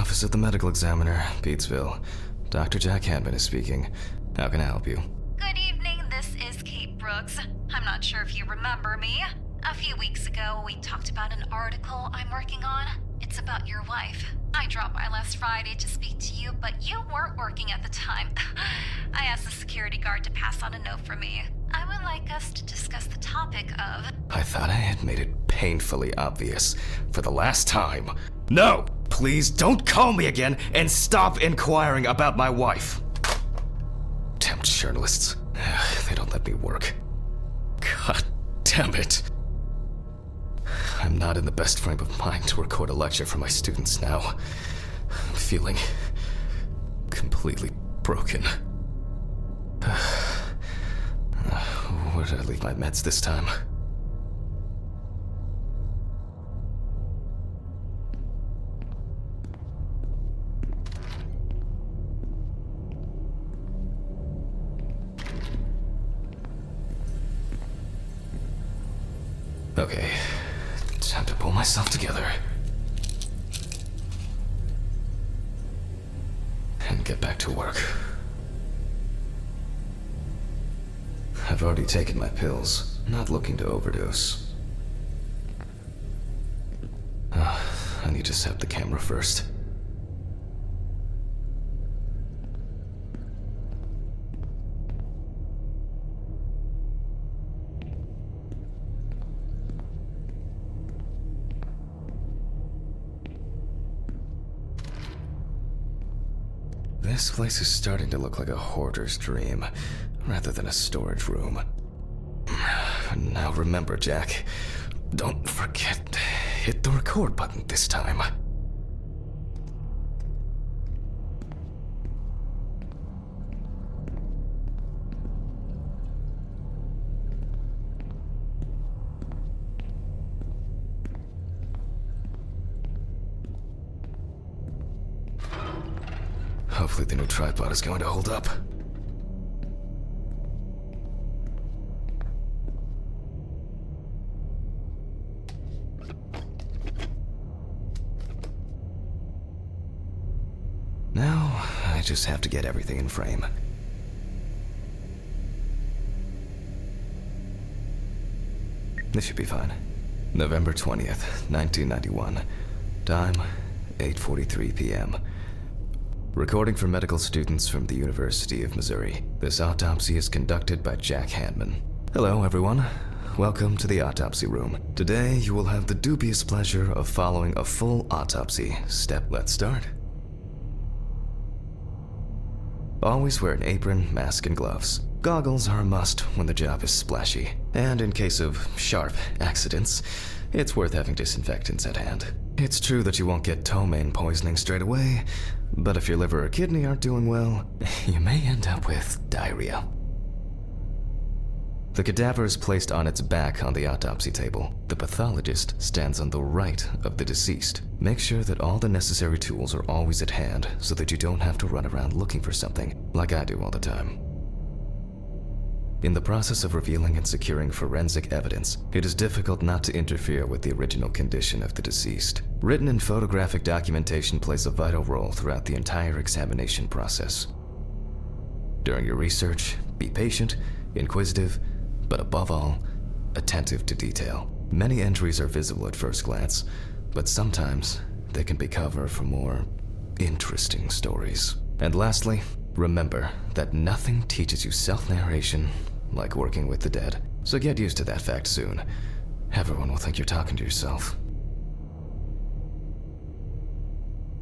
Office of the Medical Examiner, Beatsville. Dr. Jack Hanman is speaking. How can I help you? Good evening, this is Kate Brooks. I'm not sure if you remember me. A few weeks ago, we talked about an article I'm working on. It's about your wife. I dropped by last Friday to speak to you, but you weren't working at the time. I asked the security guard to pass on a note for me. I would like us to discuss the topic of... I thought I had made it painfully obvious for the last time. No! Please don't call me again and stop inquiring about my wife. Damn journalists. They don't let me work. God damn it. I'm not in the best frame of mind to record a lecture for my students now. I'm feeling completely broken. Where did I leave my meds this time? Okay, time to pull myself together. And get back to work. I've already taken my pills, not looking to overdose. I need to set up the camera first. This place is starting to look like a hoarder's dream, rather than a storage room. Now remember, Jack, don't forget to hit the record button this time. Hopefully the new tripod is going to hold up. Now, I just have to get everything in frame. This should be fine. November 20th, 1991. Time, 8:43 p.m. Recording for medical students from the University of Missouri. This autopsy is conducted by Jack Hanman. Hello, everyone. Welcome to the autopsy room. Today, you will have the dubious pleasure of following a full autopsy step. Let's start. Always wear an apron, mask, and gloves. Goggles are a must when the job is splashy. And in case of sharp accidents, it's worth having disinfectants at hand. It's true that you won't get ptomaine poisoning straight away, but if your liver or kidney aren't doing well, you may end up with diarrhea. The cadaver is placed on its back on the autopsy table. The pathologist stands on the right of the deceased. Make sure that all the necessary tools are always at hand so that you don't have to run around looking for something, like I do all the time. In the process of revealing and securing forensic evidence, it is difficult not to interfere with the original condition of the deceased. Written and photographic documentation plays a vital role throughout the entire examination process. During your research, be patient, inquisitive, but above all, attentive to detail. Many entries are visible at first glance, but sometimes they can be cover for more interesting stories. And lastly, remember that nothing teaches you self-narration like working with the dead. So get used to that fact soon. Everyone will think you're talking to yourself.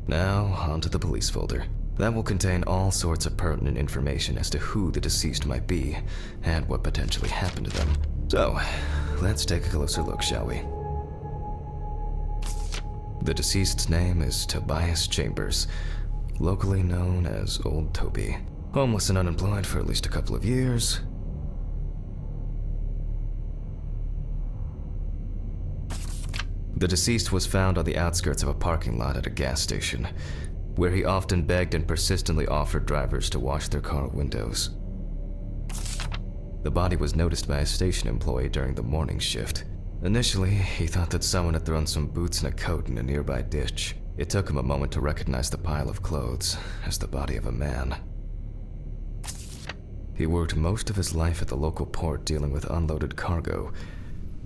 Now, onto the police folder. That will contain all sorts of pertinent information as to who the deceased might be and what potentially happened to them. So, let's take a closer look, shall we? The deceased's name is Tobias Chambers, locally known as Old Toby. Homeless and unemployed for at least a couple of years. The deceased was found on the outskirts of a parking lot at a gas station, where he often begged and persistently offered drivers to wash their car windows. The body was noticed by a station employee during the morning shift. Initially, he thought that someone had thrown some boots and a coat in a nearby ditch. It took him a moment to recognize the pile of clothes as the body of a man. He worked most of his life at the local port dealing with unloaded cargo.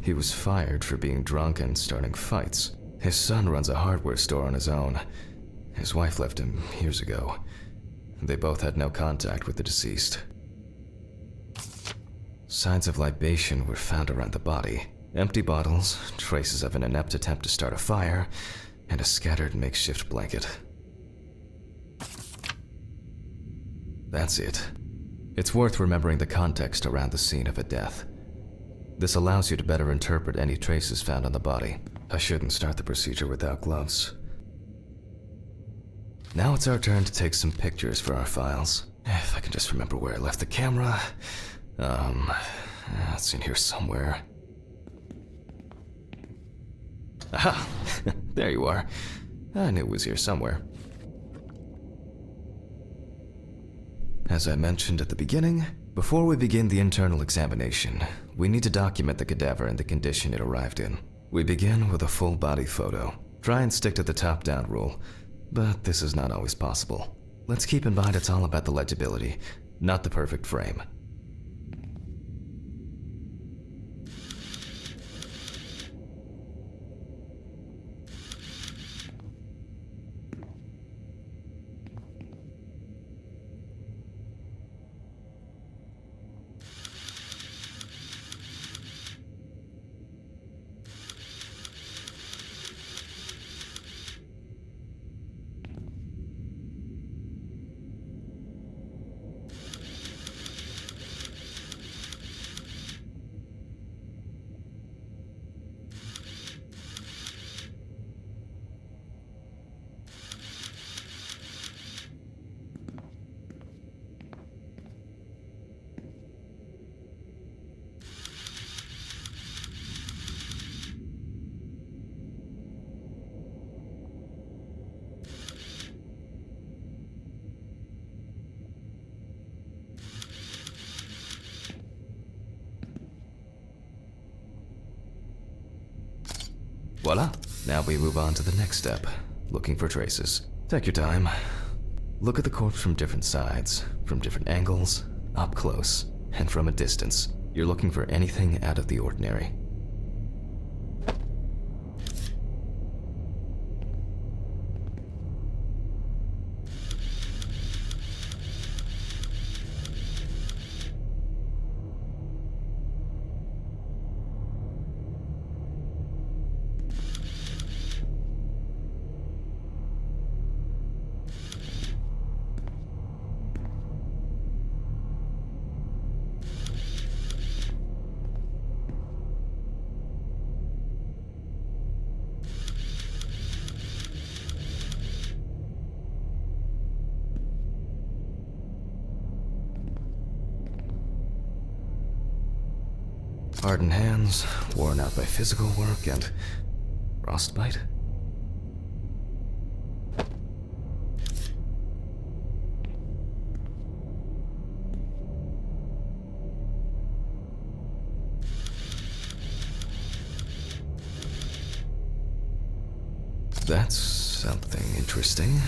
He was fired for being drunk and starting fights. His son runs a hardware store on his own. His wife left him years ago. They both had no contact with the deceased. Signs of libation were found around the body. Empty bottles, traces of an inept attempt to start a fire, and a scattered makeshift blanket. That's it. It's worth remembering the context around the scene of a death. This allows you to better interpret any traces found on the body. I shouldn't start the procedure without gloves. Now it's our turn to take some pictures for our files. If I can just remember where I left the camera. It's in here somewhere. Aha! There you are. I knew it was here somewhere. As I mentioned at the beginning, before we begin the internal examination, we need to document the cadaver and the condition it arrived in. We begin with a full body photo. Try and stick to the top-down rule, but this is not always possible. Let's keep in mind it's all about the legibility, not the perfect frame. Voila! Now we move on to the next step, looking for traces. Take your time. Look at the corpse from different sides, from different angles, up close, and from a distance. You're looking for anything out of the ordinary. Hardened hands, worn out by physical work, and frostbite? That's something interesting.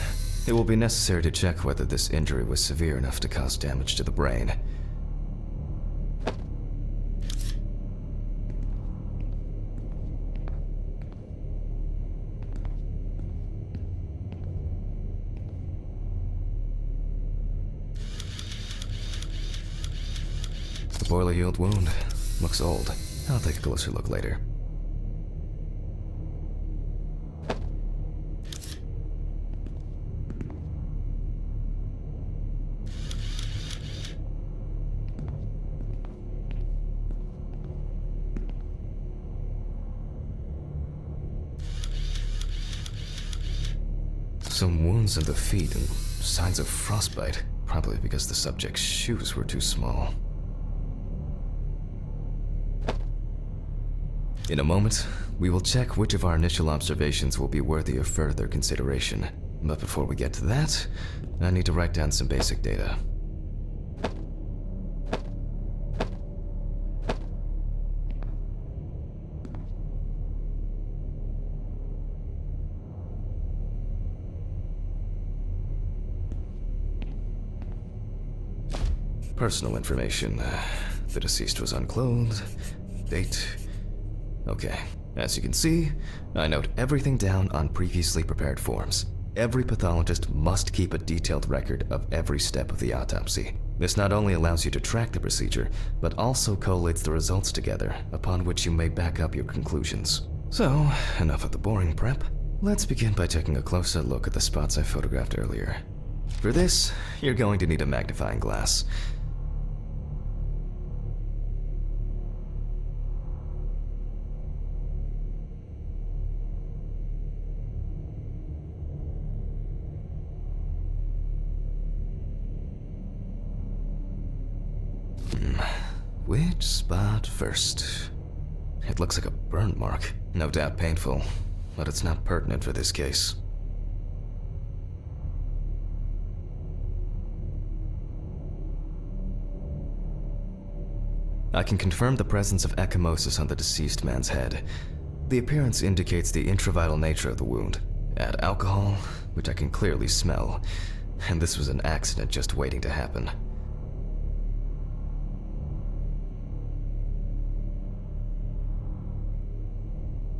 It will be necessary to check whether this injury was severe enough to cause damage to the brain. Poorly healed wound. Looks old. I'll take a closer look later. Some wounds in the feet and signs of frostbite, probably because the subject's shoes were too small. In a moment, we will check which of our initial observations will be worthy of further consideration. But before we get to that, I need to write down some basic data. Personal information. The deceased was unclothed. Date. Okay. As you can see, I note everything down on previously prepared forms. Every pathologist must keep a detailed record of every step of the autopsy. This not only allows you to track the procedure, but also collates the results together, upon which you may back up your conclusions. So, enough of the boring prep. Let's begin by taking a closer look at the spots I photographed earlier. For this, you're going to need a magnifying glass. Which spot first? It looks like a burn mark. No doubt painful, but it's not pertinent for this case. I can confirm the presence of ecchymosis on the deceased man's head. The appearance indicates the intravital nature of the wound. Add alcohol, which I can clearly smell, and this was an accident just waiting to happen.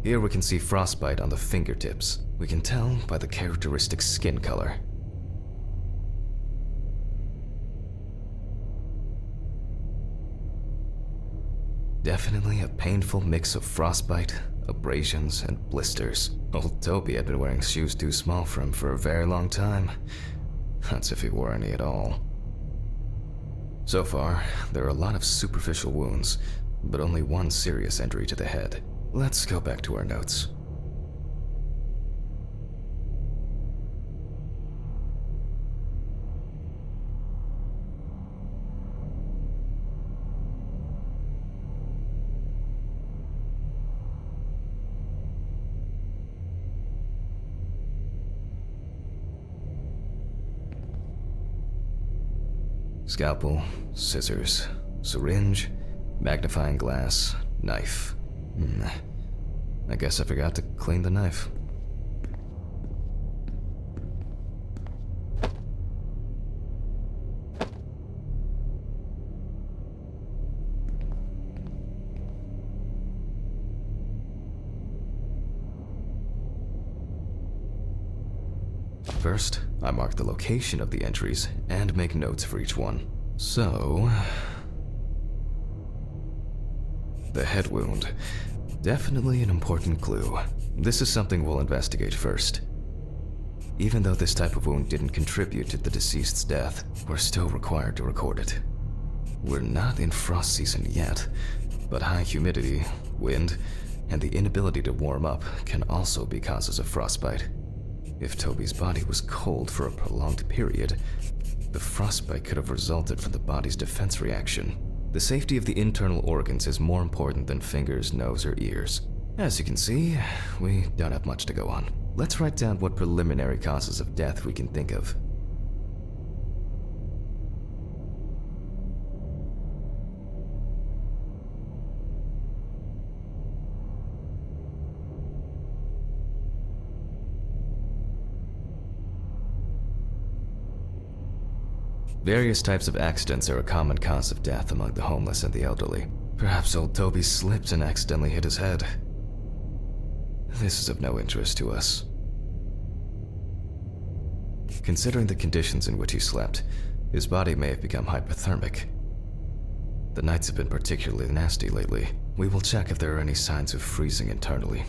Here we can see frostbite on the fingertips. We can tell by the characteristic skin color. Definitely a painful mix of frostbite, abrasions, and blisters. Old Toby had been wearing shoes too small for him for a very long time. That's if he wore any at all. So far, there are a lot of superficial wounds, but only one serious injury to the head. Let's go back to our notes. Scalpel, scissors, syringe, magnifying glass, knife. I guess I forgot to clean the knife. First, I mark the location of the injuries and make notes for each one. So, the head wound. Definitely an important clue. This is something we'll investigate first. Even though this type of wound didn't contribute to the deceased's death, we're still required to record it. We're not in frost season yet, but high humidity, wind, and the inability to warm up can also be causes of frostbite. If Toby's body was cold for a prolonged period, the frostbite could have resulted from the body's defense reaction. The safety of the internal organs is more important than fingers, nose, or ears. As you can see, we don't have much to go on. Let's write down what preliminary causes of death we can think of. Various types of accidents are a common cause of death among the homeless and the elderly. Perhaps old Toby slipped and accidentally hit his head. This is of no interest to us. Considering the conditions in which he slept, his body may have become hypothermic. The nights have been particularly nasty lately. We will check if there are any signs of freezing internally.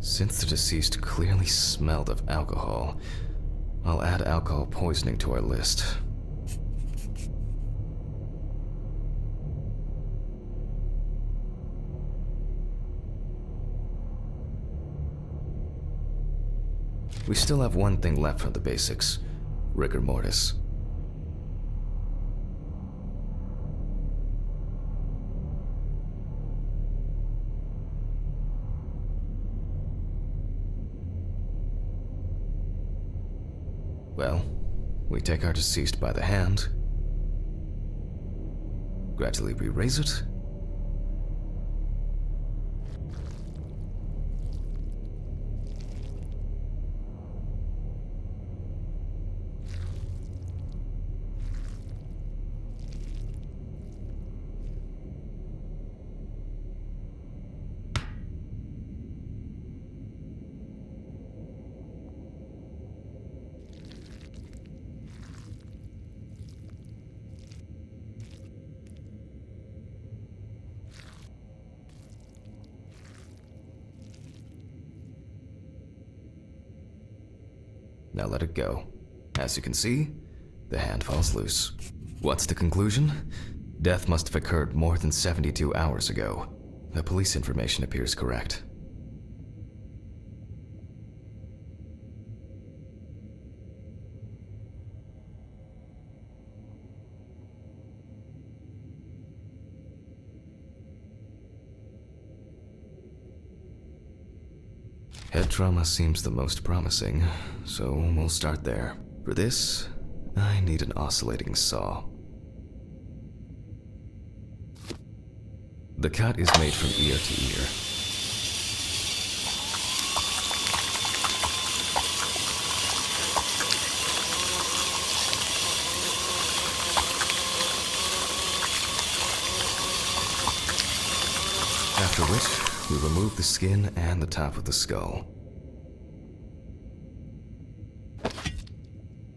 Since the deceased clearly smelled of alcohol, I'll add alcohol poisoning to our list. We still have one thing left from the basics: rigor mortis. Well, we take our deceased by the hand, gradually re-raise it, Now let it go. As you can see, the hand falls loose. What's the conclusion? Death must have occurred more than 72 hours ago. The police information appears correct. Head trauma seems the most promising, so we'll start there. For this, I need an oscillating saw. The cut is made from ear to ear. After which, we remove the skin and the top of the skull.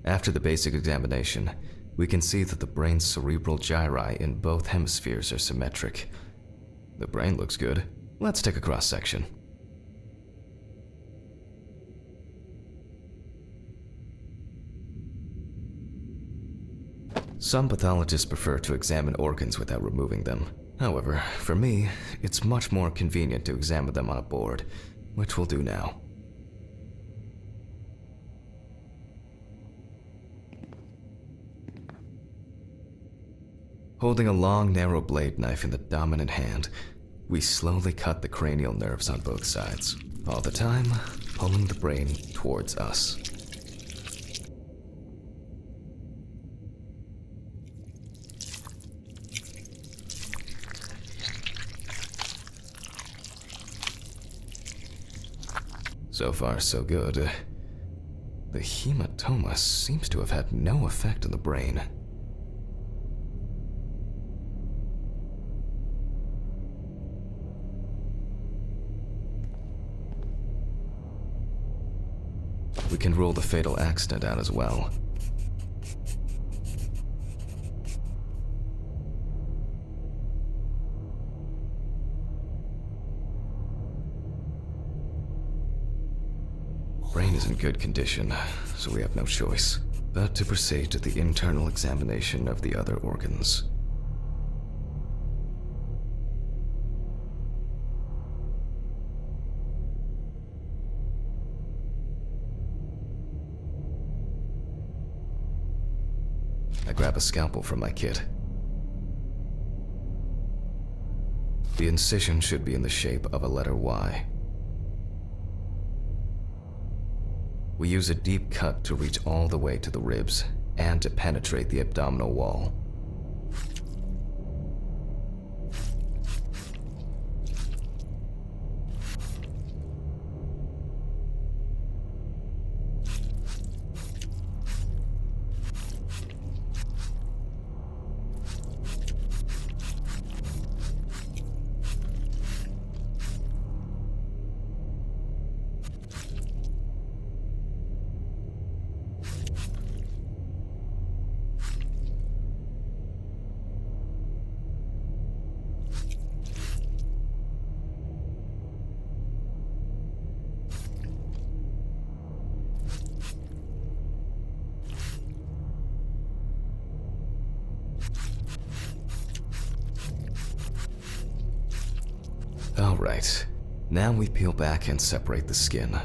After the basic examination, we can see that the brain's cerebral gyri in both hemispheres are symmetric. The brain looks good. Let's take a cross-section. Some pathologists prefer to examine organs without removing them. However, for me, it's much more convenient to examine them on a board, which we'll do now. Holding a long, narrow blade knife in the dominant hand, we slowly cut the cranial nerves on both sides, all the time pulling the brain towards us. So far, so good. The hematoma seems to have had no effect on the brain. We can rule the fatal accident out as well. Brain is in good condition, so we have no choice but to proceed to the internal examination of the other organs. I grab a scalpel from my kit. The incision should be in the shape of a letter Y. We use a deep cut to reach all the way to the ribs and to penetrate the abdominal wall. Alright, now we peel back and separate the skin.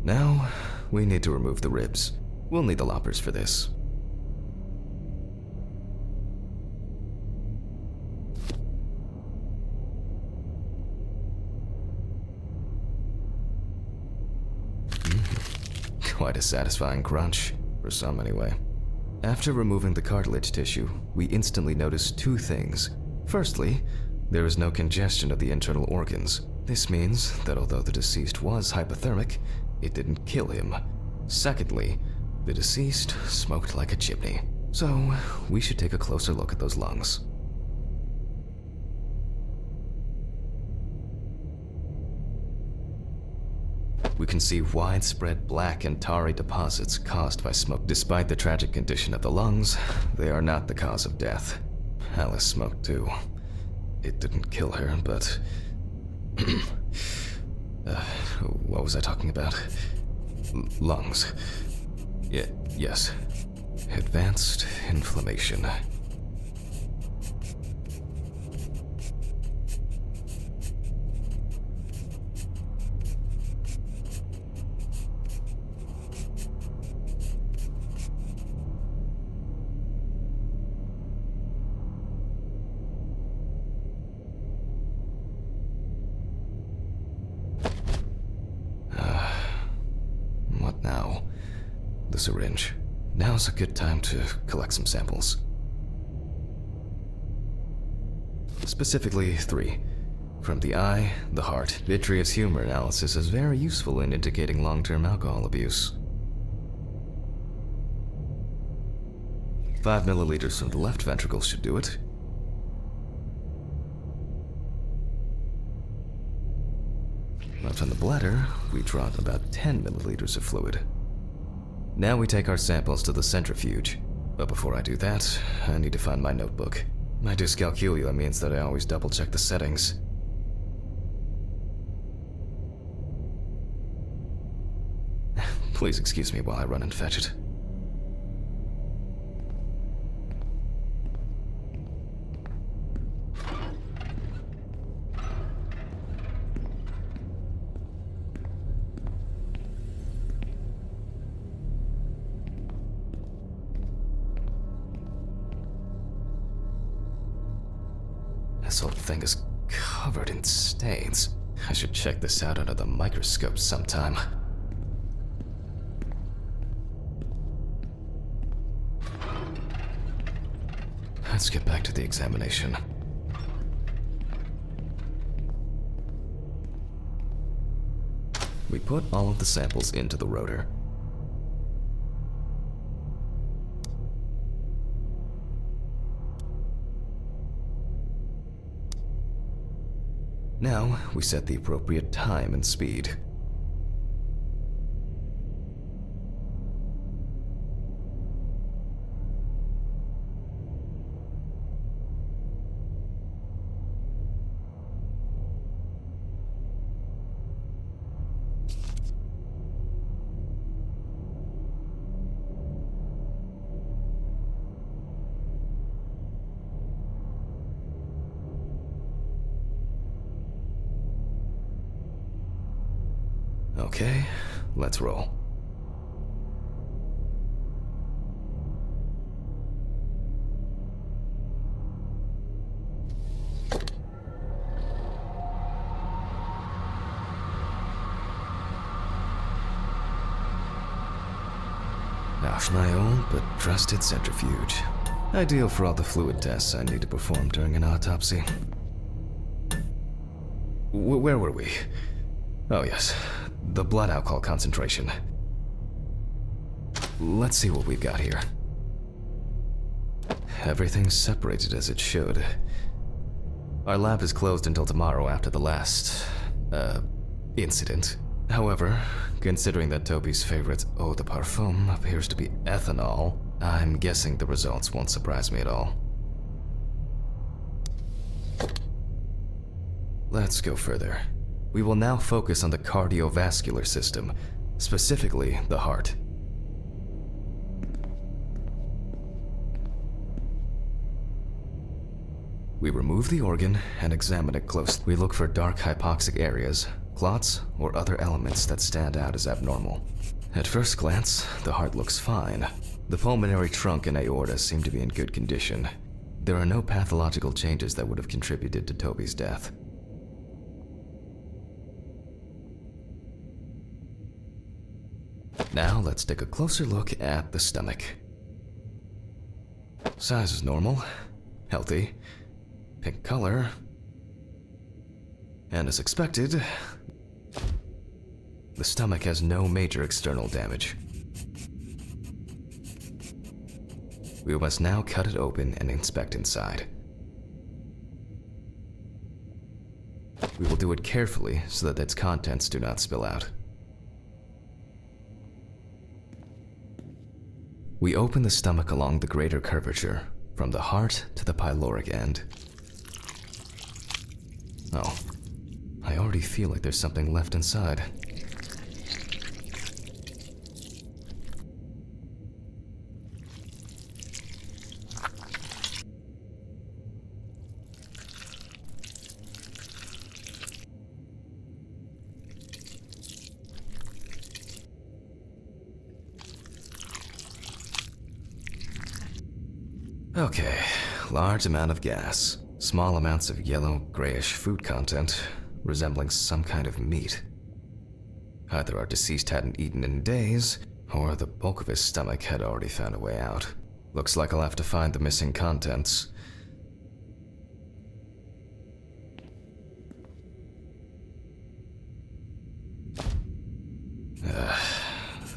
Now, we need to remove the ribs. We'll need the loppers for this. Quite a satisfying crunch, for some anyway. After removing the cartilage tissue, we instantly notice two things. Firstly, there is no congestion of the internal organs. This means that although the deceased was hypothermic, it didn't kill him. Secondly, the deceased smoked like a chimney. So, we should take a closer look at those lungs. We can see widespread black and tarry deposits caused by smoke. Despite the tragic condition of the lungs, they are not the cause of death. Alice smoked too. It didn't kill her, but... what was I talking about? Lungs. Yes. Advanced inflammation. What now? The syringe. Now's a good time to collect some samples. Specifically 3. From the eye, the heart. Vitreous humor analysis is very useful in indicating long-term alcohol abuse. 5 milliliters from the left ventricle should do it. Left on the bladder, we draw about 10 milliliters of fluid. Now we take our samples to the centrifuge. But before I do that, I need to find my notebook. My dyscalculia means that I always double-check the settings. Please excuse me while I run and fetch it. This whole thing is covered in stains. I should check this out under the microscope sometime. Let's get back to the examination. We put all of the samples into the rotor. Now, we set the appropriate time and speed. Okay, let's roll. Off my own but trusted centrifuge. Ideal for all the fluid tests I need to perform during an autopsy. Where were we? Oh yes, the blood alcohol concentration. Let's see what we've got here. Everything's separated as it should. Our lab is closed until tomorrow after the last, incident. However, considering that Toby's favorite eau de parfum appears to be ethanol, I'm guessing the results won't surprise me at all. Let's go further. We will now focus on the cardiovascular system, specifically the heart. We remove the organ and examine it closely. We look for dark hypoxic areas, clots, or other elements that stand out as abnormal. At first glance, the heart looks fine. The pulmonary trunk and aorta seem to be in good condition. There are no pathological changes that would have contributed to Toby's death. Now let's take a closer look at the stomach. Size is normal, healthy, pink color. And as expected, the stomach has no major external damage. We must now cut it open and inspect inside. We will do it carefully so that its contents do not spill out. We open the stomach along the greater curvature, from the heart to the pyloric end. Oh, I already feel like there's something left inside. Okay, large amount of gas, small amounts of yellow, grayish food content, resembling some kind of meat. Either our deceased hadn't eaten in days, or the bulk of his stomach had already found a way out. Looks like I'll have to find the missing contents.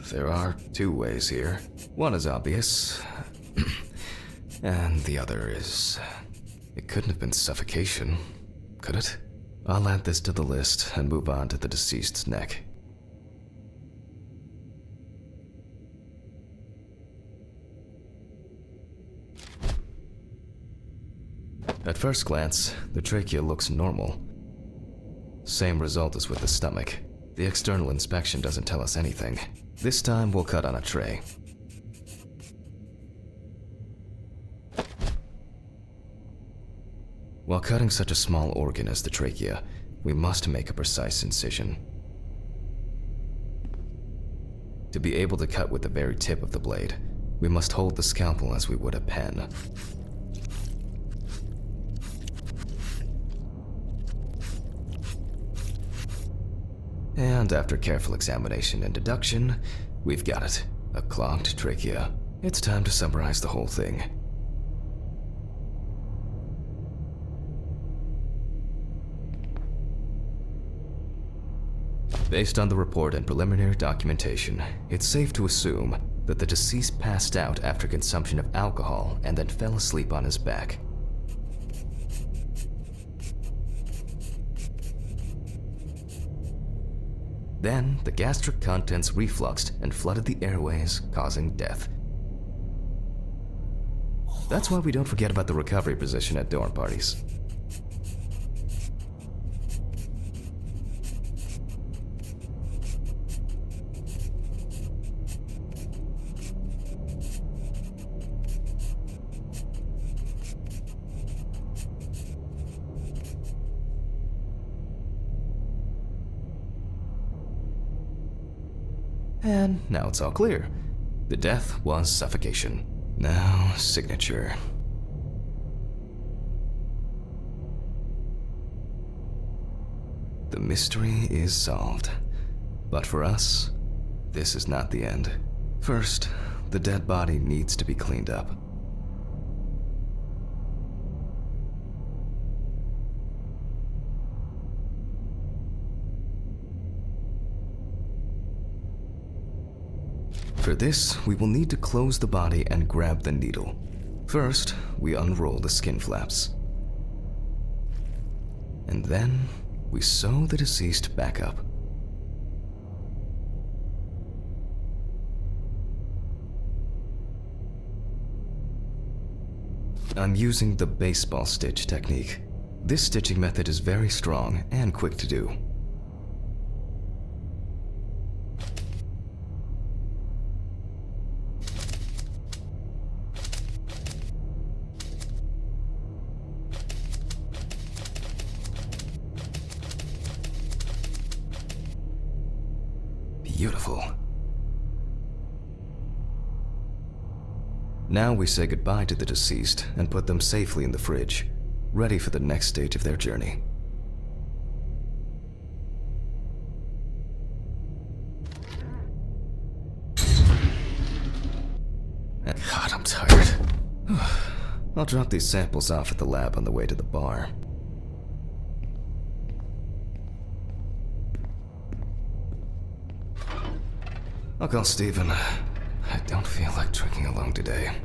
There are two ways here. One is obvious. And the other is... It couldn't have been suffocation, could it? I'll add this to the list and move on to the deceased's neck. At first glance, the trachea looks normal. Same result as with the stomach. The external inspection doesn't tell us anything. This time we'll cut on a tray. While cutting such a small organ as the trachea, we must make a precise incision. To be able to cut with the very tip of the blade, we must hold the scalpel as we would a pen. And after careful examination and deduction, we've got it. A clogged trachea. It's time to summarize the whole thing. Based on the report and preliminary documentation, it's safe to assume that the deceased passed out after consumption of alcohol and then fell asleep on his back. Then, the gastric contents refluxed and flooded the airways, causing death. That's why we don't forget about the recovery position at dorm parties. And now it's all clear. The death was suffocation. Now, signature. The mystery is solved. But for us, this is not the end. First, the dead body needs to be cleaned up. For this, we will need to close the body and grab the needle. First, we unroll the skin flaps. And then, we sew the deceased back up. I'm using the baseball stitch technique. This stitching method is very strong and quick to do. Beautiful. Now we say goodbye to the deceased and put them safely in the fridge, ready for the next stage of their journey. God, I'm tired. I'll drop these samples off at the lab on the way to the bar. I'll call Steven. I don't feel like trekking along today.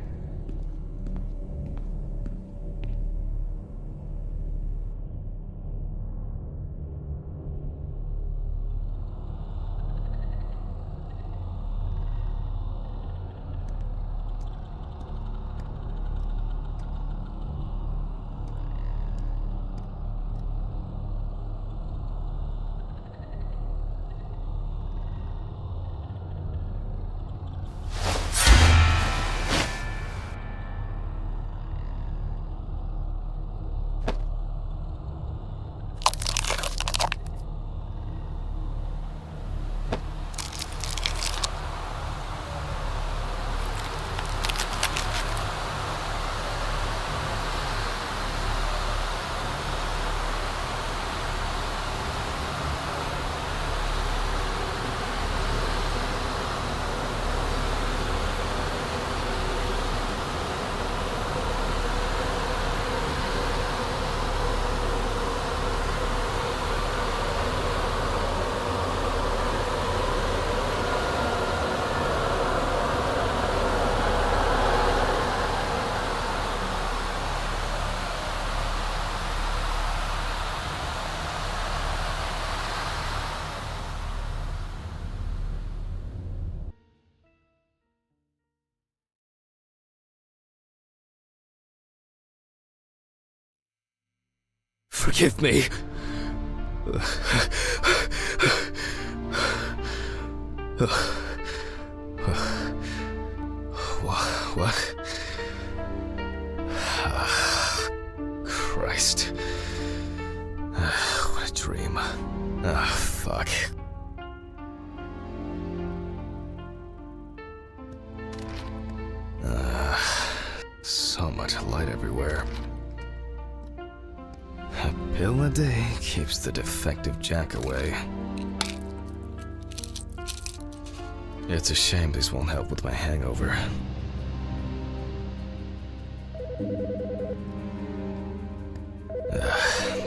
Forgive me. What? Christ. What a dream. Fuck. So much light everywhere. A pill a day keeps the defective Jack away. It's a shame these won't help with my hangover.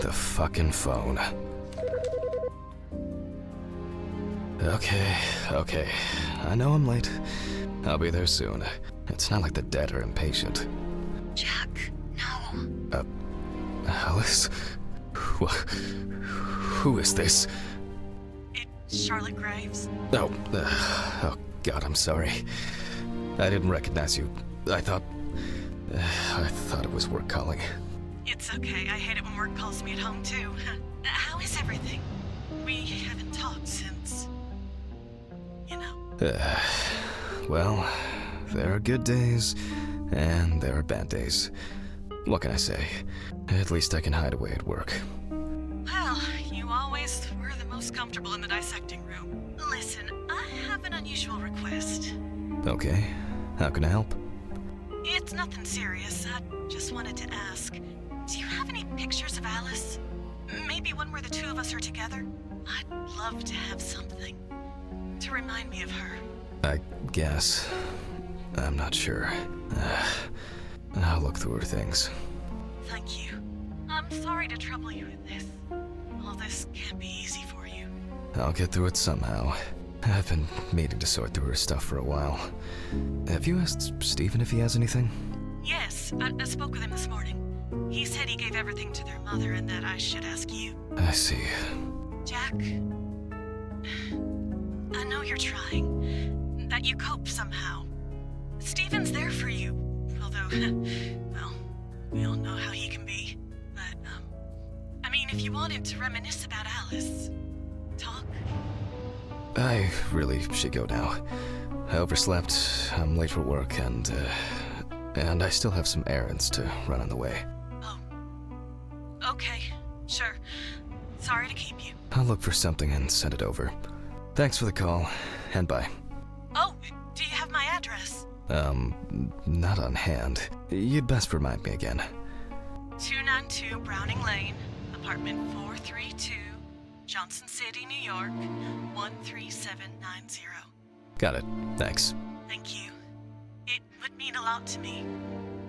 The fucking phone. Okay. I know I'm late. I'll be there soon. It's not like the dead are impatient. Jack, no. Alice? Who is this? It's Charlotte Graves. Oh God, I'm sorry. I didn't recognize you. I thought it was work calling. It's okay. I hate it when work calls me at home, too. How is everything? We haven't talked since... you know. Well, there are good days, and there are bad days. What can I say? At least I can hide away at work. Well, you always were the most comfortable in the dissecting room. Listen, I have an unusual request. Okay, how can I help? It's nothing serious. I just wanted to ask, do you have any pictures of Alice? Maybe one where the two of us are together? I'd love to have something to remind me of her. I guess. I'm not sure. I'll look through her things. Thank you. I'm sorry to trouble you with this. All this can't be easy for you. I'll get through it somehow. I've been meaning to sort through her stuff for a while. Have you asked Steven if he has anything? Yes, I spoke with him this morning. He said he gave everything to their mother and that I should ask you. I see. Jack, I know you're trying, that you cope somehow. Steven's there for you, although, well, we all know how he can be. But, I mean, if you wanted to reminisce about Alice, talk. I really should go now. I overslept, I'm late for work, and I still have some errands to run on the way. Oh, okay, sure. Sorry to keep you. I'll look for something and send it over. Thanks for the call, and bye. Oh, do you have my address? Not on hand. You'd best remind me again. 292 Browning Lane, apartment 432, Johnson City, New York, 13790. Got it. Thanks. Thank you. It would mean a lot to me.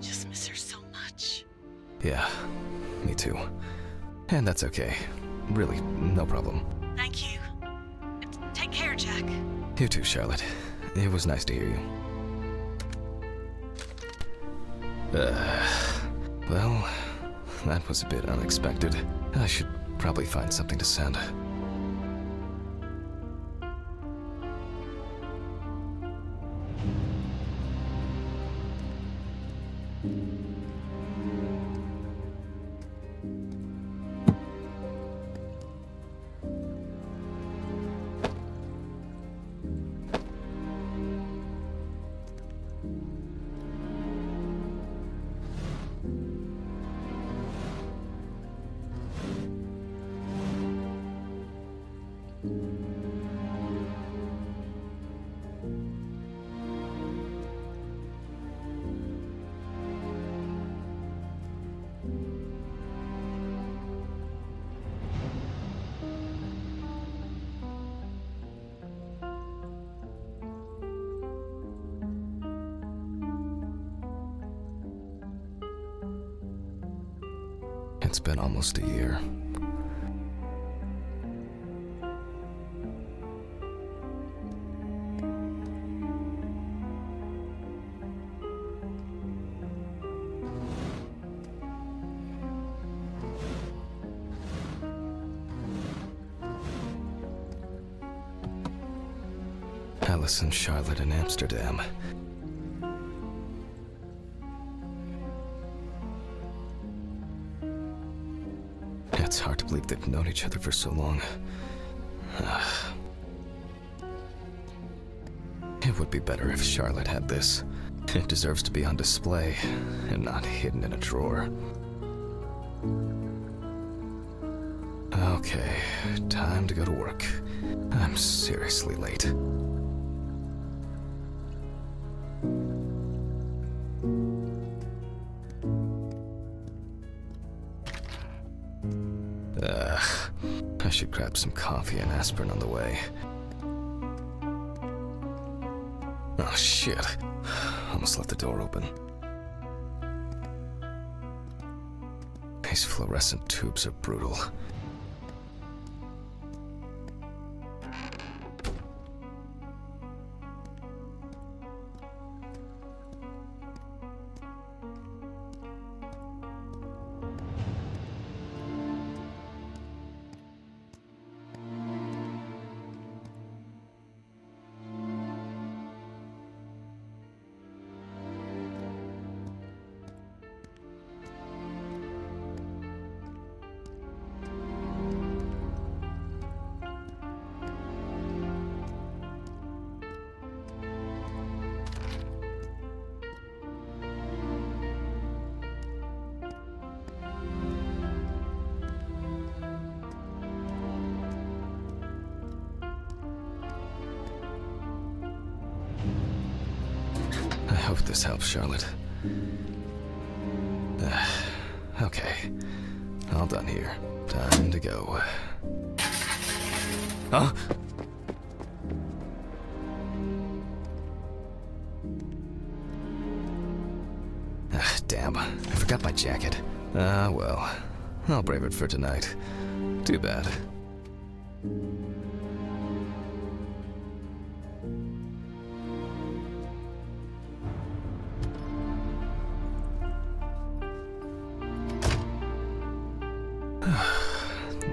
Just miss her so much. Yeah, me too. And that's okay. Really, no problem. Thank you. Take care, Jack. You too, Charlotte. It was nice to hear you. Well, that was a bit unexpected. I should probably find something to send. It's been almost a year. Alice and Charlotte in Amsterdam. It's hard to believe they've known each other for so long. It would be better if Charlotte had this. It deserves to be on display and not hidden in a drawer. Okay, time to go to work. I'm seriously late. I should grab some coffee and aspirin on the way. Oh shit. Almost left the door open. These fluorescent tubes are brutal. I hope this helps, Charlotte. Okay. All done here. Time to go. Huh? Damn. I forgot my jacket. Well. I'll brave it for tonight. Too bad.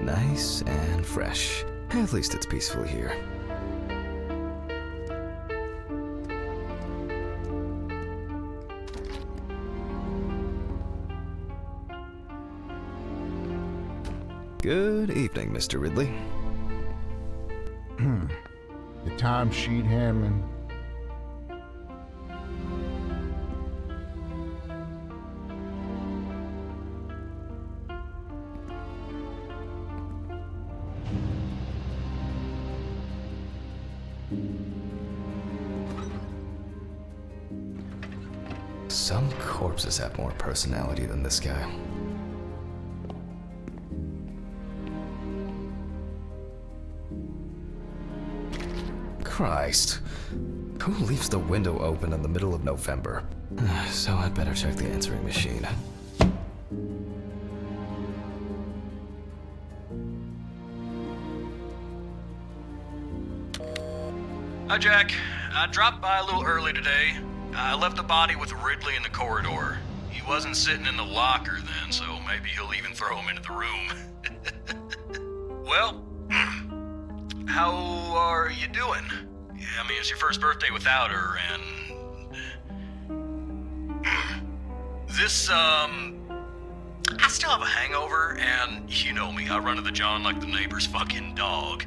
Nice and fresh. At least it's peaceful here. Good evening, Mr. Ridley. The timesheet handling. Some corpses have more personality than this guy. Christ. Who leaves the window open in the middle of November? So I'd better check the answering machine. Hi, Jack. I dropped by a little early today. I left the body with Ridley in the corridor. He wasn't sitting in the locker then, so maybe he'll even throw him into the room. Well, how are you doing? I mean, it's your first birthday without her, and... This, I still have a hangover, and you know me, I run to the John like the neighbor's fucking dog.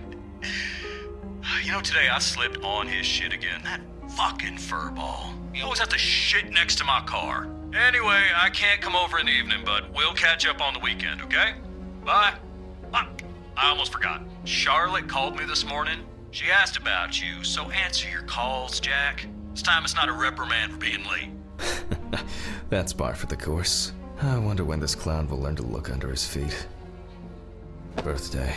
You know, today I slipped on his shit again. That fucking furball. He always has to shit next to my car. Anyway, I can't come over in the evening, but we'll catch up on the weekend, okay? Bye. I almost forgot. Charlotte called me this morning. She asked about you, so answer your calls, Jack. This time it's not a reprimand for being late. That's par for the course. I wonder when this clown will learn to look under his feet. Birthday.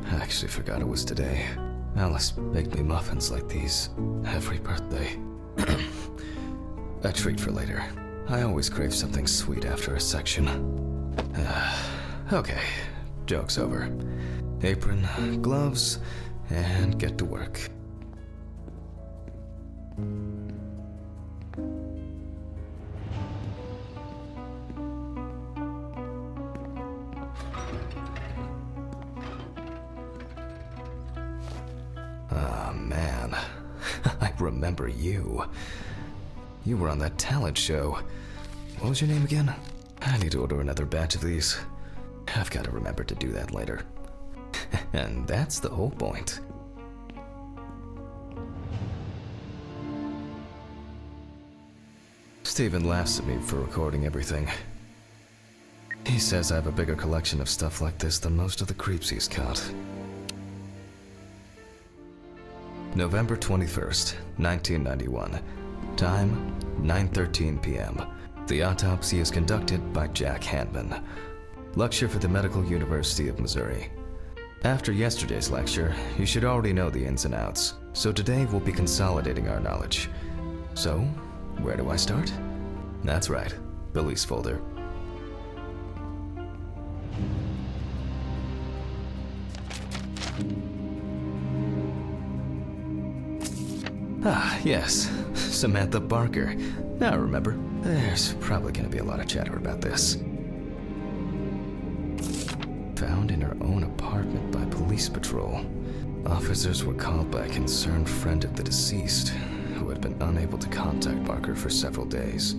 I actually forgot it was today. Alice baked me muffins like these every birthday. A treat for later. I always crave something sweet after a section. Okay, joke's over. Apron, gloves, and get to work. Ah, man. I remember you. You were on that talent show. What was your name again? I need to order another batch of these. I've got to remember to do that later. And that's the whole point. Steven laughs at me for recording everything. He says I have a bigger collection of stuff like this than most of the creeps he's caught. November 21st, 1991. Time, 9:13 p.m. The autopsy is conducted by Jack Handman. Lecture for the Medical University of Missouri. After yesterday's lecture, you should already know the ins and outs, so today we'll be consolidating our knowledge. So, where do I start? That's right, Billy's folder. Ah, yes, Samantha Barker. Now I remember. There's probably going to be a lot of chatter about this. Found in her own apartment by police patrol. Officers were called by a concerned friend of the deceased, who had been unable to contact Barker for several days.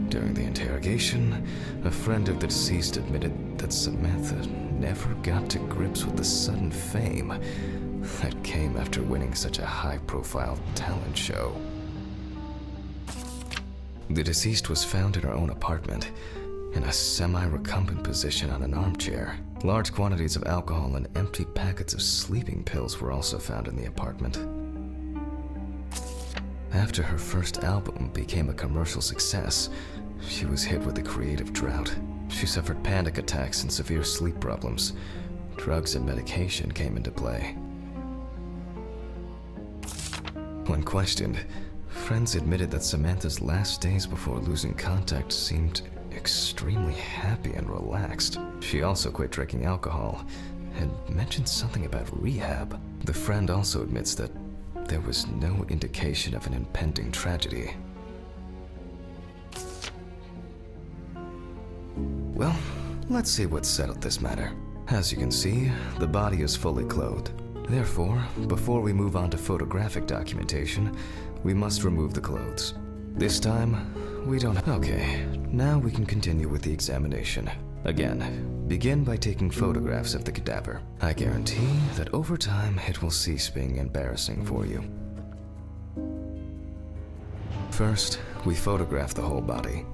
During the interrogation, a friend of the deceased admitted that Samantha never got to grips with the sudden fame that came after winning such a high-profile talent show. The deceased was found in her own apartment, in a semi-recumbent position on an armchair. Large quantities of alcohol and empty packets of sleeping pills were also found in the apartment. After her first album became a commercial success, she was hit with a creative drought. She suffered panic attacks and severe sleep problems. Drugs and medication came into play. When questioned, friends admitted that Samantha's last days before losing contact seemed extremely happy and relaxed. She also quit drinking alcohol and mentioned something about rehab. The friend also admits that there was no indication of an impending tragedy. Well, let's see what settled this matter. As you can see, the body is fully clothed. Therefore, before we move on to photographic documentation, we must remove the clothes. This time, we don't... Okay, now we can continue with the examination. Again, begin by taking photographs of the cadaver. I guarantee that over time, it will cease being embarrassing for you. First, we photograph the whole body.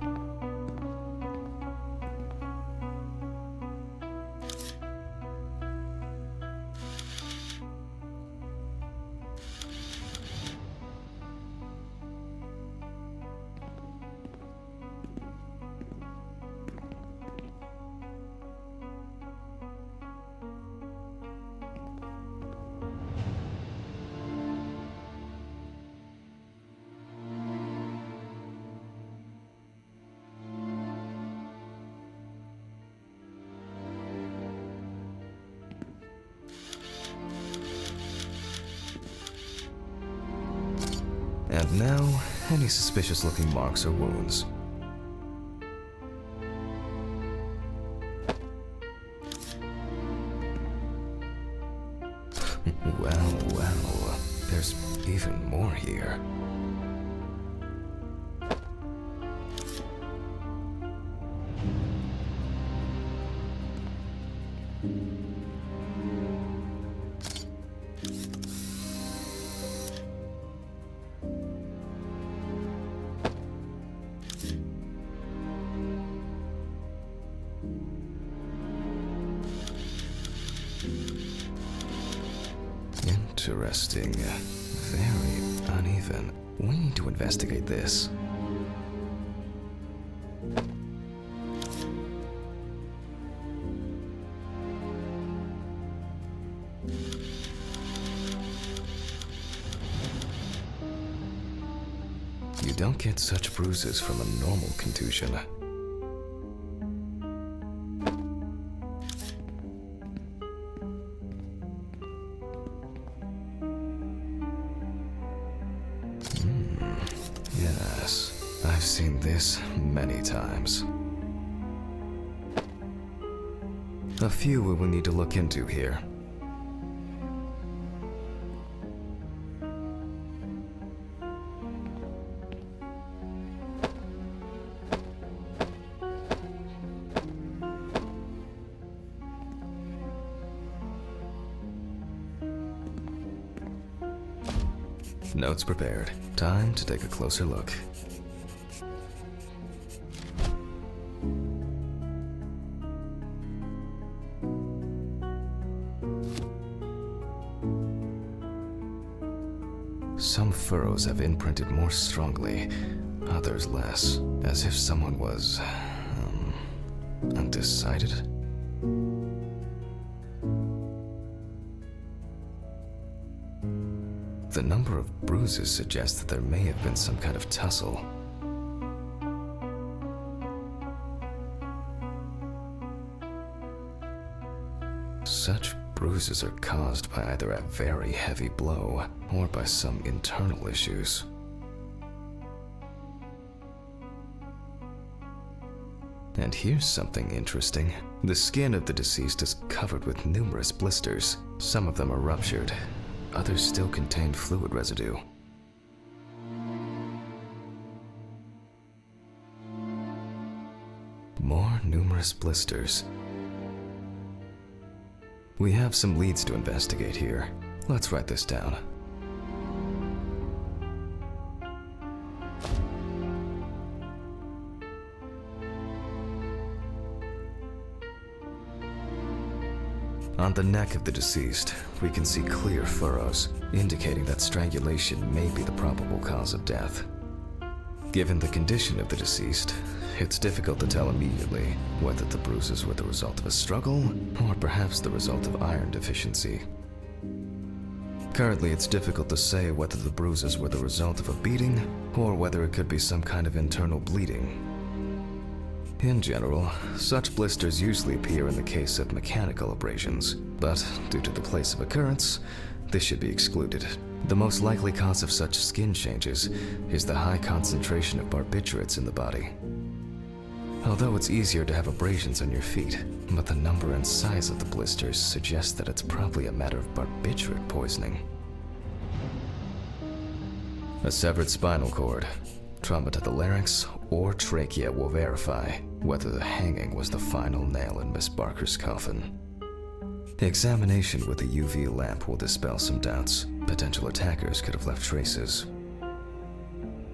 And now, any suspicious looking marks or wounds. Well, there's even more here. Interesting. Very uneven. We need to investigate this. You don't get such bruises from a normal contusion. Yes, I've seen this many times. A few we will need to look into here. Notes prepared. Time to take a closer look. Some furrows have imprinted more strongly, others less, as if someone was undecided. The number of bruises suggests that there may have been some kind of tussle. Such bruises are caused by either a very heavy blow or by some internal issues. And here's something interesting. The skin of the deceased is covered with numerous blisters. Some of them are ruptured. Others still contain fluid residue. More numerous blisters. We have some leads to investigate here. Let's write this down. On the neck of the deceased, we can see clear furrows, indicating that strangulation may be the probable cause of death. Given the condition of the deceased, it's difficult to tell immediately whether the bruises were the result of a struggle or perhaps the result of iron deficiency. Currently, it's difficult to say whether the bruises were the result of a beating or whether it could be some kind of internal bleeding. In general, such blisters usually appear in the case of mechanical abrasions, but due to the place of occurrence, this should be excluded. The most likely cause of such skin changes is the high concentration of barbiturates in the body. Although it's easier to have abrasions on your feet, but the number and size of the blisters suggests that it's probably a matter of barbiturate poisoning. A severed spinal cord, trauma to the larynx, or trachea will verify whether the hanging was the final nail in Miss Barker's coffin. Examination with a UV lamp will dispel some doubts. Potential attackers could have left traces.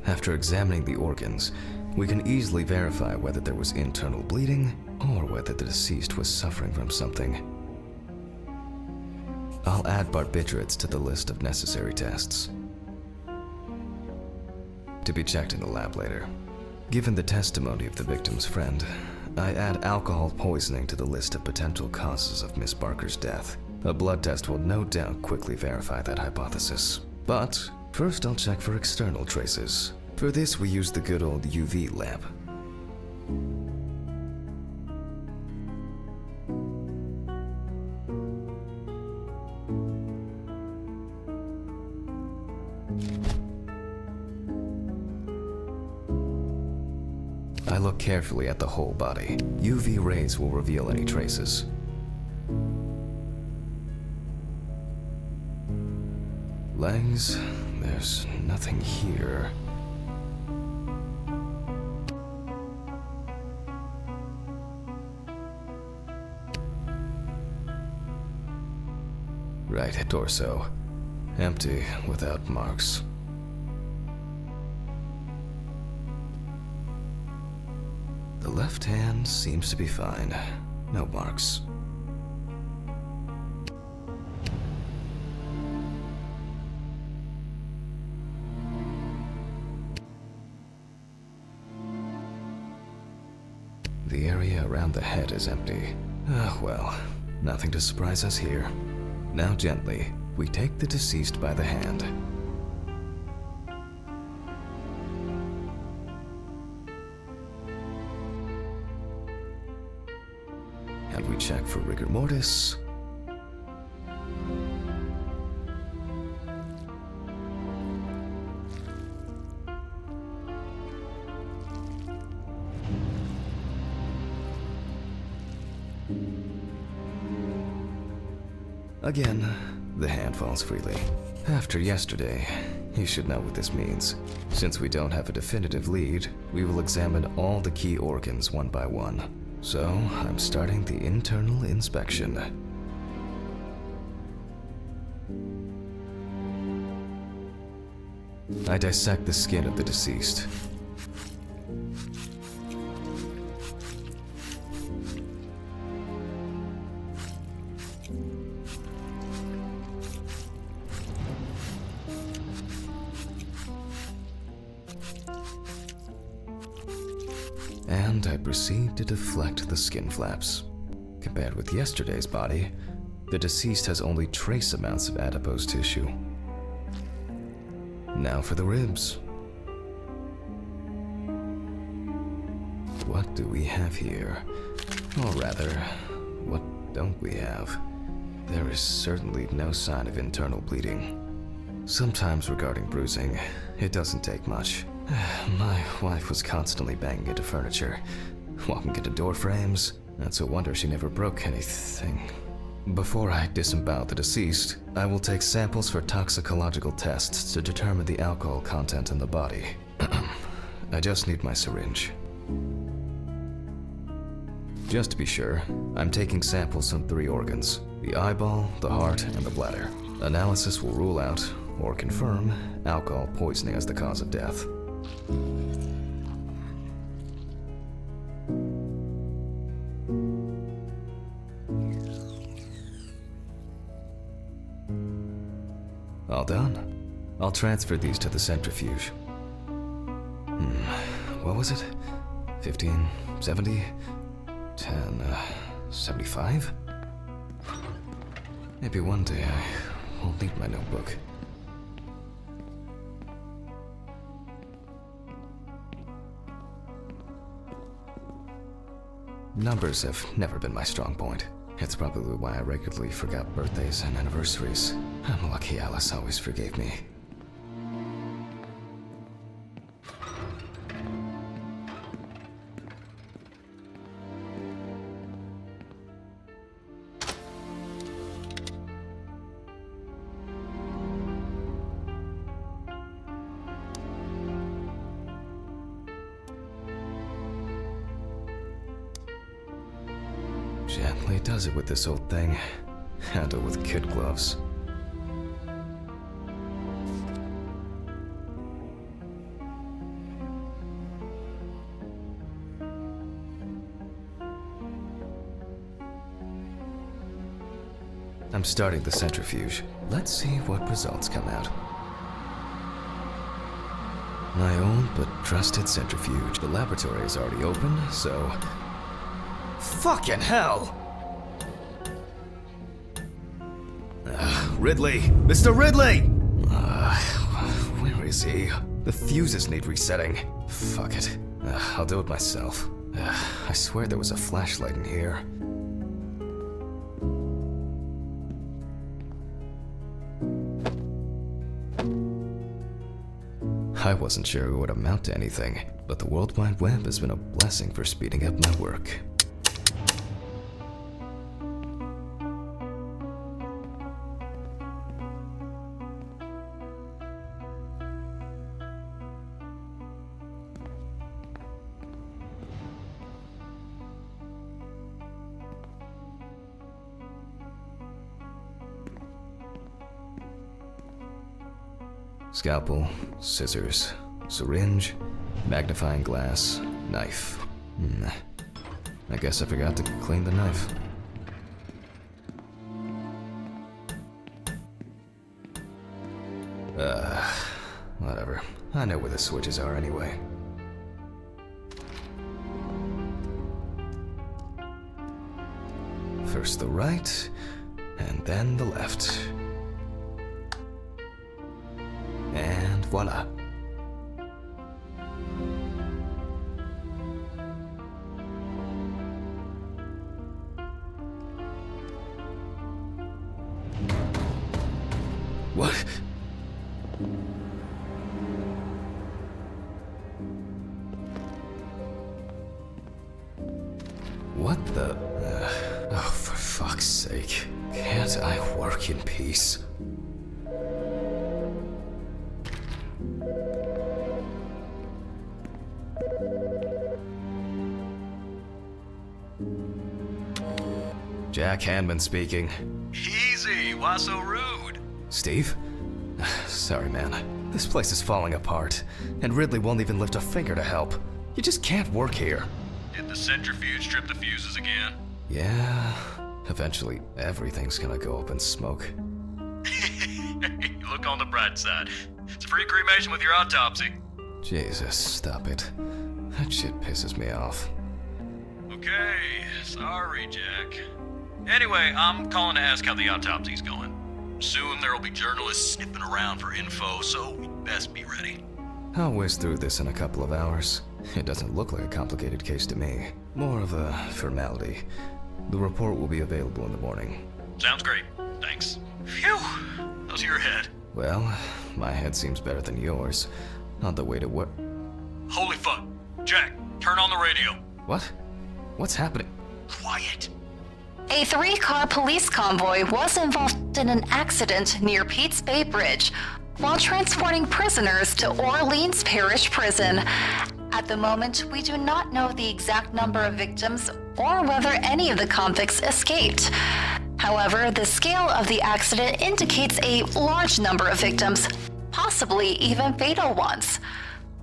After examining the organs, we can easily verify whether there was internal bleeding or whether the deceased was suffering from something. I'll add barbiturates to the list of necessary tests, to be checked in the lab later. Given the testimony of the victim's friend, I add alcohol poisoning to the list of potential causes of Miss Barker's death. A blood test will no doubt quickly verify that hypothesis. But first I'll check for external traces. For this we use the good old UV lamp. I look carefully at the whole body. UV rays will reveal any traces. Legs, there's nothing here. Right torso, empty without marks. The left hand seems to be fine, no marks. The area around the head is empty. Well, nothing to surprise us here. Now gently, we take the deceased by the hand. And we check for rigor mortis. Again, the hand falls freely. After yesterday, you should know what this means. Since we don't have a definitive lead, we will examine all the key organs one by one. So, I'm starting the internal inspection. I dissect the skin of the deceased. And I proceed to deflect the skin flaps. Compared with yesterday's body, the deceased has only trace amounts of adipose tissue. Now for the ribs. What do we have here? Or rather, what don't we have? There is certainly no sign of internal bleeding. Sometimes regarding bruising, it doesn't take much. My wife was constantly banging into furniture, walking into door frames. That's a wonder she never broke anything. Before I disembowel the deceased, I will take samples for toxicological tests to determine the alcohol content in the body. I just need my syringe. Just to be sure, I'm taking samples from 3 organs: the eyeball, the heart, and the bladder. Analysis will rule out, or confirm, alcohol poisoning as the cause of death. All done. I'll transfer these to the centrifuge. What was it? 15, 70, 10, 75? Maybe one day I won't need my notebook. Numbers have never been my strong point. It's probably why I regularly forgot birthdays and anniversaries. I'm lucky Alice always forgave me. Gently does it with this old thing. Handle with kid gloves. I'm starting the centrifuge. Let's see what results come out. My own but trusted centrifuge. The laboratory is already open, so... Fucking hell! Ridley! Mr. Ridley! Where is he? The fuses need resetting. Fuck it. I'll do it myself. I swear there was a flashlight in here. I wasn't sure it would amount to anything, but the World Wide Web has been a blessing for speeding up my work. Scalpel, scissors, syringe, magnifying glass, knife. I guess I forgot to clean the knife. Whatever. I know where the switches are anyway. First the right, and then the left. And voila. What? What the? Oh, for fuck's sake. Can't I work in peace? Jack Hanman speaking. Easy, why so rude? Steve? Sorry, man. This place is falling apart, and Ridley won't even lift a finger to help. You just can't work here. Did the centrifuge strip the fuses again? Yeah, eventually everything's gonna go up in smoke. Look on the bright side. It's a free cremation with your autopsy. Jesus, stop it. That shit pisses me off. Okay, sorry, Jack. Anyway, I'm calling to ask how the autopsy's going. Soon there'll be journalists sniffing around for info, so we'd best be ready. I'll whiz through this in a couple of hours. It doesn't look like a complicated case to me. More of a formality. The report will be available in the morning. Sounds great. Thanks. Phew! How's your head? Well, my head seems better than yours. On the way to work. Holy fuck. Jack, turn on the radio. What? What's happening? Quiet. A 3-car police convoy was involved in an accident near Pete's Bay Bridge while transporting prisoners to Orleans Parish Prison. At the moment, we do not know the exact number of victims or whether any of the convicts escaped. However, the scale of the accident indicates a large number of victims, possibly even fatal ones.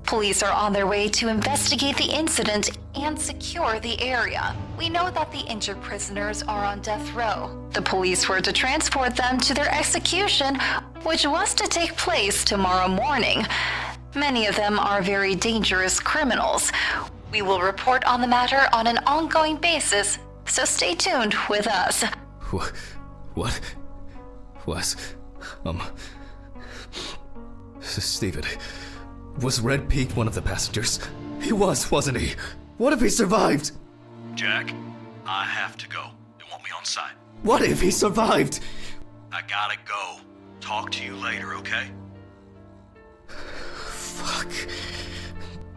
Police are on their way to investigate the incident and secure the area. We know that the injured prisoners are on death row. The police were to transport them to their execution, which was to take place tomorrow morning. Many of them are very dangerous criminals. We will report on the matter on an ongoing basis, so stay tuned with us. What? Steven, was Red Pete one of the passengers? He was, wasn't he? What if he survived? Jack, I have to go. They want me on site. What if he survived? I gotta go. Talk to you later, okay? Fuck.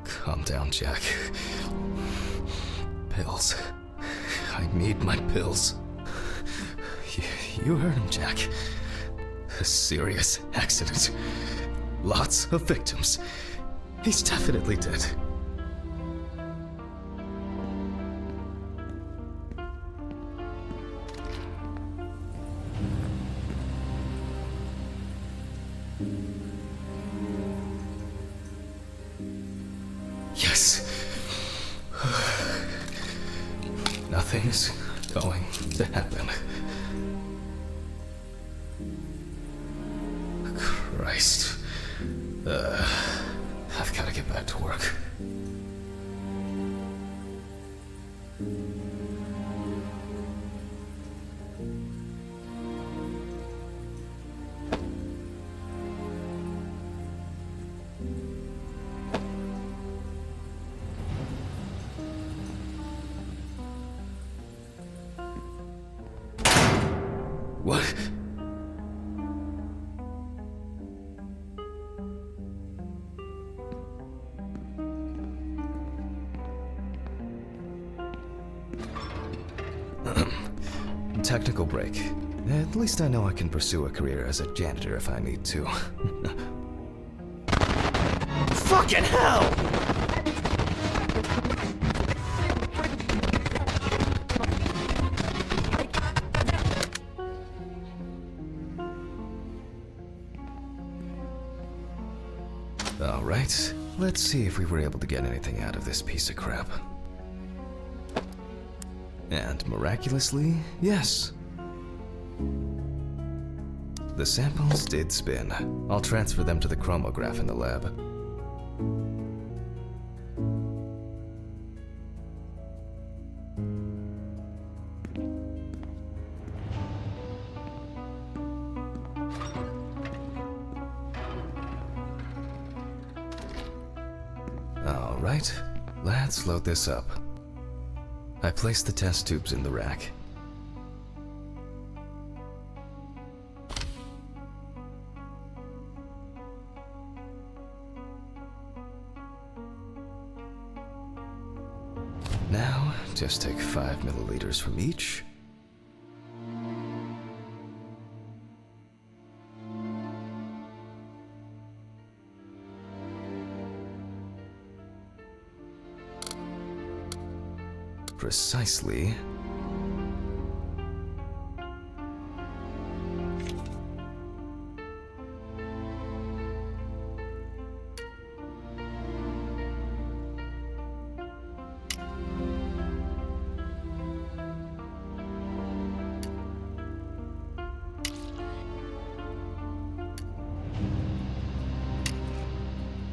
Calm down, Jack. Pills. I need my pills. You heard him, Jack. A serious accident. Lots of victims. He's definitely dead. Yes. Nothing's going to happen. Christ. I've got to get back to work. What? Technical break. At least I know I can pursue a career as a janitor if I need to. Fucking hell! Alright, let's see if we were able to get anything out of this piece of crap. And miraculously, yes. The samples did spin. I'll transfer them to the chromograph in the lab. Alright, let's load this up. I placed the test tubes in the rack. Now, just take 5 milliliters from each. Precisely.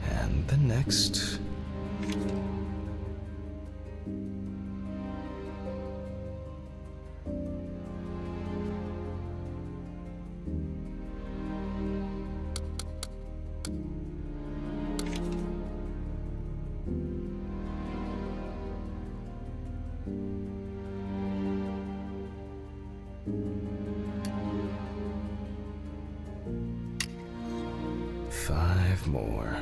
And the next. Five more.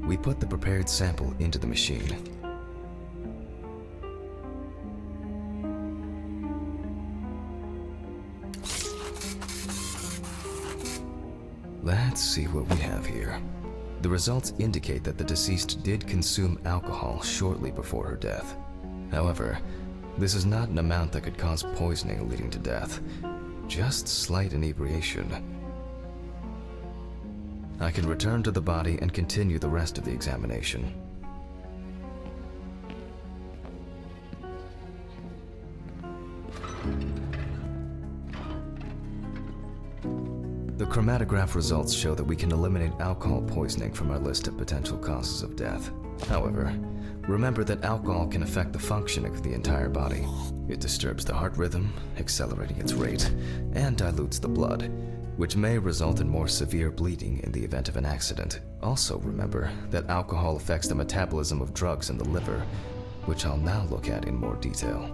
We put the prepared sample into the machine. Let's see what we have here. The results indicate that the deceased did consume alcohol shortly before her death. However, this is not an amount that could cause poisoning leading to death, just slight inebriation. I can return to the body and continue the rest of the examination. The chromatograph results show that we can eliminate alcohol poisoning from our list of potential causes of death. However, remember that alcohol can affect the functioning of the entire body. It disturbs the heart rhythm, accelerating its rate, and dilutes the blood, which may result in more severe bleeding in the event of an accident. Also remember that alcohol affects the metabolism of drugs in the liver, which I'll now look at in more detail.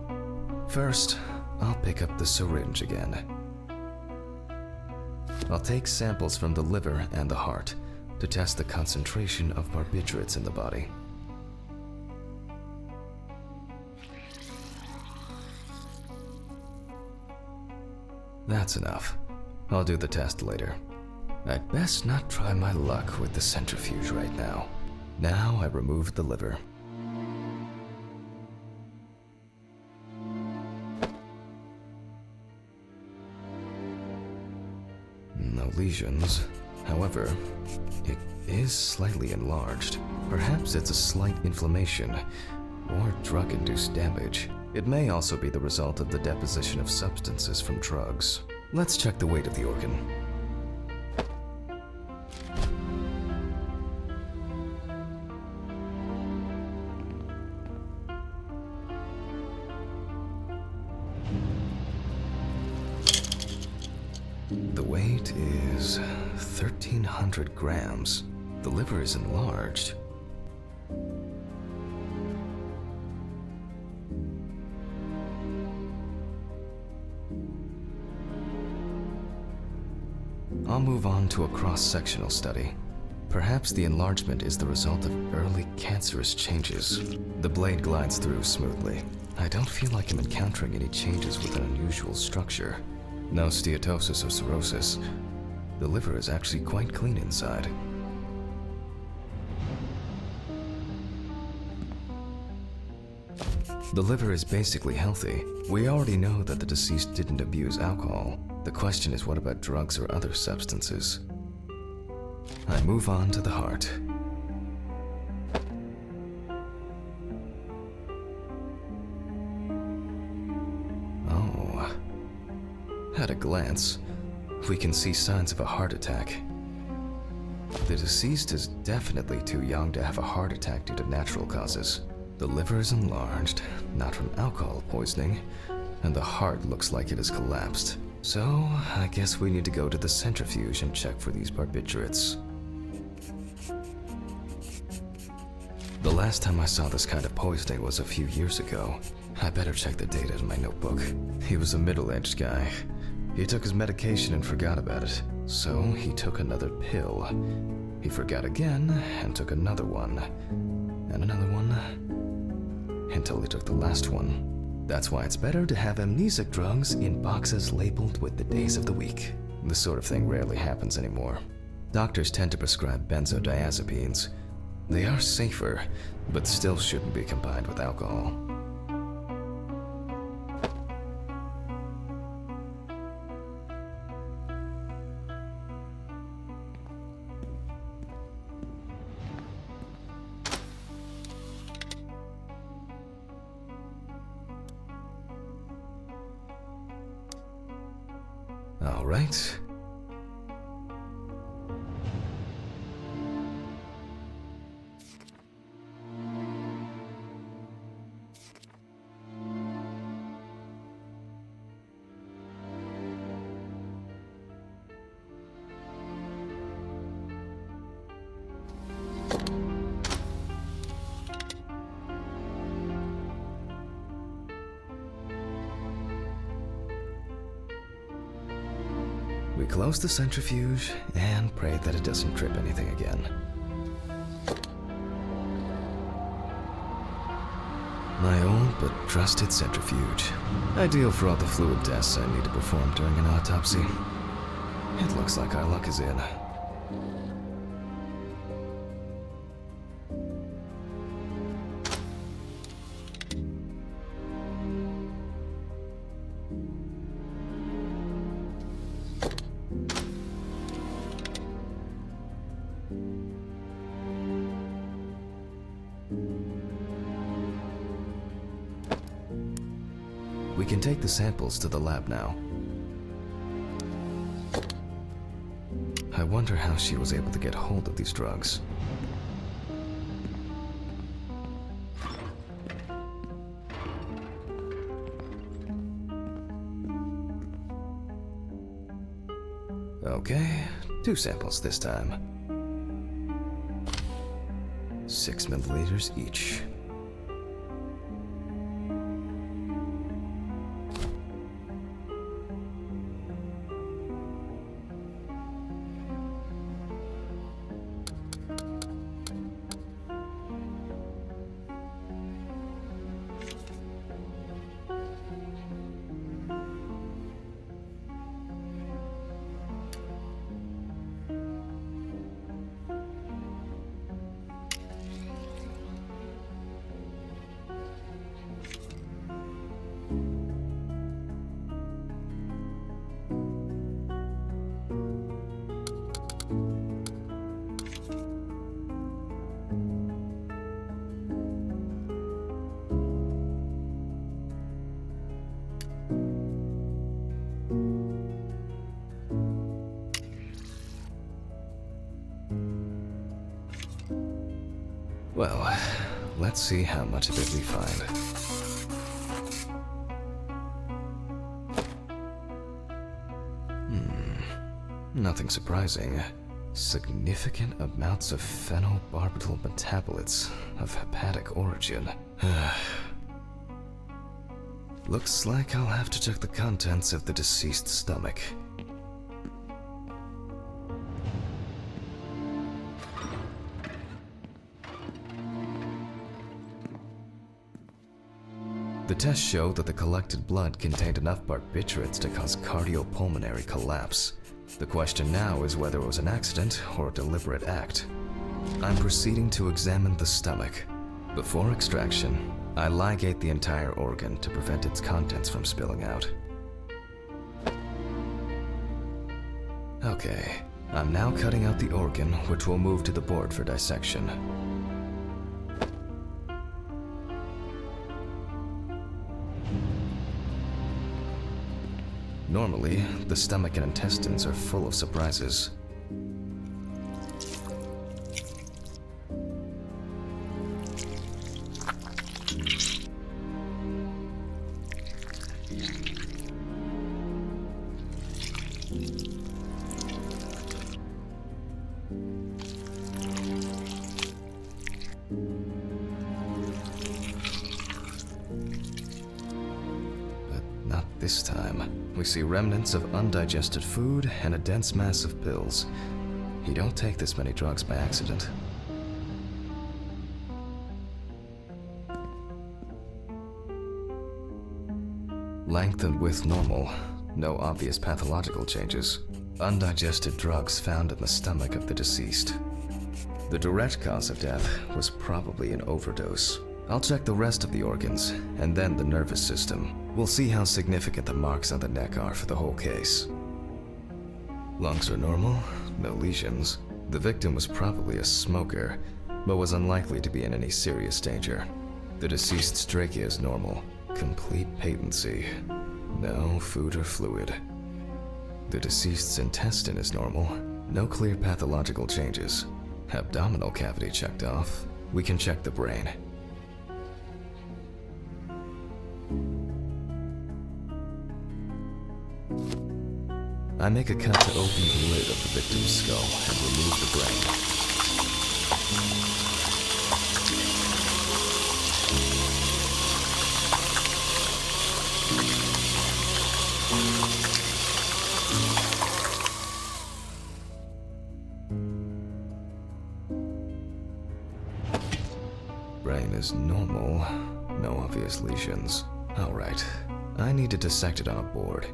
First, I'll pick up the syringe again. I'll take samples from the liver and the heart to test the concentration of barbiturates in the body. That's enough. I'll do the test later. I'd best not try my luck with the centrifuge right now. Now I remove the liver. No lesions. However, it is slightly enlarged. Perhaps it's a slight inflammation or drug-induced damage. It may also be the result of the deposition of substances from drugs. Let's check the weight of the organ. The weight is 1,300 grams. The liver is enlarged. to a cross-sectional study. Perhaps the enlargement is the result of early cancerous changes. The blade glides through smoothly. I don't feel like I'm encountering any changes with an unusual structure. No steatosis or cirrhosis. The liver is actually quite clean inside. The liver is basically healthy. We already know that the deceased didn't abuse alcohol. The question is, what about drugs or other substances? I move on to the heart. Oh. At a glance, we can see signs of a heart attack. The deceased is definitely too young to have a heart attack due to natural causes. The liver is enlarged, not from alcohol poisoning, and the heart looks like it has collapsed. So, I guess we need to go to the centrifuge and check for these barbiturates. The last time I saw this kind of poisoning was a few years ago. I better check the data in my notebook. He was a middle-aged guy. He took his medication and forgot about it, so he took another pill. He forgot again and took another one, and another one, until he took the last one. That's why it's better to have amnesic drugs in boxes labeled with the days of the week. This sort of thing rarely happens anymore. Doctors tend to prescribe benzodiazepines. They are safer, but still shouldn't be combined with alcohol. All right. We close the centrifuge and pray that it doesn't trip anything again. My old but trusted centrifuge. Ideal for all the fluid tests I need to perform during an autopsy. It looks like our luck is in. We can take the samples to the lab now. I wonder how she was able to get hold of these drugs. Okay, 2 samples this time. 6 milliliters each. Well, let's see how much of it we find. Nothing surprising. Significant amounts of phenobarbital metabolites of hepatic origin. Looks like I'll have to check the contents of the deceased's stomach. The test showed that the collected blood contained enough barbiturates to cause cardiopulmonary collapse. The question now is whether it was an accident or a deliberate act. I'm proceeding to examine the stomach. Before extraction, I ligate the entire organ to prevent its contents from spilling out. Okay, I'm now cutting out the organ, which will move to the board for dissection. Normally, the stomach and intestines are full of surprises. This time, we see remnants of undigested food and a dense mass of pills. You don't take this many drugs by accident. Length and width normal. No obvious pathological changes. Undigested drugs found in the stomach of the deceased. The direct cause of death was probably an overdose. I'll check the rest of the organs, and then the nervous system. We'll see how significant the marks on the neck are for the whole case. Lungs are normal, no lesions. The victim was probably a smoker, but was unlikely to be in any serious danger. The deceased's trachea is normal, complete patency. No food or fluid. The deceased's intestine is normal, no clear pathological changes. Abdominal cavity checked off. We can check the brain. I make a cut to open the lid of the victim's skull and remove the brain. Brain is normal, no obvious lesions. Alright, I need to dissect it on a board.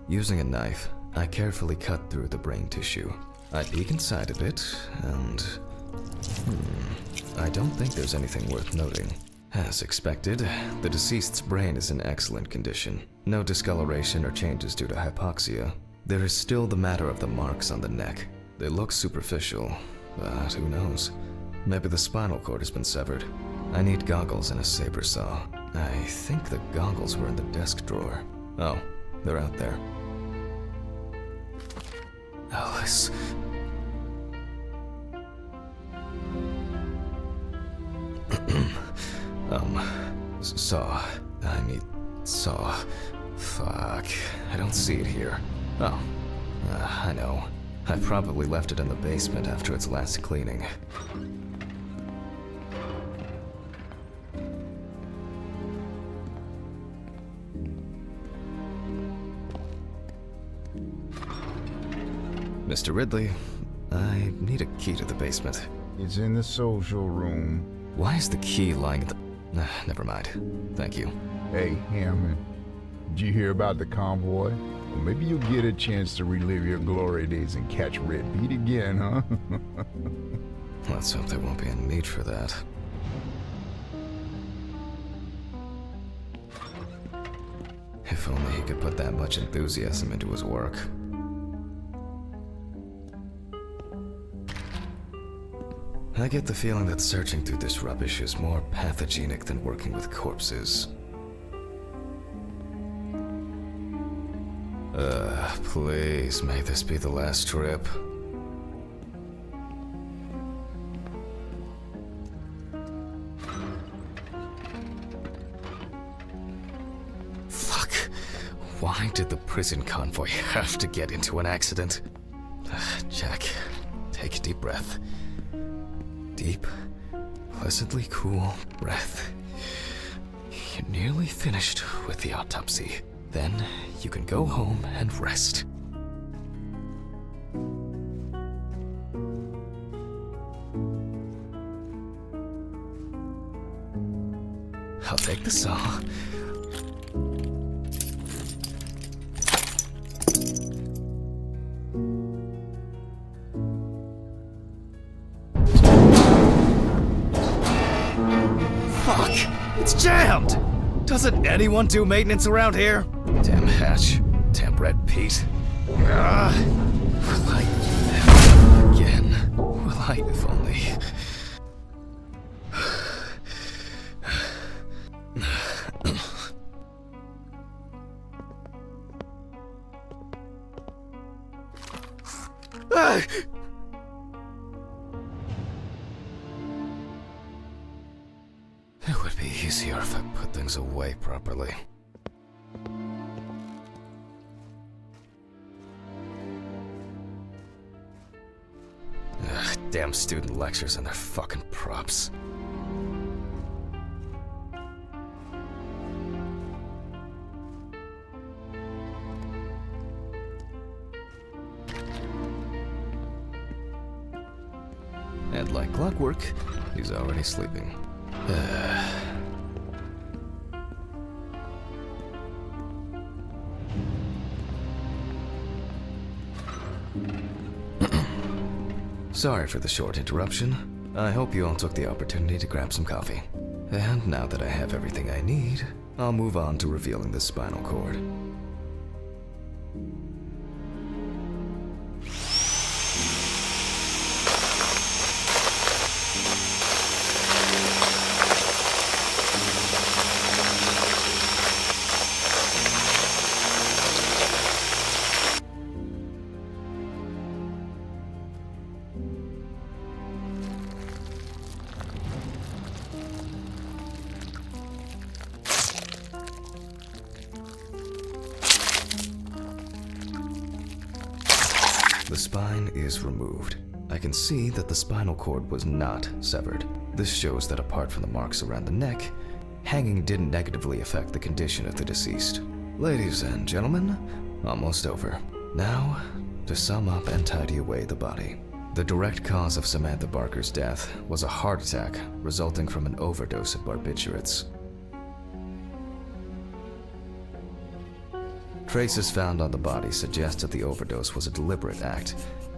Using a knife, I carefully cut through the brain tissue. I peek inside of it, and... I don't think there's anything worth noting. As expected, the deceased's brain is in excellent condition. No discoloration or changes due to hypoxia. There is still the matter of the marks on the neck. They look superficial, but who knows? Maybe the spinal cord has been severed. I need goggles and a saber saw. I think the goggles were in the desk drawer. Oh, they're out there. Alice. Saw. I need saw. Fuck. I don't see it here. Oh. I know. I probably left it in the basement after its last cleaning. Mr. Ridley, I need a key to the basement. It's in the social room. Why is the key lying at the... never mind. Thank you. Hey, Hammond. Did you hear about the convoy? Well, maybe you'll get a chance to relive your glory days and catch Red Pete again, huh? Let's hope there won't be a need for that. If only he could put that much enthusiasm into his work. I get the feeling that searching through this rubbish is more pathogenic than working with corpses. Please, may this be the last trip. Fuck. Why did the prison convoy have to get into an accident? Jack, take a deep breath. Deep, pleasantly cool breath. You're nearly finished with the autopsy. Then you can go home and rest. I'll take the saw. Fuck! It's jammed! Doesn't anyone do maintenance around here? Damn hatch. Damn red Pete. Will I never again? Will I if only... It would be easier if I put things away properly. Ugh, damn student lectures and their fucking props. And like clockwork, he's already sleeping. Sorry for the short interruption. I hope you all took the opportunity to grab some coffee. And now that I have everything I need, I'll move on to revealing the spinal cord. The spine is removed. I can see that the spinal cord was not severed. This shows that apart from the marks around the neck, hanging didn't negatively affect the condition of the deceased. Ladies and gentlemen, almost over. Now, to sum up and tidy away the body. The direct cause of Samantha Barker's death was a heart attack resulting from an overdose of barbiturates. Traces found on the body suggest that the overdose was a deliberate act,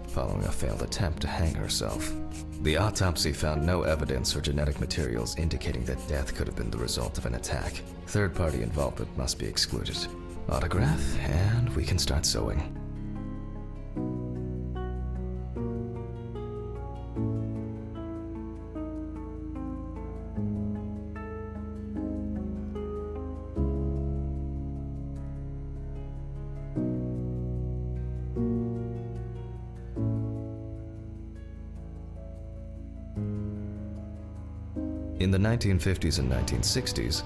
following a failed attempt to hang herself. The autopsy found no evidence or genetic materials indicating that death could have been the result of an attack. Third-party involvement must be excluded. Autograph, and we can start sewing. In the 1950s and 1960s,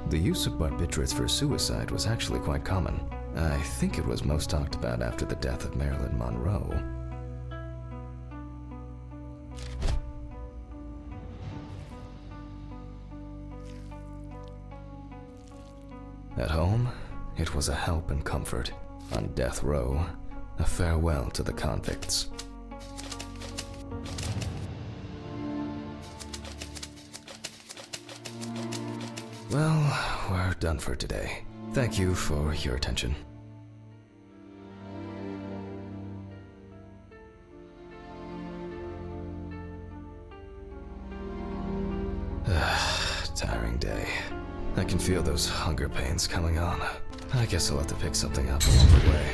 the use of barbiturates for suicide was actually quite common. I think it was most talked about after the death of Marilyn Monroe. At home, it was a help and comfort. On death row, a farewell to the convicts. Well, we're done for today. Thank you for your attention. Tiring day. I can feel those hunger pains coming on. I guess I'll have to pick something up along the way.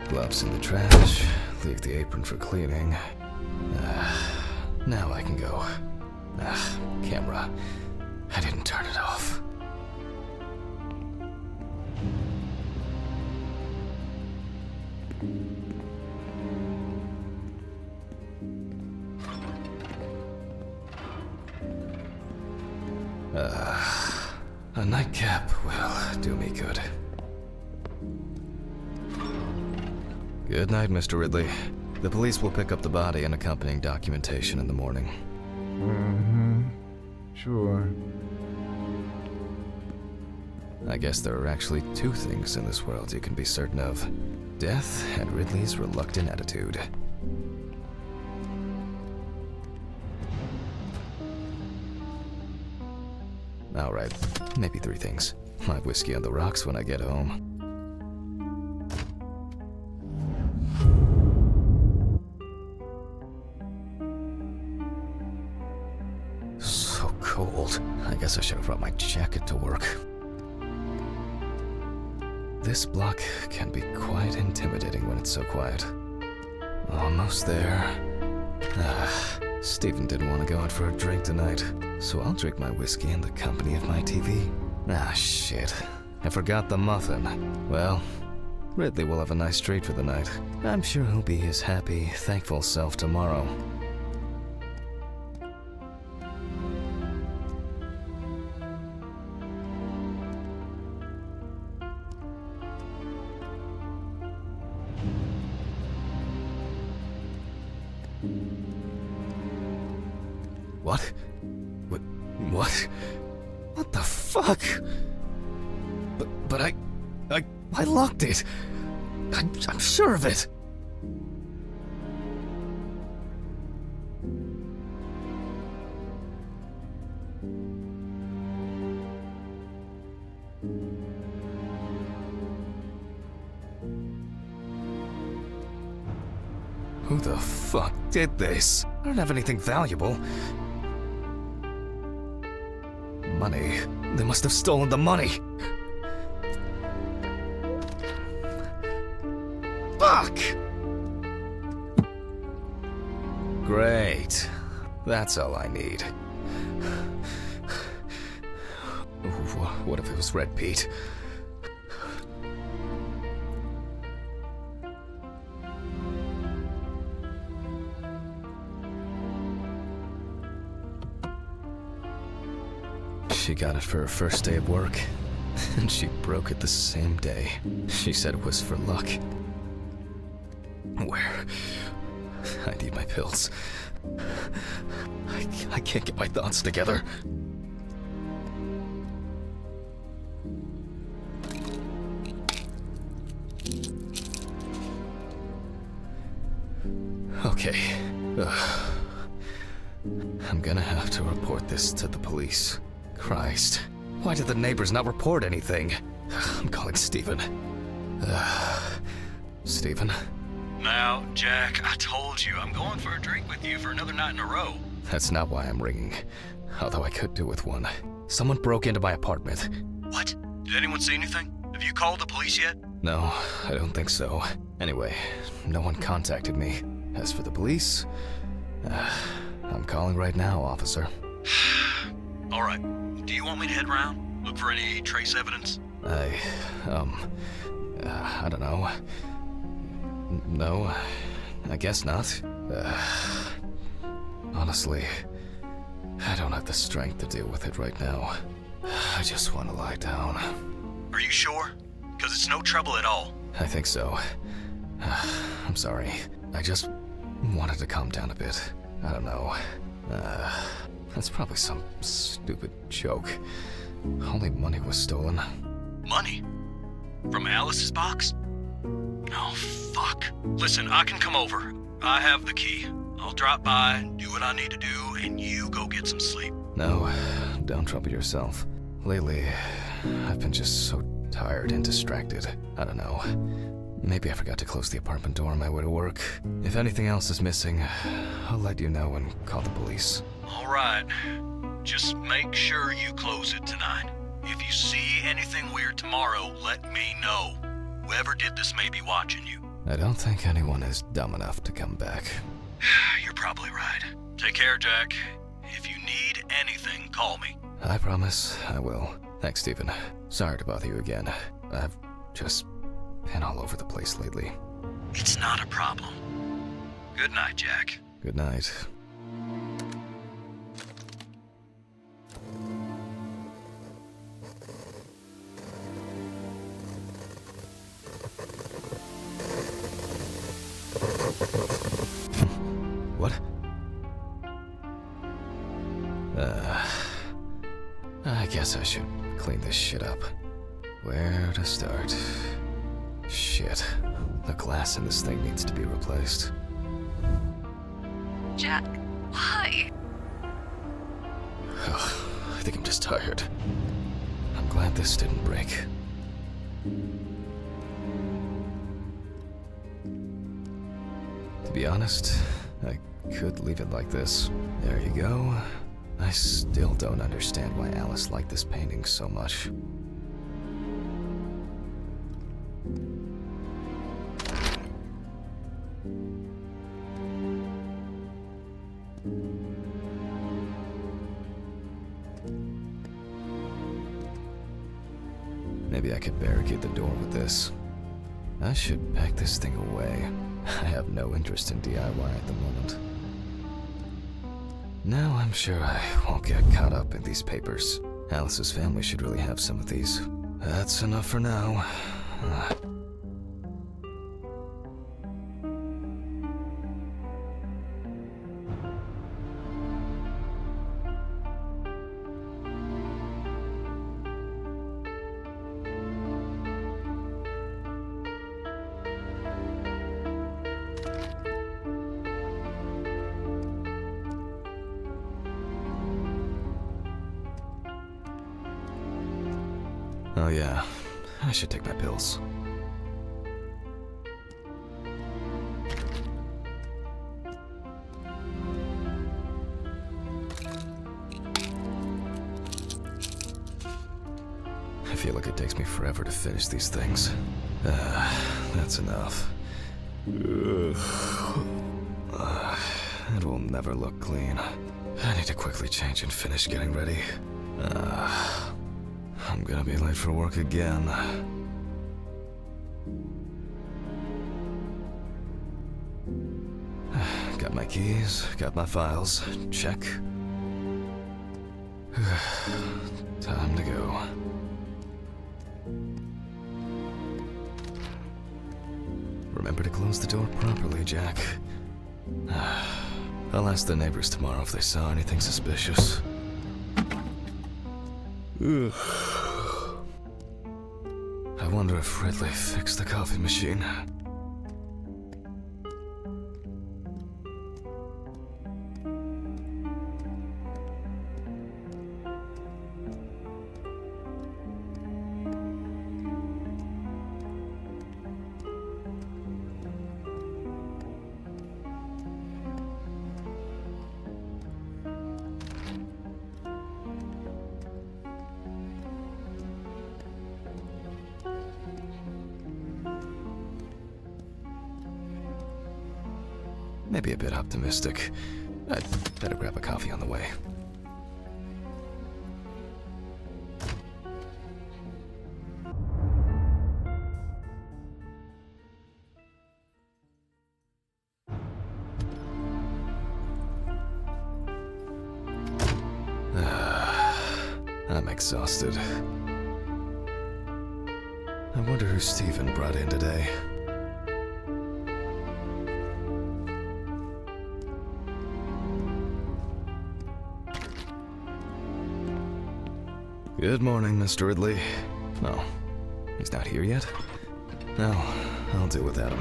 Gloves in the trash, leave the apron for cleaning. Now I can go. Camera. I didn't turn it off. A nightcap will do me good. Good night, Mr. Ridley. The police will pick up the body and accompanying documentation in the morning. Sure. I guess there are actually two things in this world you can be certain of. Death and Ridley's reluctant attitude. Alright, maybe three things. My whiskey on the rocks when I get home. So cold. I guess I should have brought my jacket to work. This block can be quite intimidating when it's so quiet. Almost there. Steven didn't want to go out for a drink tonight, so I'll drink my whiskey in the company of my TV. Shit. I forgot the muffin. Well, Ridley will have a nice treat for the night. I'm sure he'll be his happy, thankful self tomorrow. What? What? What the fuck? But I locked it. I'm sure of it. Who the fuck did this? I don't have anything valuable. Money. They must have stolen the money. Fuck! Great. That's all I need. What if it was Red Pete? She got it for her first day of work, and she broke it the same day. She said it was for luck. Where? I need my pills. I can't get my thoughts together. Okay. I'm gonna have to report this to the police. Christ. Why did the neighbors not report anything? I'm calling Steven. Steven? Now, Jack, I told you, I'm going for a drink with you for another night in a row. That's not why I'm ringing. Although I could do with one. Someone broke into my apartment. What? Did anyone see anything? Have you called the police yet? No, I don't think so. Anyway, no one contacted me. As for the police, I'm calling right now, officer. All right. Do you want me to head around? Look for any trace evidence? I don't know. No, I guess not. Honestly, I don't have the strength to deal with it right now. I just want to lie down. Are you sure? Because it's no trouble at all. I think so. I'm sorry. I just wanted to calm down a bit. I don't know. That's probably some stupid joke. Only money was stolen. Money? From Alice's box? Oh, fuck. Listen, I can come over. I have the key. I'll drop by, do what I need to do, and you go get some sleep. No, don't trouble yourself. Lately, I've been just so tired and distracted. I don't know. Maybe I forgot to close the apartment door on my way to work. If anything else is missing, I'll let you know and call the police. All right. Just make sure you close it tonight. If you see anything weird tomorrow, let me know. Whoever did this may be watching you. I don't think anyone is dumb enough to come back. You're probably right. Take care, Jack. If you need anything, call me. I promise I will. Thanks, Steven. Sorry to bother you again. I've just been all over the place lately. It's not a problem. Good night, Jack. Good night. What? I guess I should clean this shit up. Where to start? Shit. The glass in this thing needs to be replaced. Jack, why? Ugh, I think I'm just tired. I'm glad this didn't break. To be honest, I could leave it like this. There you go. I still don't understand why Alice liked this painting so much. Maybe I could barricade the door with this. I should pack this thing away. I have no interest in DIY at the moment. Now I'm sure I won't get caught up in these papers. Alice's family should really have some of these. That's enough for now. Oh yeah, I should take my pills. I feel like it takes me forever to finish these things. That's enough. It will never look clean. I need to quickly change and finish getting ready. I'm gonna be late for work again. Got my keys, got my files. Check. Time to go. Remember to close the door properly, Jack. I'll ask the neighbors tomorrow if they saw anything suspicious. Ugh. I wonder if Ridley fixed the coffee machine. Maybe a bit optimistic. I'd better grab a coffee on the way. I'm exhausted. I wonder who Stephen brought in today. Good morning, Mr. Ridley. Oh, he's not here yet? No, I'll do without him.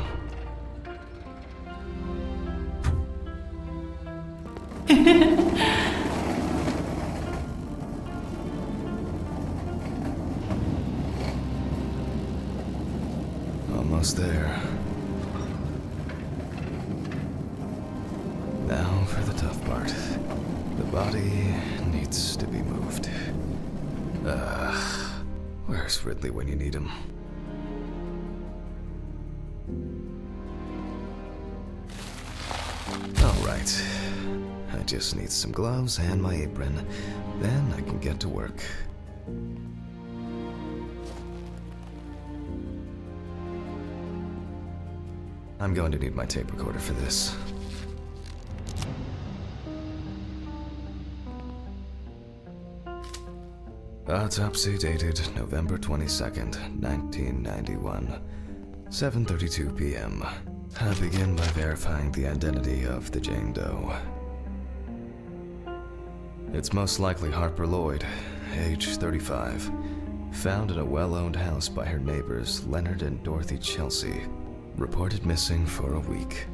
Almost there. Now for the tough part. The body needs to be moved. Where's Ridley when you need him? Alright. I just need some gloves and my apron. Then I can get to work. I'm going to need my tape recorder for this. Autopsy dated November 22nd, 1991, 7:32 p.m. I begin by verifying the identity of the Jane Doe. It's most likely Harper Lloyd, age 35, found in a well-owned house by her neighbors Leonard and Dorothy Chelsea, reported missing for a week.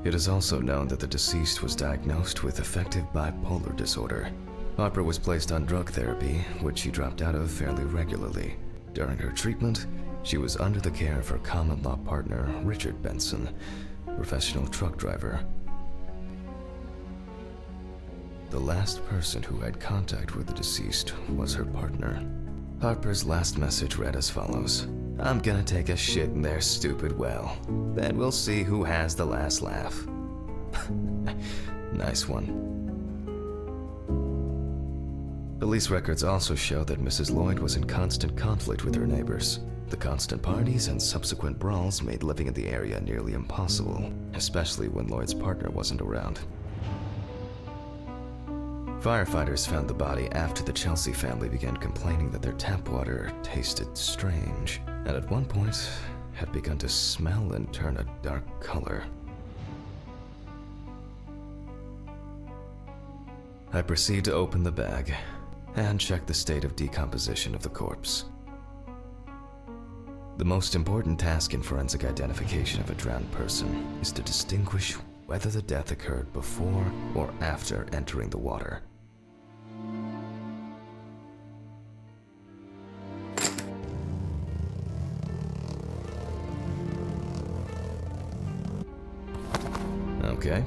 It is also known that the deceased was diagnosed with affective bipolar disorder. Harper was placed on drug therapy, which she dropped out of fairly regularly. During her treatment, she was under the care of her common-law partner, Richard Benson, professional truck driver. The last person who had contact with the deceased was her partner. Harper's last message read as follows: "I'm gonna take a shit in their stupid well. Then we'll see who has the last laugh." Nice one. Police records also show that Mrs. Lloyd was in constant conflict with her neighbors. The constant parties and subsequent brawls made living in the area nearly impossible, especially when Lloyd's partner wasn't around. Firefighters found the body after the Chelsea family began complaining that their tap water tasted strange, and at one point had begun to smell and turn a dark color. I proceed to open the bag and check the state of decomposition of the corpse. The most important task in forensic identification of a drowned person is to distinguish whether the death occurred before or after entering the water. Okay,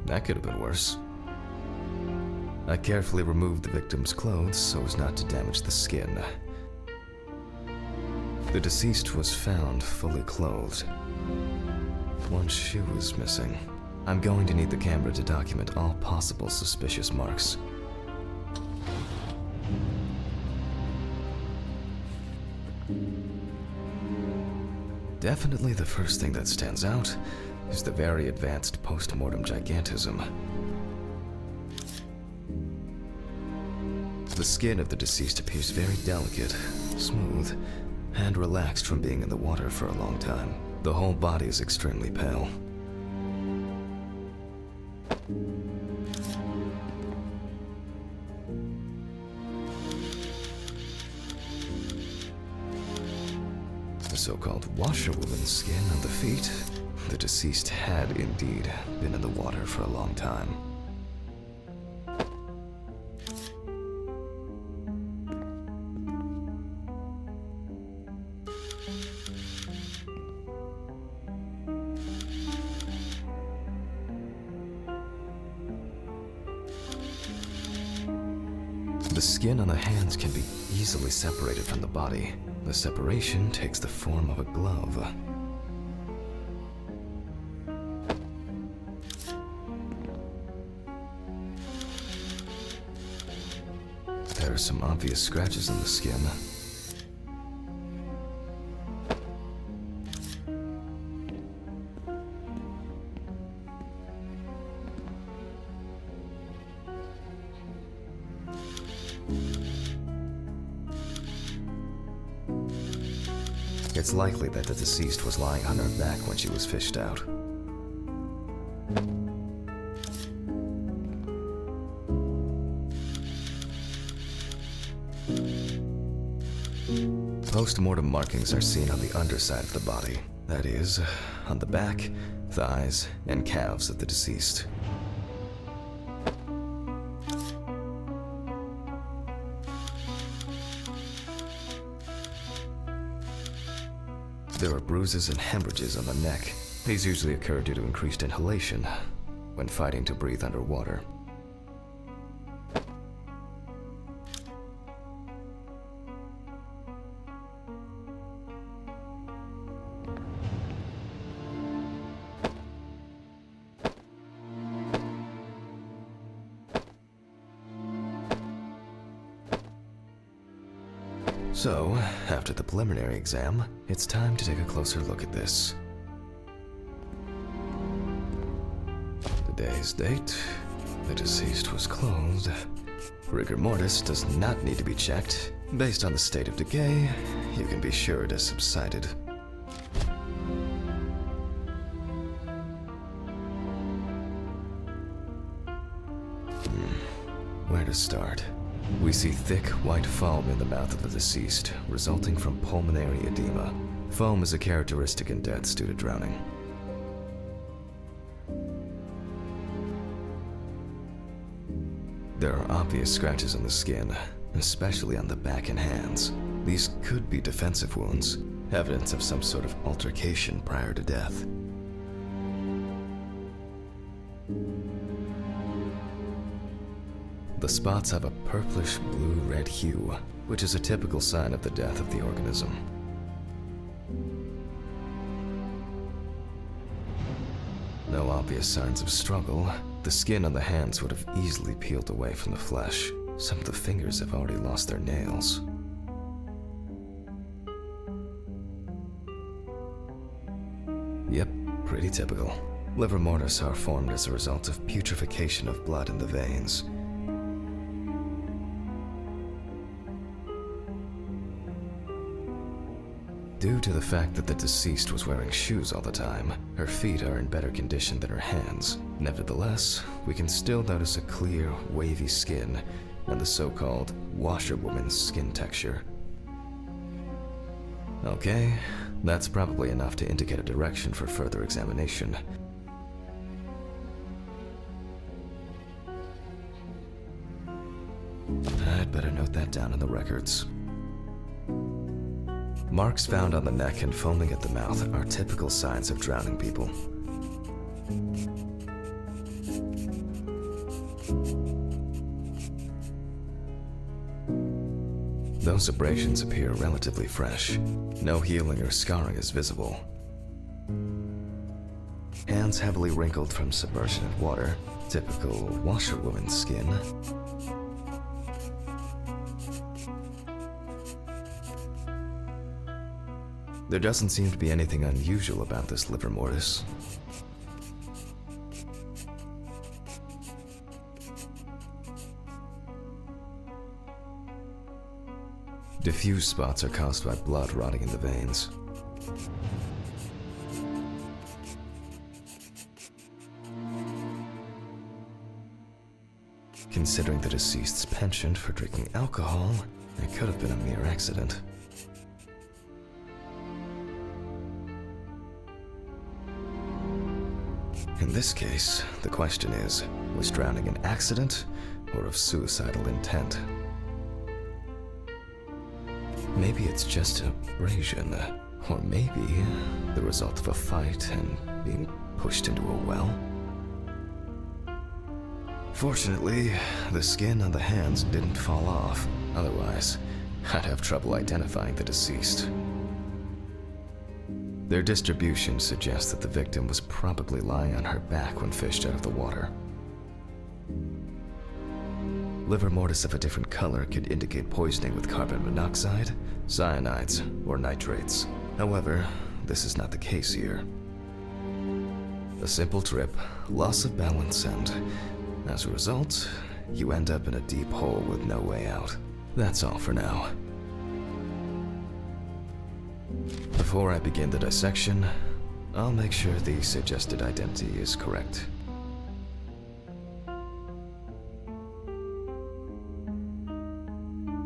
that could have been worse. I carefully removed the victim's clothes so as not to damage the skin. The deceased was found fully clothed. One shoe is missing. I'm going to need the camera to document all possible suspicious marks. Definitely the first thing that stands out is the very advanced post-mortem gigantism. The skin of the deceased appears very delicate, smooth, and relaxed from being in the water for a long time. The whole body is extremely pale. The so-called washerwoman's skin on the feet. The deceased had indeed been in the water for a long time. The skin on the hands can be easily separated from the body. The separation takes the form of a glove. There are some obvious scratches on the skin. It's likely that the deceased was lying on her back when she was fished out. Post-mortem markings are seen on the underside of the body, that is, on the back, thighs, and calves of the deceased. There are bruises and hemorrhages on the neck. These usually occur due to increased inhalation when fighting to breathe underwater. So, after the preliminary exam, it's time to take a closer look at this. Today's date, the deceased was clothed. Rigor mortis does not need to be checked. Based on the state of decay, you can be sure it has subsided. Where to start? We see thick, white foam in the mouth of the deceased, resulting from pulmonary edema. Foam is a characteristic in deaths due to drowning. There are obvious scratches on the skin, especially on the back and hands. These could be defensive wounds, evidence of some sort of altercation prior to death. The spots have a purplish blue-red hue, which is a typical sign of the death of the organism. No obvious signs of struggle. The skin on the hands would have easily peeled away from the flesh. Some of the fingers have already lost their nails. Yep, pretty typical. Liver mortis are formed as a result of putrefaction of blood in the veins. Due to the fact that the deceased was wearing shoes all the time, her feet are in better condition than her hands. Nevertheless, we can still notice a clear, wavy skin and the so-called washerwoman's skin texture. Okay, that's probably enough to indicate a direction for further examination. I'd better note that down in the records. Marks found on the neck and foaming at the mouth are typical signs of drowning people. Those abrasions appear relatively fresh. No healing or scarring is visible. Hands heavily wrinkled from submersion in water, typical washerwoman's skin. There doesn't seem to be anything unusual about this liver mortis. Diffuse spots are caused by blood rotting in the veins. Considering the deceased's penchant for drinking alcohol, it could have been a mere accident. In this case, the question is, was drowning an accident or of suicidal intent? Maybe it's just abrasion, or maybe the result of a fight and being pushed into a well. Fortunately, the skin on the hands didn't fall off. Otherwise, I'd have trouble identifying the deceased. Their distribution suggests that the victim was probably lying on her back when fished out of the water. Liver mortis of a different color could indicate poisoning with carbon monoxide, cyanides, or nitrates. However, this is not the case here. A simple trip, loss of balance, and as a result, you end up in a deep hole with no way out. That's all for now. Before I begin the dissection, I'll make sure the suggested identity is correct.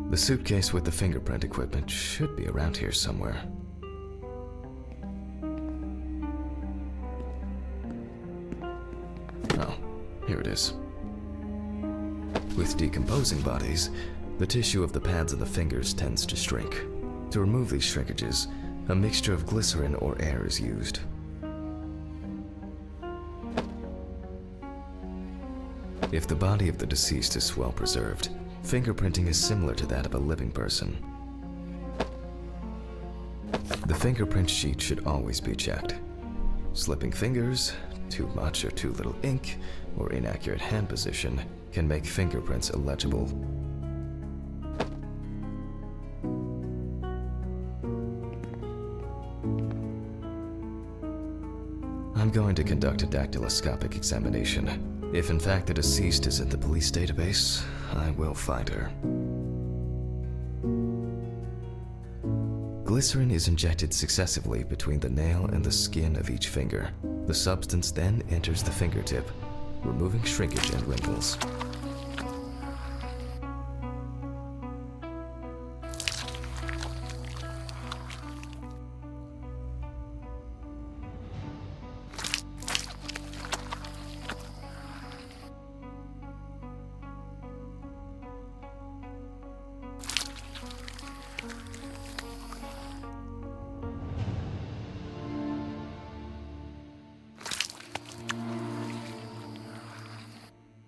The suitcase with the fingerprint equipment should be around here somewhere. Oh, here it is. With decomposing bodies, the tissue of the pads of the fingers tends to shrink. To remove these shrinkages, a mixture of glycerin or air is used. If the body of the deceased is well preserved, fingerprinting is similar to that of a living person. The fingerprint sheet should always be checked. Slipping fingers, too much or too little ink, or inaccurate hand position can make fingerprints illegible. I'm going to conduct a dactyloscopic examination. If in fact the deceased is in the police database, I will find her. Glycerin is injected successively between the nail and the skin of each finger. The substance then enters the fingertip, removing shrinkage and wrinkles.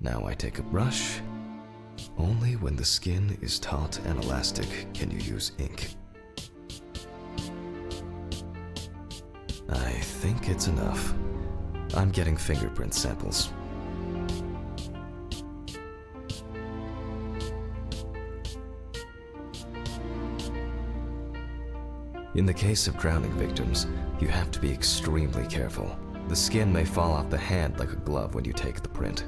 Now I take a brush. Only when the skin is taut and elastic can you use ink. I think it's enough. I'm getting fingerprint samples. In the case of drowning victims, you have to be extremely careful. The skin may fall off the hand like a glove when you take the print.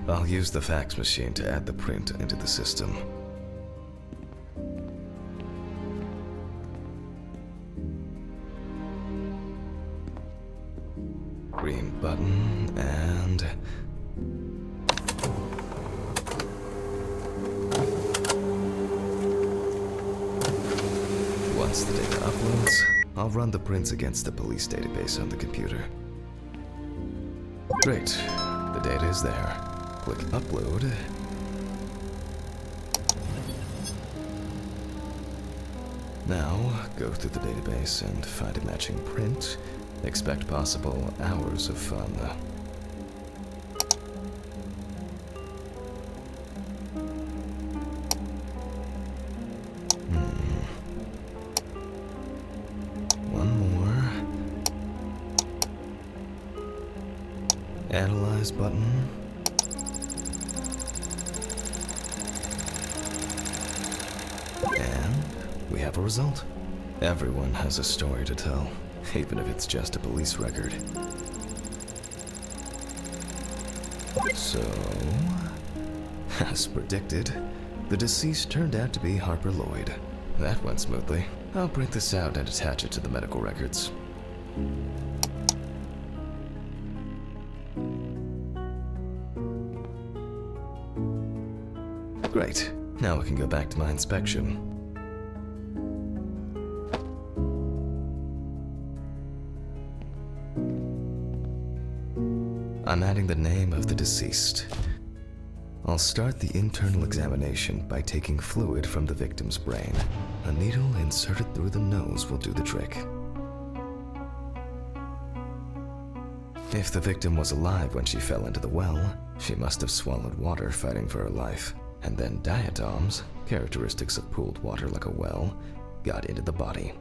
I'll use the fax machine to add the print into the system. Green button and... Once the data uploads, I'll run the prints against the police database on the computer. Great, the data is there. Click upload. Now, go through the database and find a matching print. Expect possible hours of fun. One more. Analyze button. And we have a result. Everyone has a story to tell, even if it's just a police record. So, as predicted, the deceased turned out to be Harper Lloyd. That went smoothly. I'll print this out and attach it to the medical records. Great. Now I can go back to my inspection. I'm adding the name of the deceased. I'll start the internal examination by taking fluid from the victim's brain. A needle inserted through the nose will do the trick. If the victim was alive when she fell into the well, she must have swallowed water fighting for her life, and then diatoms, characteristics of pooled water like a well, got into the body.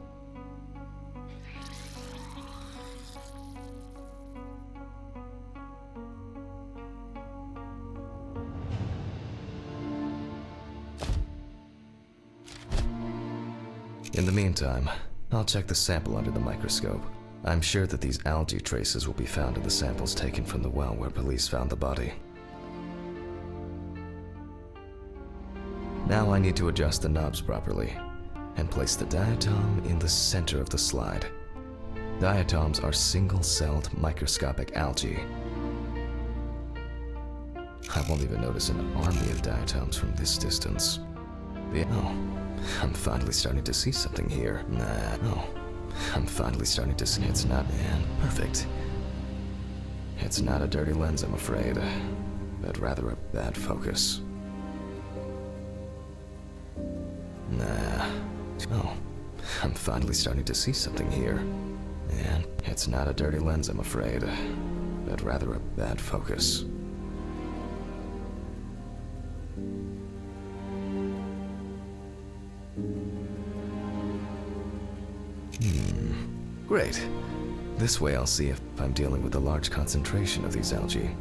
In the meantime, I'll check the sample under the microscope. I'm sure that these algae traces will be found in the samples taken from the well where police found the body. Now I need to adjust the knobs properly and place the diatom in the center of the slide. Diatoms are single-celled microscopic algae. I won't even notice an army of diatoms from this distance. Oh, I'm finally starting to see something here. I'm finally starting to see it's not, perfect. It's not a dirty lens, I'm afraid, but rather a bad focus. Oh, I'm finally starting to see something here. And it's not a dirty lens, I'm afraid, but rather a bad focus. Great. This way I'll see if I'm dealing with a large concentration of these algae.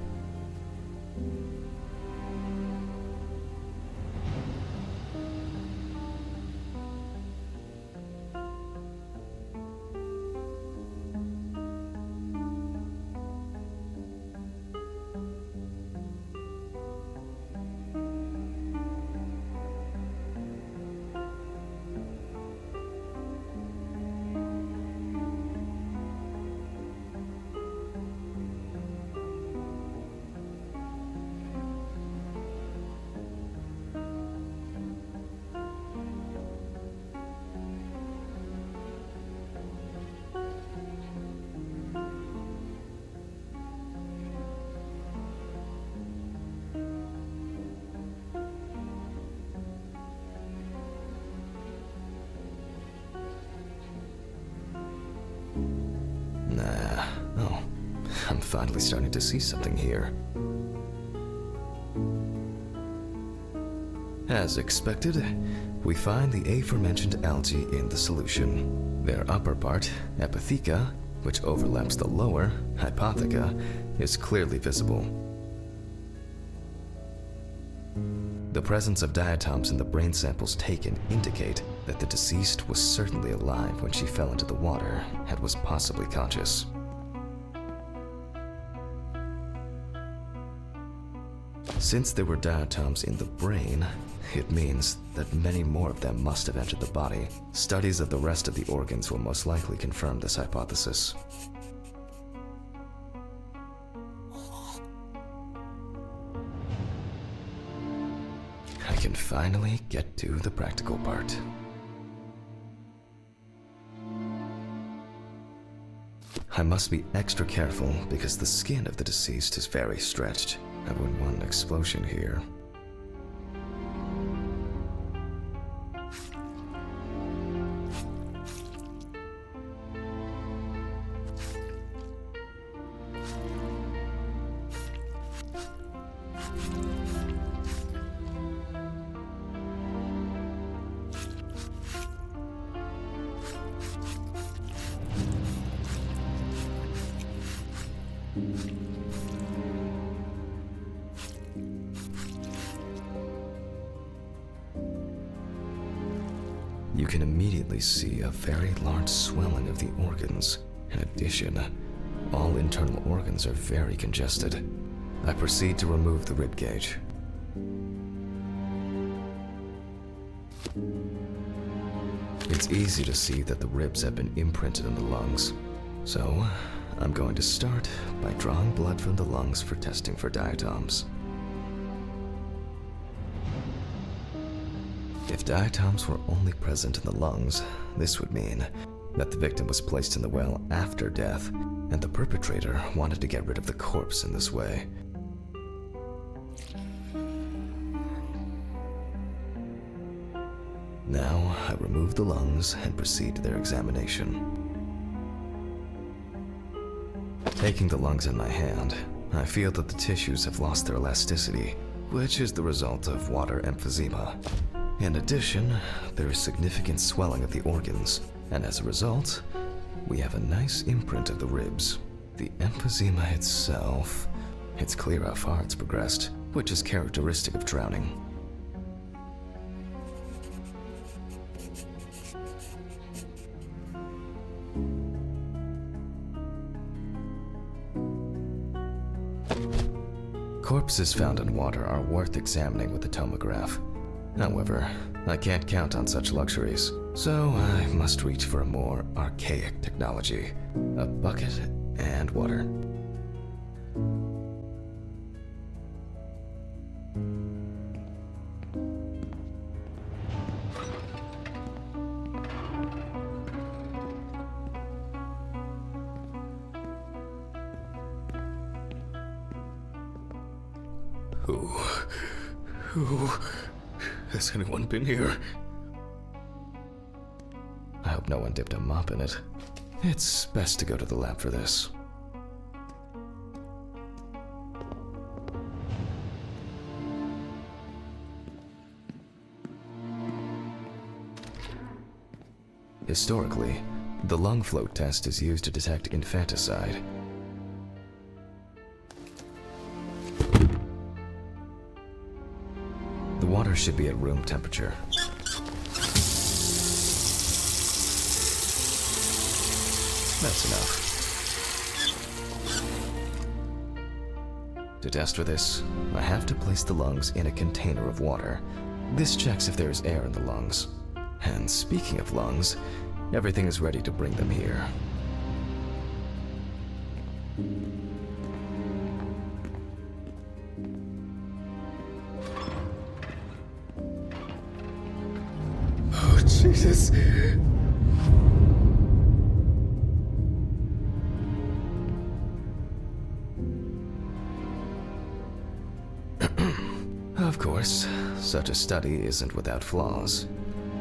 finally starting to see something here. As expected, we find the aforementioned algae in the solution. Their upper part, epitheca, which overlaps the lower, hypotheca, is clearly visible. The presence of diatoms in the brain samples taken indicate that the deceased was certainly alive when she fell into the water and was possibly conscious. Since there were diatoms in the brain, it means that many more of them must have entered the body. Studies of the rest of the organs will most likely confirm this hypothesis. I can finally get to the practical part. I must be extra careful because the skin of the deceased is very stretched. I wouldn't want an explosion here. You can immediately see a very large swelling of the organs. In addition, all internal organs are very congested. I proceed to remove the rib cage. It's easy to see that the ribs have been imprinted in the lungs. So, I'm going to start by drawing blood from the lungs for testing for diatoms. If diatoms were only present in the lungs, this would mean that the victim was placed in the well after death, and the perpetrator wanted to get rid of the corpse in this way. Now, I remove the lungs and proceed to their examination. Taking the lungs in my hand, I feel that the tissues have lost their elasticity, which is the result of water emphysema. In addition, there is significant swelling of the organs, and as a result, we have a nice imprint of the ribs. The emphysema itself, it's clear how far it's progressed, which is characteristic of drowning. Corpses found in water are worth examining with a tomograph. However, I can't count on such luxuries, so I must reach for a more archaic technology: a bucket and water. Who has anyone been here? I hope no one dipped a mop in it. It's best to go to the lab for this. Historically, the lung float test is used to detect infanticide. The water should be at room temperature. That's enough. To test for this, I have to place the lungs in a container of water. This checks if there is air in the lungs. And speaking of lungs, everything is ready to bring them here. Oh, Jesus. Of course, such a study isn't without flaws.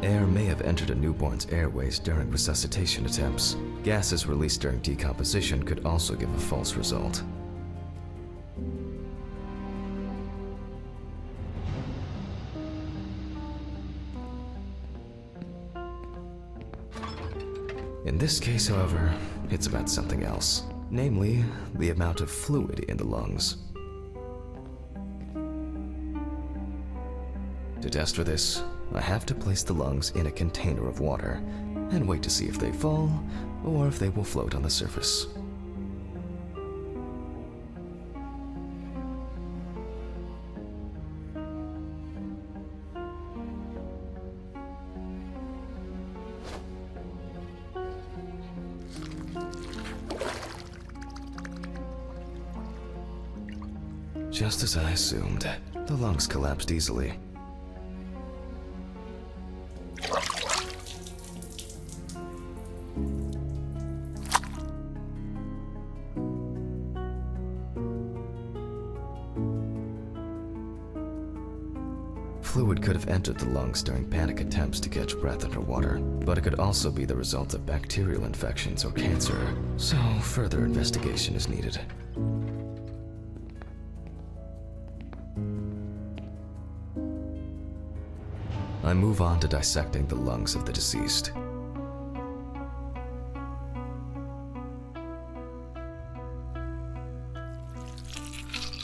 Air may have entered a newborn's airways during resuscitation attempts. Gases released during decomposition could also give a false result. In this case, however, it's about something else, namely, the amount of fluid in the lungs. To test for this, I have to place the lungs in a container of water and wait to see if they fall or if they will float on the surface. Just as I assumed, the lungs collapsed easily. Fluid could have entered the lungs during panic attempts to catch breath underwater, but it could also be the result of bacterial infections or cancer, so further investigation is needed. I move on to dissecting the lungs of the deceased.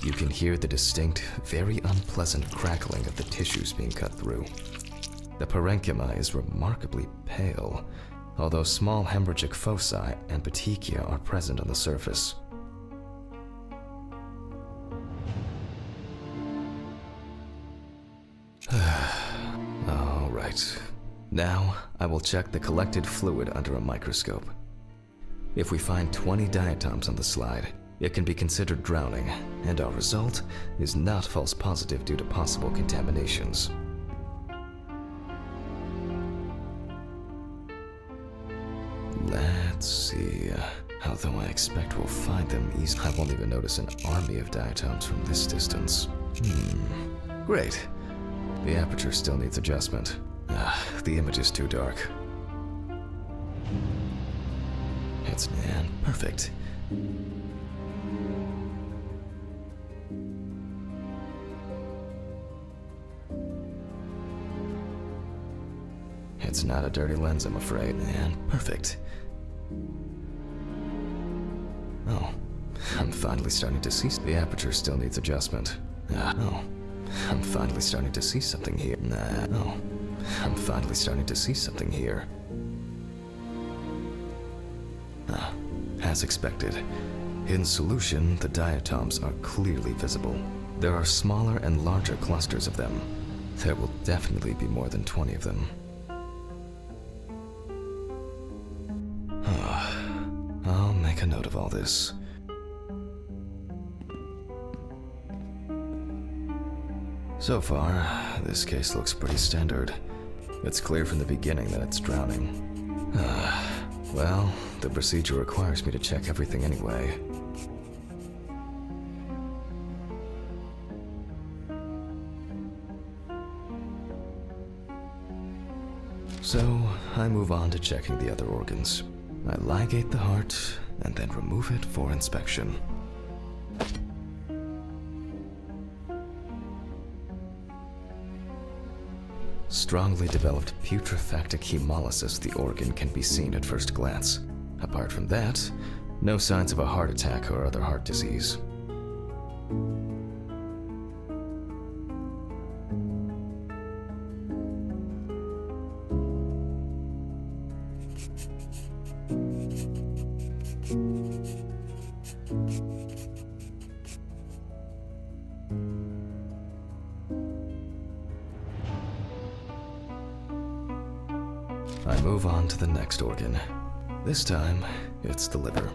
You can hear the distinct, very unpleasant crackling of the tissues being cut through. The parenchyma is remarkably pale, although small hemorrhagic foci and petechia are present on the surface. All right. Now, I will check the collected fluid under a microscope. If we find 20 diatoms on the slide, it can be considered drowning, and our result is not false positive due to possible contaminations. Let's see. Although I expect we'll find them easily, I won't even notice an army of diatoms from this distance. Great. The aperture still needs adjustment. The image is too dark. It's perfect. It's not a dirty lens, I'm afraid. Perfect. Oh, I'm finally starting to see. The aperture still needs adjustment. Oh, I'm finally starting to see something here. Oh, I'm finally starting to see something here. As expected, in solution, the diatoms are clearly visible. There are smaller and larger clusters of them. There will definitely be more than 20 of them. I'll make a note of all this. So far, this case looks pretty standard. It's clear from the beginning that it's drowning. Well, the procedure requires me to check everything anyway. So, I move on to checking the other organs. I ligate the heart and then remove it for inspection. Strongly developed putrefactic hemolysis of the organ can be seen at first glance. Apart from that, no signs of a heart attack or other heart disease. I move on to the next organ. This time, it's the liver.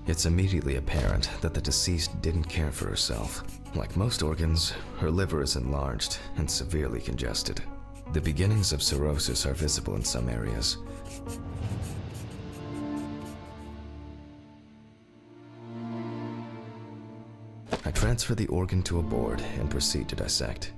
It's immediately apparent that the deceased didn't care for herself. Like most organs, her liver is enlarged and severely congested. The beginnings of cirrhosis are visible in some areas. I transfer the organ to a board and proceed to dissect.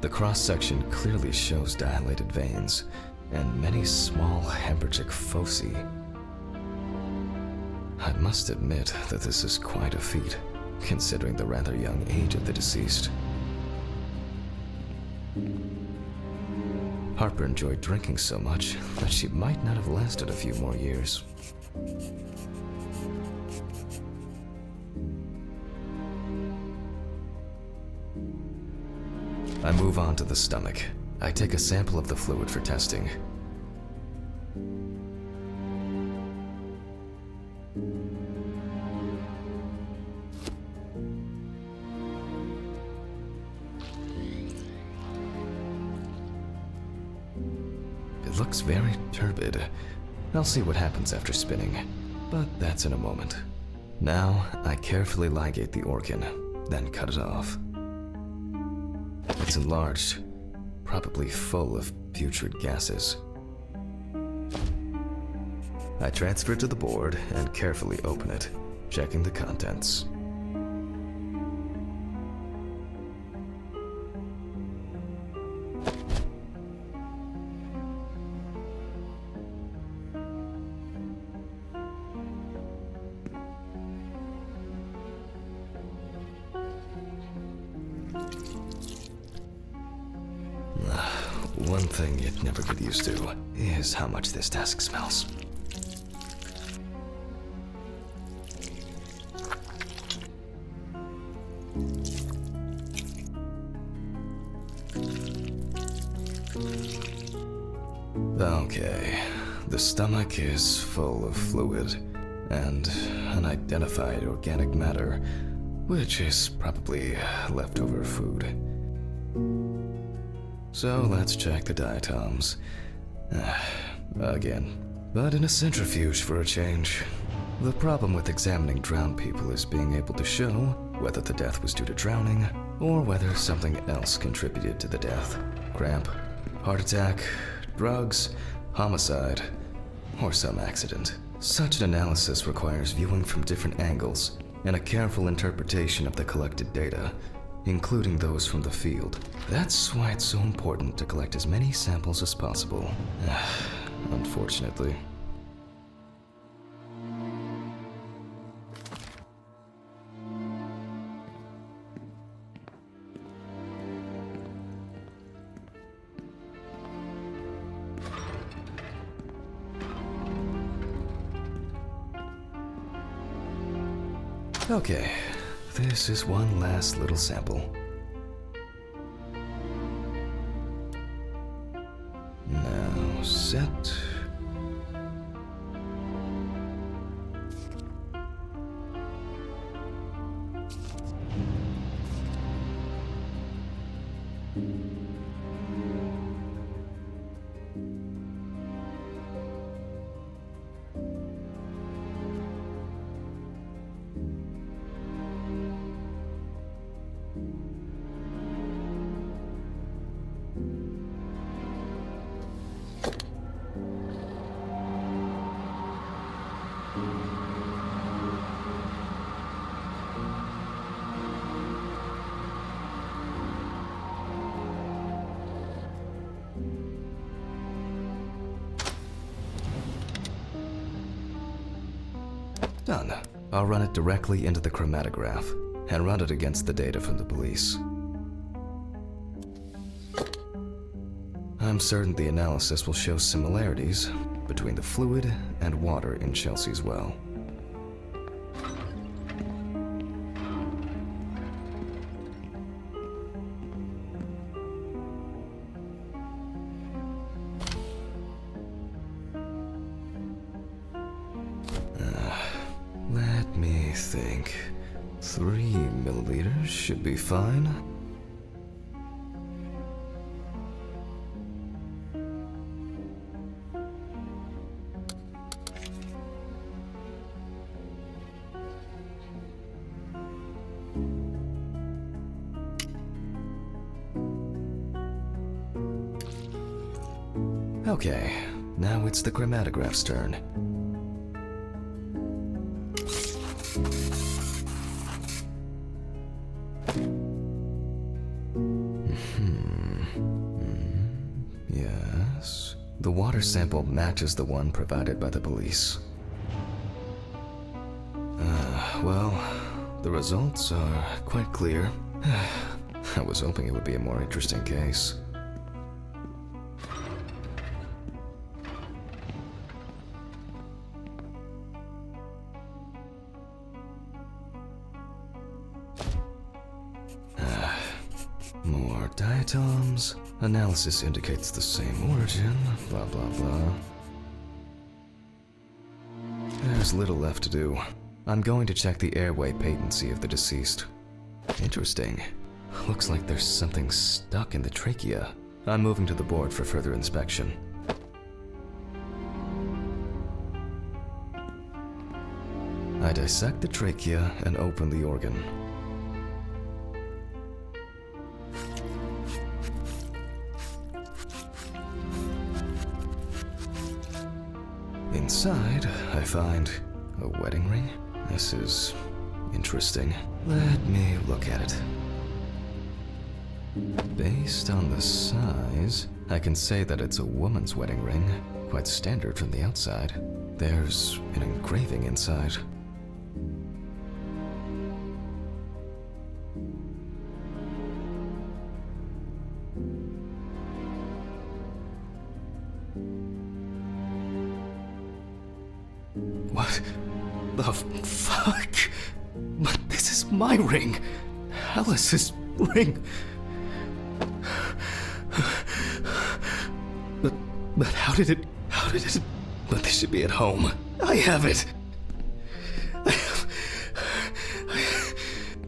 The cross-section clearly shows dilated veins and many small hemorrhagic foci. I must admit that this is quite a feat, considering the rather young age of the deceased. Harper enjoyed drinking so much that she might not have lasted a few more years. I move on to the stomach. I take a sample of the fluid for testing. It looks very turbid. I'll see what happens after spinning, but that's in a moment. Now, I carefully ligate the organ, then cut it off. It's enlarged, probably full of putrid gases. I transfer it to the board and carefully open it, checking the contents. One thing you'd never get used to is how much this desk smells. Okay, the stomach is full of fluid and unidentified organic matter, which is probably leftover food. So let's check the diatoms. Again. But in a centrifuge for a change. The problem with examining drowned people is being able to show whether the death was due to drowning or whether something else contributed to the death. Cramp, heart attack, drugs, homicide, or some accident. Such an analysis requires viewing from different angles and a careful interpretation of the collected data, including those from the field. That's why it's so important to collect as many samples as possible. Unfortunately. Okay, this is one last little sample. Now set. Done. I'll run it directly into the chromatograph and run it against the data from the police. I'm certain the analysis will show similarities between the fluid and water in Chelsea's well. Let me think. 3 milliliters should be fine. Okay, now it's the chromatograph's turn. The water sample matches the one provided by the police. Well, the results are quite clear. I was hoping it would be a more interesting case. More diatoms. Analysis indicates the same origin. Blah, blah, blah. There's little left to do. I'm going to check the airway patency of the deceased. Interesting. Looks like there's something stuck in the trachea. I'm moving to the board for further inspection. I dissect the trachea and open the organ. Inside, I find a wedding ring. This is interesting. Let me look at it. Based on the size, I can say that it's a woman's wedding ring. Quite standard from the outside. There's an engraving inside. What the fuck? But this is my ring. Alice's ring. But how did it, but they should be at home. I have it.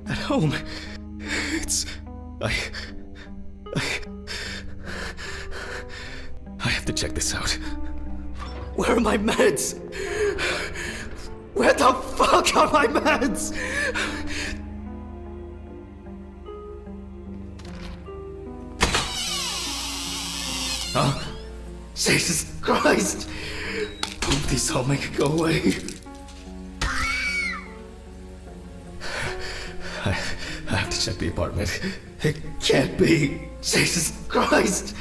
At home. I have to check this out. Where are my meds? Where the fuck are my meds? Oh, Jesus Christ! Please all make it go away. I have to check the apartment. It can't be. Jesus Christ!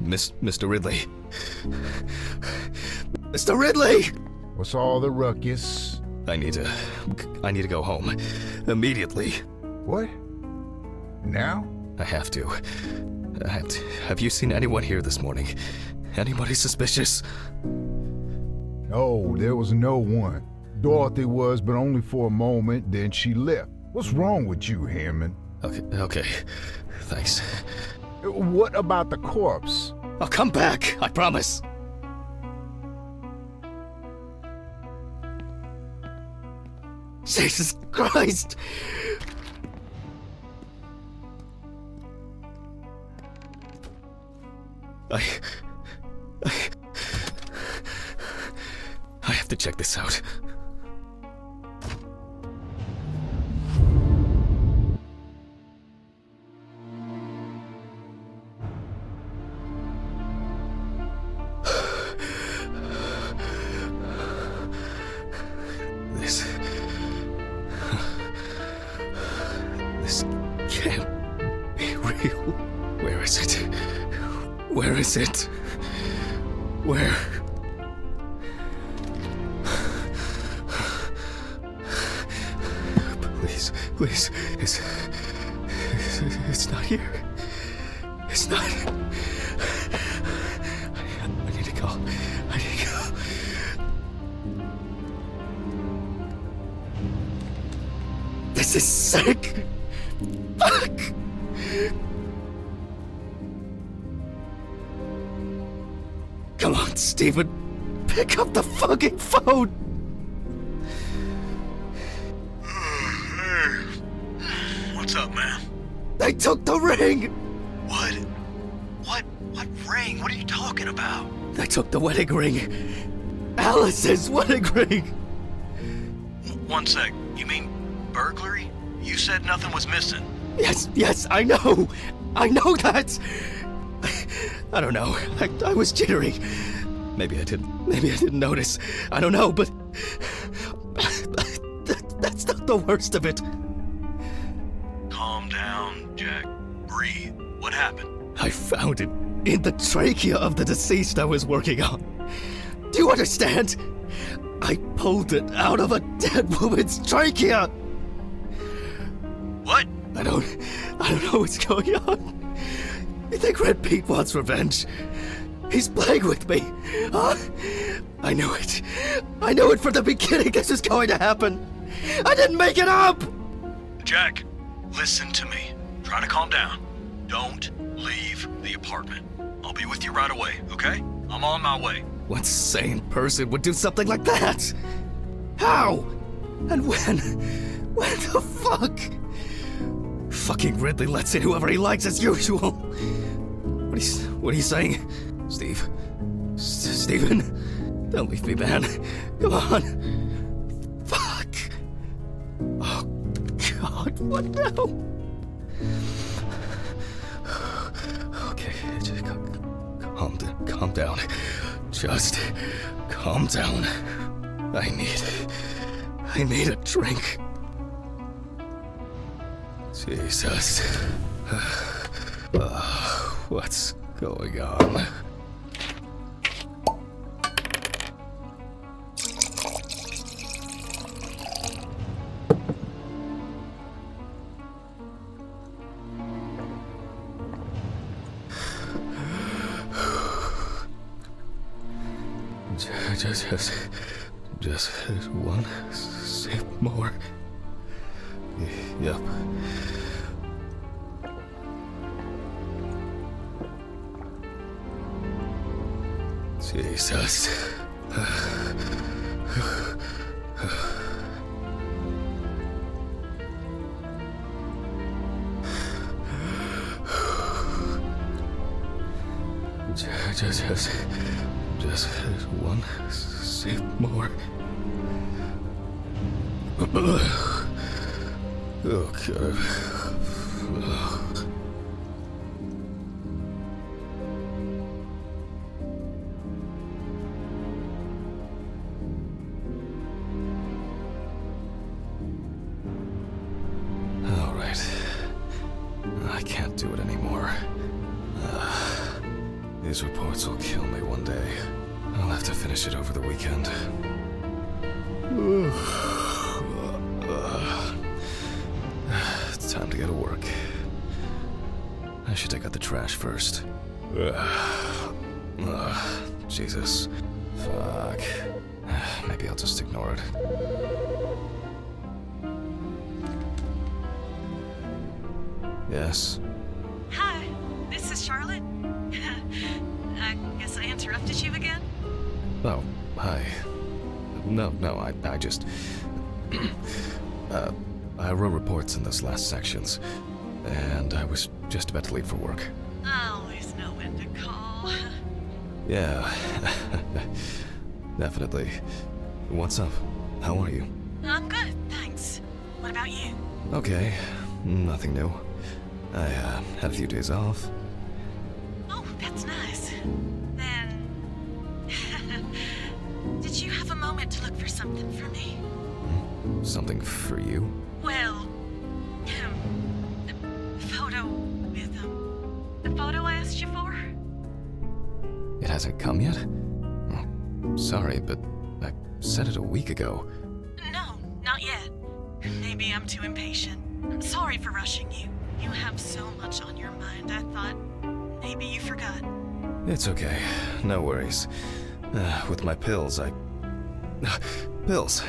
Mr. Ridley. Mr. Ridley! What's all the ruckus? I need to go home. Immediately. What? Now? I have to. Have you seen anyone here this morning? Anybody suspicious? No, there was no one. Dorothy was, but only for a moment, then she left. What's wrong with you, Hammond? Okay. Thanks. What about the corpse? I'll come back, I promise. Jesus Christ! I have to check this out. This can't be real. Where is it? Where is it? Where? Please, it's not here. It's not. I need to go. This is sick. Fuck. Come on, Steven. Pick up the fucking phone. Hey. What's up, man? They took the ring. What? What ring? What are you talking about? They took the wedding ring. Alice's wedding ring. One sec. You mean burglary? You said nothing was missing. Yes, I know that. I don't know. I was jittery. Maybe I didn't notice. I don't know, but that's not the worst of it. Calm down, Jack. Breathe. What happened? I found it in the trachea of the deceased I was working on. Do you understand? I pulled it out of a dead woman's trachea! What? I don't know what's going on. You think Red Pete wants revenge? He's playing with me, huh? I knew it. I knew it from the beginning this was going to happen. I didn't make it up! Jack, listen to me. Try to calm down. Don't leave the apartment. I'll be with you right away, okay? I'm on my way. What sane person would do something like that? How? And when? When the fuck? Fucking Ridley lets in whoever he likes as usual. What are you saying? Steve? Steven? Don't leave me, man. Come on. Fuck. Oh, God, what now? Okay, just calm down. Just calm down. I need a drink. Jesus. What's going on? Just one sip more. Yep. Jesus. Just one sip more. Oh, God. All right. I can't do it anymore. These reports will kill me one day. I'll have to finish it over the weekend. It's time to go to work. I should take out the trash first. Jesus. Fuck. Maybe I'll just ignore it. Yes? Hi, this is Charlotte. I guess I interrupted you again? Oh, hi. No, I just... I wrote reports in those last sections, and I was just about to leave for work. I always know when to call. Yeah, definitely. What's up? How are you? I'm good, thanks. What about you? Okay, nothing new. I had a few days off. Oh, that's nice. Then... Did you have a moment to look for something for me? Something for you? Well... the photo with, the photo I asked you for? It hasn't come yet? Oh, sorry, but I said it a week ago. No, not yet. Maybe I'm too impatient. I'm sorry for rushing you. You have so much on your mind, I thought maybe you forgot. It's okay. No worries. With my pills, Pills.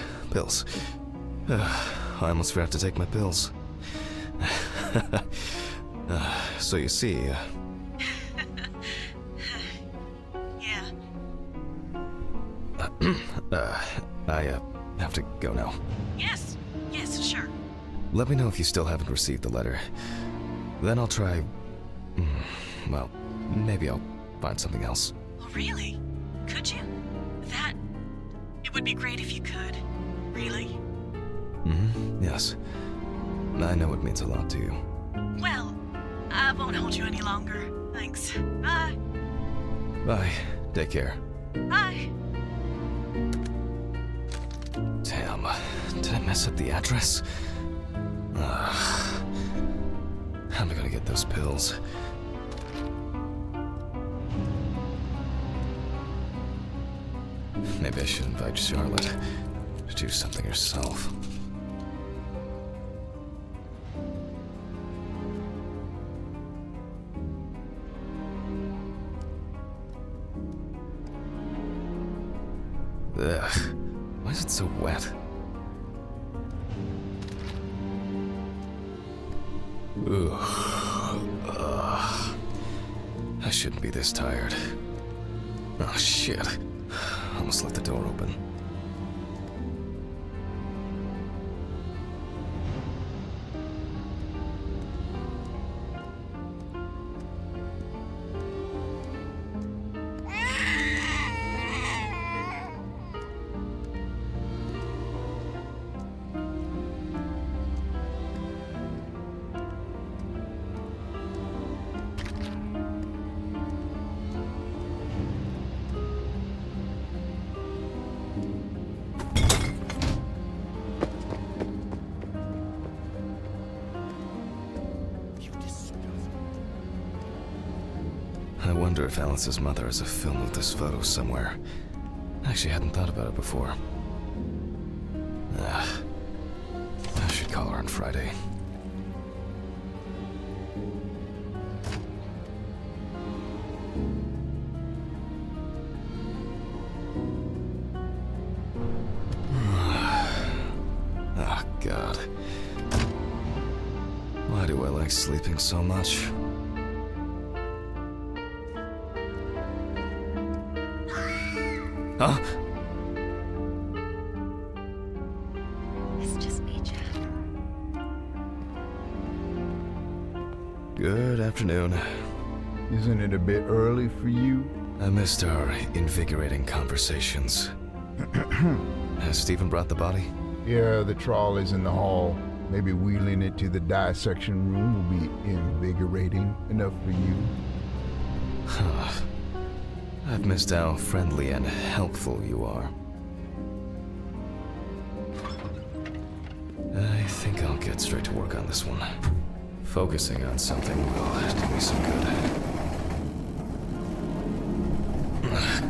I almost forgot to take my pills. So you see... Yeah. I have to go now. Yes, sure. Let me know if you still haven't received the letter. Then I'll try... Well, maybe I'll find something else. Oh, really? Could you? It would be great if you could. Really? Yes. I know it means a lot to you. Well, I won't hold you any longer. Thanks. Bye. Bye. Take care. Bye. Damn. Did I mess up the address? How am I gonna get those pills? Maybe I should invite Charlotte to do something herself. Ugh. Why is it so wet? Ugh. I shouldn't be this tired. Oh shit. Almost left the door open. I wonder if Alice's mother has a film of this photo somewhere. I actually hadn't thought about it before. I should call her on Friday. Oh, God. Why do I like sleeping so much? Huh? It's just me, Jeff. Good afternoon. Isn't it a bit early for you? I missed our invigorating conversations. Has Stephen brought the body? Yeah, the trolley's in the hall. Maybe wheeling it to the dissection room will be invigorating enough for you. I've missed how friendly and helpful you are. I think I'll get straight to work on this one. Focusing on something will do me some good.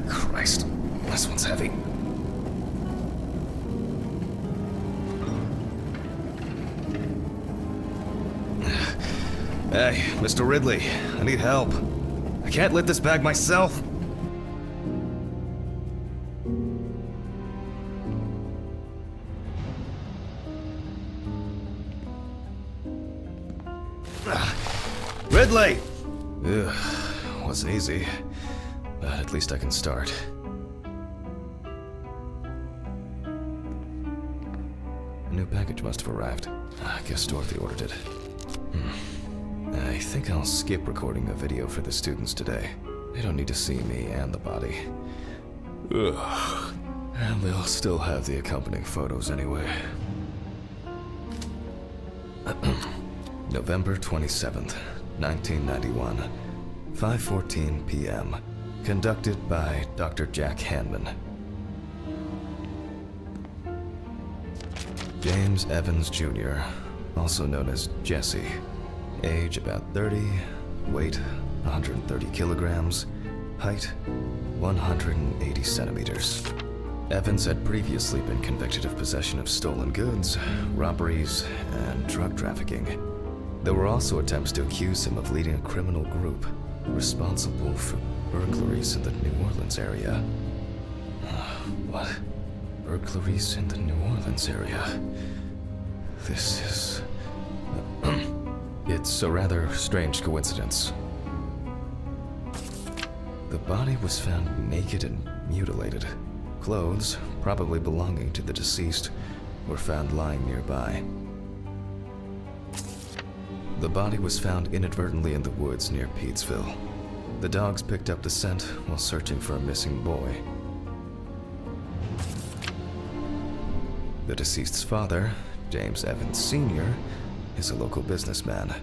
Christ, this one's heavy. Hey, Mr. Ridley, I need help. I can't lift this bag myself. Ridley! Ugh, wasn't easy, but at least I can start. A new package must have arrived. I guess Dorothy ordered it. I think I'll skip recording a video for the students today. They don't need to see me and the body. Ugh. And they'll still have the accompanying photos anyway. November 27th, 1991, 5:14 p.m. Conducted by Dr. Jack Hanman. James Evans Jr., also known as Jesse. Age about 30, weight 130 kilograms, height 180 centimeters. Evans had previously been convicted of possession of stolen goods, robberies, and drug trafficking. There were also attempts to accuse him of leading a criminal group responsible for burglaries in the New Orleans area. What? Burglaries in the New Orleans area? This is... It's a rather strange coincidence. The body was found naked and mutilated. Clothes, probably belonging to the deceased, were found lying nearby. The body was found inadvertently in the woods near Pete'sville. The dogs picked up the scent while searching for a missing boy. The deceased's father, James Evans Sr., is a local businessman.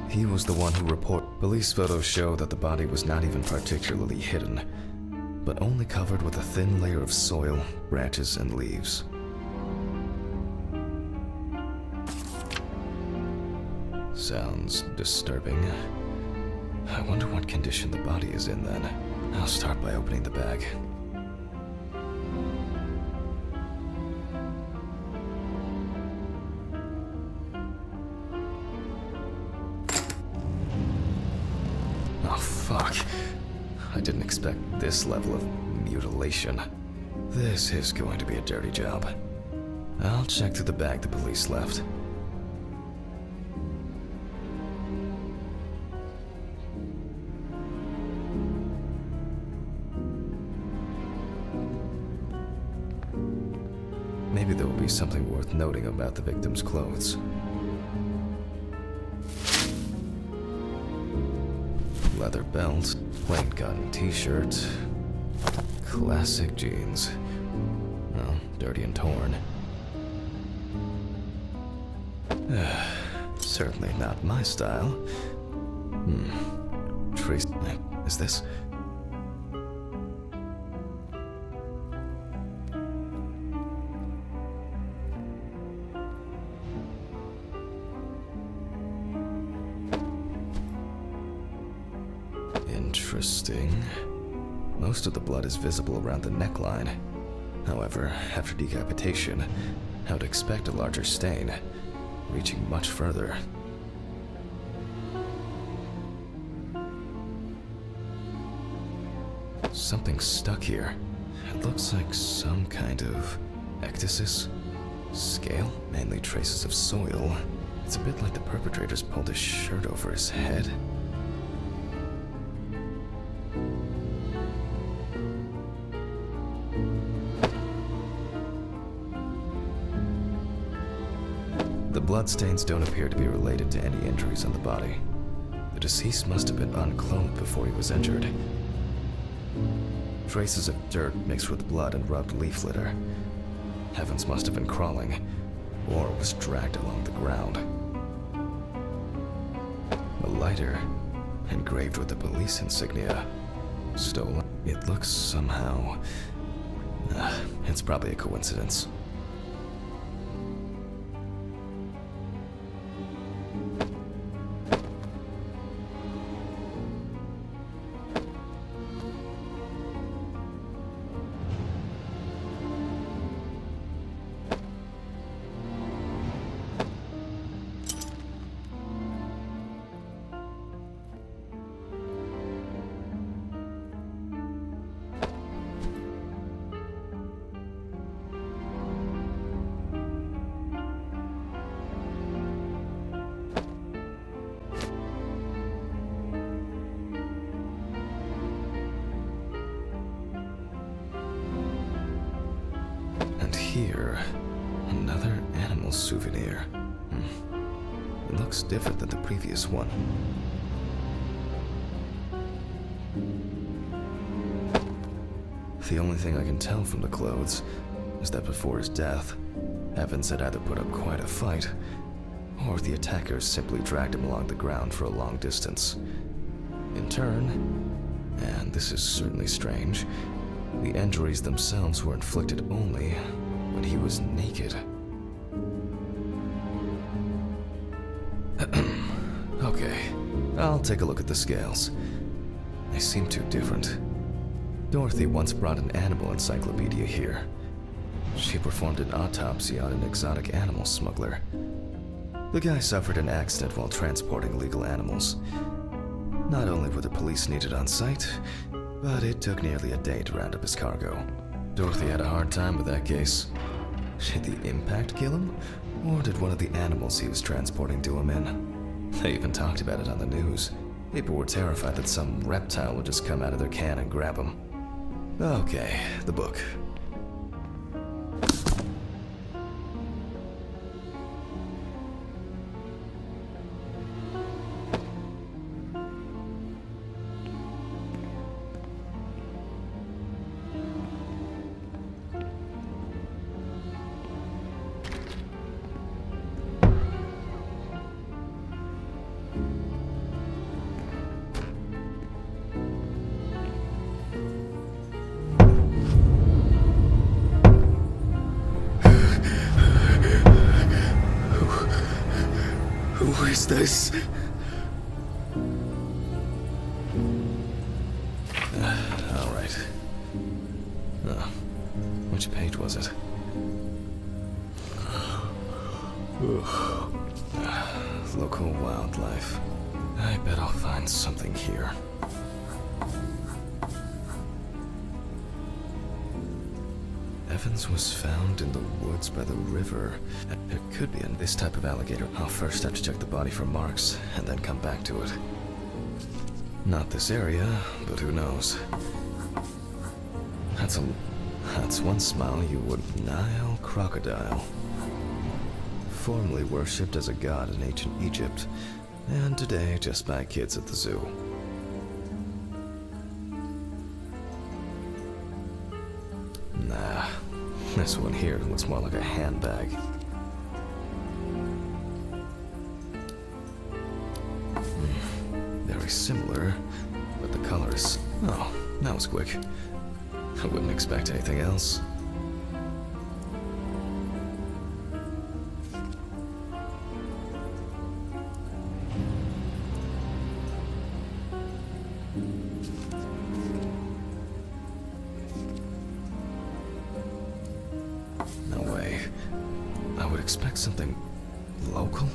He was the one who reported. Police photos show that the body was not even particularly hidden, but only covered with a thin layer of soil, branches, and leaves. Sounds disturbing. I wonder what condition the body is in then. I'll start by opening the bag. Oh, fuck. I didn't expect this level of mutilation. This is going to be a dirty job. I'll check through the bag the police left. Maybe there will be something worth noting about the victim's clothes. Leather belt, plain cotton t-shirt, classic jeans. Well, dirty and torn. Certainly not my style. Trace... Is this... Interesting. Most of the blood is visible around the neckline. However, after decapitation, I would expect a larger stain, reaching much further. Something's stuck here. It looks like some kind of ectasis? Scale? Mainly traces of soil. It's a bit like the perpetrator's pulled his shirt over his head. The bloodstains don't appear to be related to any injuries on the body. The deceased must have been unclothed before he was injured. Traces of dirt mixed with blood and rubbed leaf litter. Evans must have been crawling, or was dragged along the ground. A lighter, engraved with the police insignia, stolen. It looks somehow... it's probably a coincidence. Here, another animal souvenir. It looks different than the previous one. The only thing I can tell from the clothes is that before his death, Evans had either put up quite a fight, or the attackers simply dragged him along the ground for a long distance. In turn, and this is certainly strange, the injuries themselves were inflicted only when he was naked. Okay, I'll take a look at the scales. They seem too different. Dorothy once brought an animal encyclopedia here. She performed an autopsy on an exotic animal smuggler. The guy suffered an accident while transporting illegal animals. Not only were the police needed on site, but it took nearly a day to round up his cargo. Dorothy had a hard time with that case. Did the impact kill him? Or did one of the animals he was transporting do him in? They even talked about it on the news. People were terrified that some reptile would just come out of their can and grab him. Okay, the book. Who is this? All right. Which page was it? Local wildlife. I bet I'll find something here. Evans was found in the woods by the river. There could be this type of alligator. I'll first have to check the body for marks, and then come back to it. Not this area, but who knows? That's one smile you would. Nile crocodile. Formerly worshipped as a god in ancient Egypt, and today just by kids at the zoo. Nah, this one here looks more like a handbag. Very similar, but the color is... Oh, that was quick. I wouldn't expect anything else. No way. I would expect something local?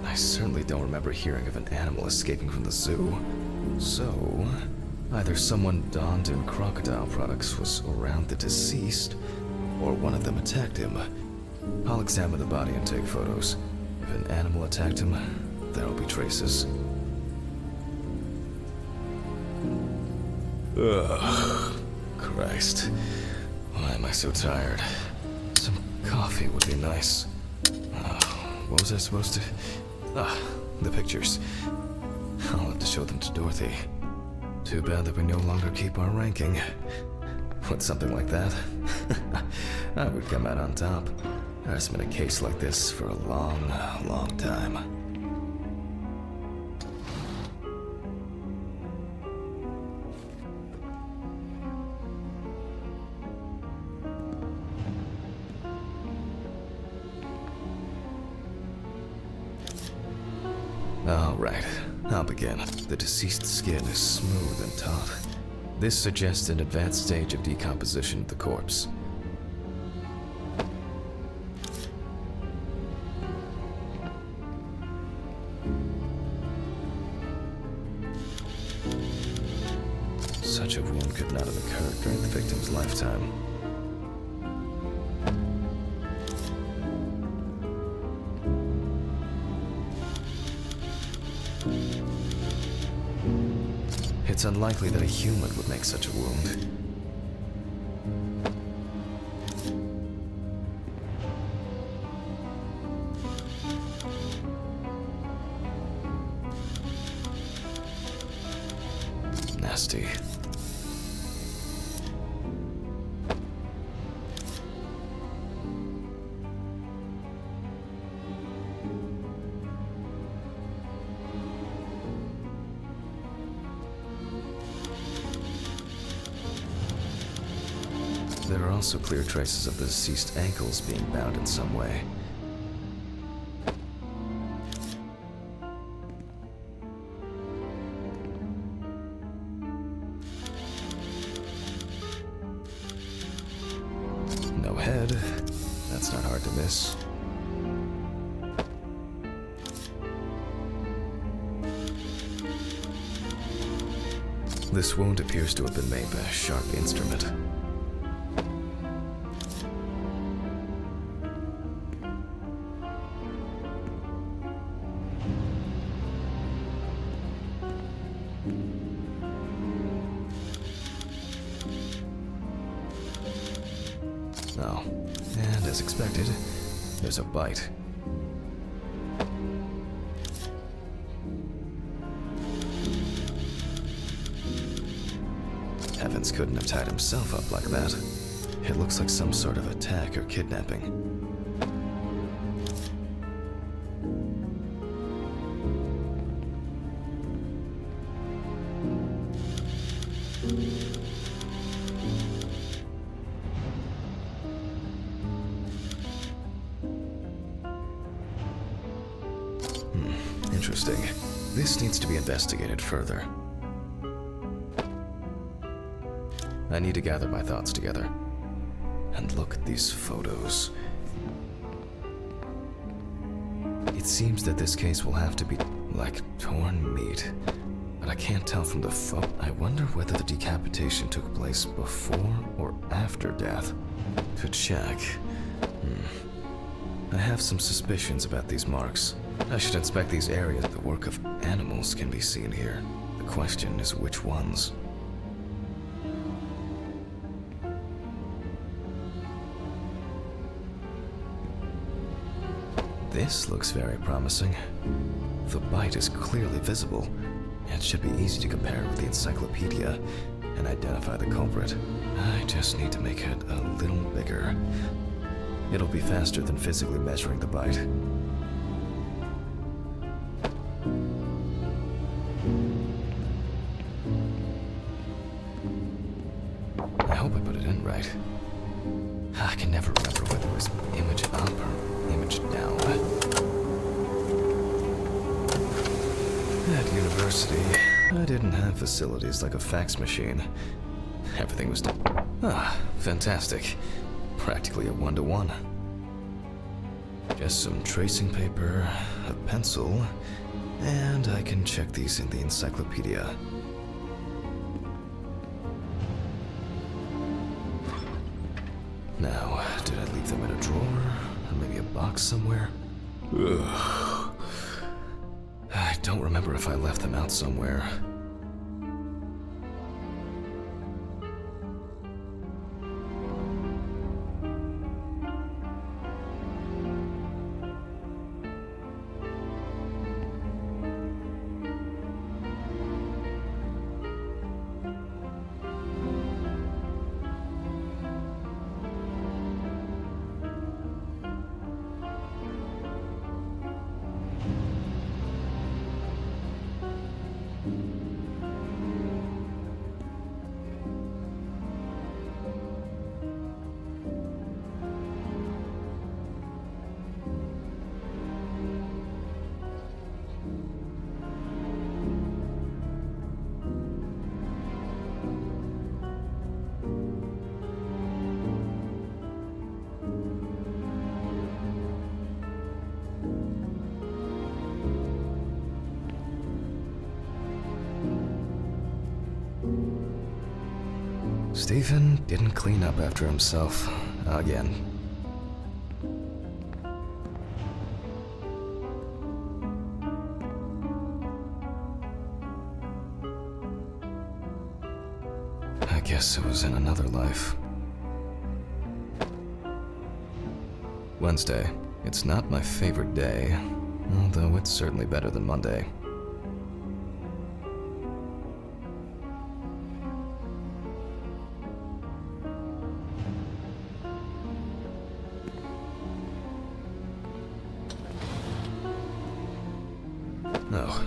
I certainly don't remember hearing of an animal escaping from the zoo. So, either someone donned in crocodile products was around the deceased, or one of them attacked him. I'll examine the body and take photos. If an animal attacked him, there'll be traces. Ugh, Christ. Why am I so tired? Some coffee would be nice. What was I supposed to... the pictures. I'll have to show them to Dorothy. Too bad that we no longer keep our ranking. With something like that, I would come out on top. There's been a case like this for a long, long time. All right, I'll begin. The deceased's skin is smooth and taut. This suggests an advanced stage of decomposition of the corpse. Such a wound could not have occurred during the victim's lifetime. It's unlikely that a human would make such a wound. Nasty. There are also clear traces of the deceased's ankles being bound in some way. No head. That's not hard to miss. This wound appears to have been made by a sharp instrument. Oh, and as expected, there's a bite. Evans couldn't have tied himself up like that. It looks like some sort of attack or kidnapping. Interesting. This needs to be investigated further. I need to gather my thoughts together. And look at these photos. It seems that this case will have to be like torn meat. But I can't tell from the photo. I wonder whether the decapitation took place before or after death. To check. I have some suspicions about these marks. I should inspect these areas. The work of animals can be seen here. The question is which ones. This looks very promising. The bite is clearly visible. It should be easy to compare with the encyclopedia and identify the culprit. I just need to make it a little bigger. It'll be faster than physically measuring the bite. I hope I put it in right. I can never remember whether it was image up or image down. At university, I didn't have facilities like a fax machine. Everything was done. Fantastic. Practically a one-to-one. Just some tracing paper, a pencil, and I can check these in the encyclopedia. Now, did I leave them in a drawer? Or maybe a box somewhere? Ugh. I don't remember if I left them out somewhere. Stephen didn't clean up after himself again. I guess it was in another life. Wednesday. It's not my favorite day, although it's certainly better than Monday. Oh,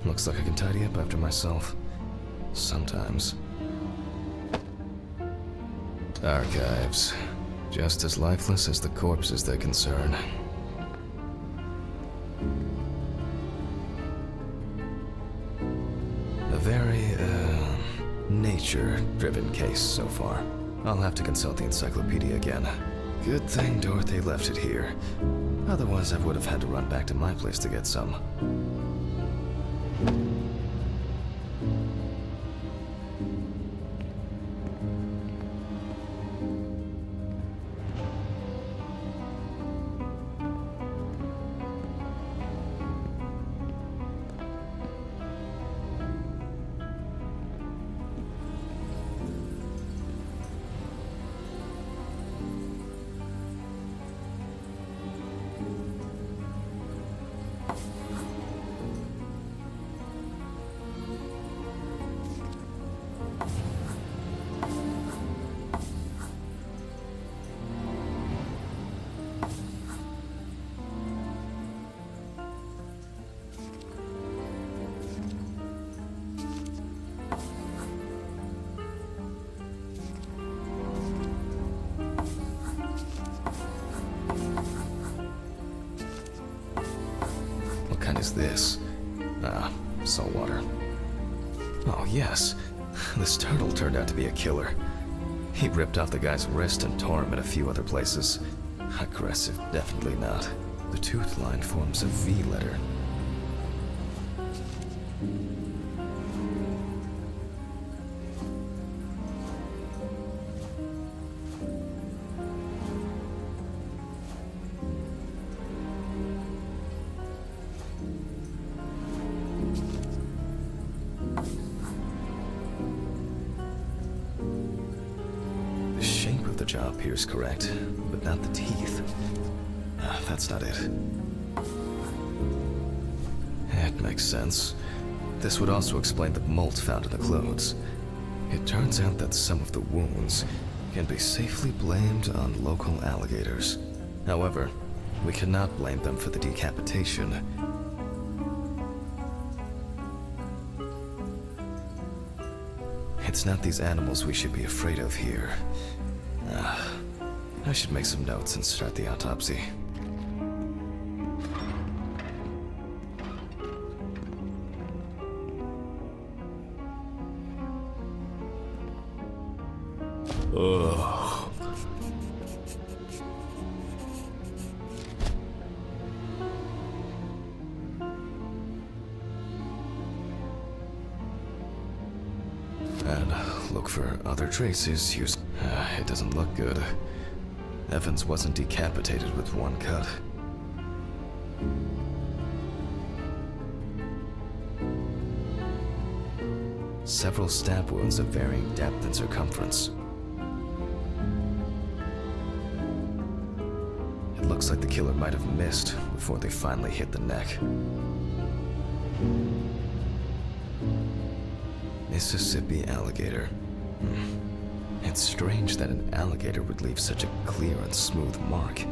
looks like I can tidy up after myself. Sometimes. Archives. Just as lifeless as the corpses they concern. A very, nature-driven case so far. I'll have to consult the encyclopedia again. Good thing Dorothy left it here. Otherwise, I would have had to run back to my place to get some. What kind is this? Ah, salt water. Oh, yes. This turtle turned out to be a killer. He ripped off the guy's wrist and tore him in a few other places. Aggressive, definitely not. The tooth line forms a V letter. The shape of the jaw appears correct, but not the teeth. That's not it. It makes sense. This would also explain the mold found in the clothes. It turns out that some of the wounds can be safely blamed on local alligators. However, we cannot blame them for the decapitation. It's not these animals we should be afraid of here. I should make some notes and start the autopsy. Ugh. And look for other traces. It doesn't look good. Evans wasn't decapitated with one cut. Several stab wounds of varying depth and circumference. It looks like the killer might have missed before they finally hit the neck. Mississippi alligator. It's strange that an alligator would leave such a clear and smooth mark.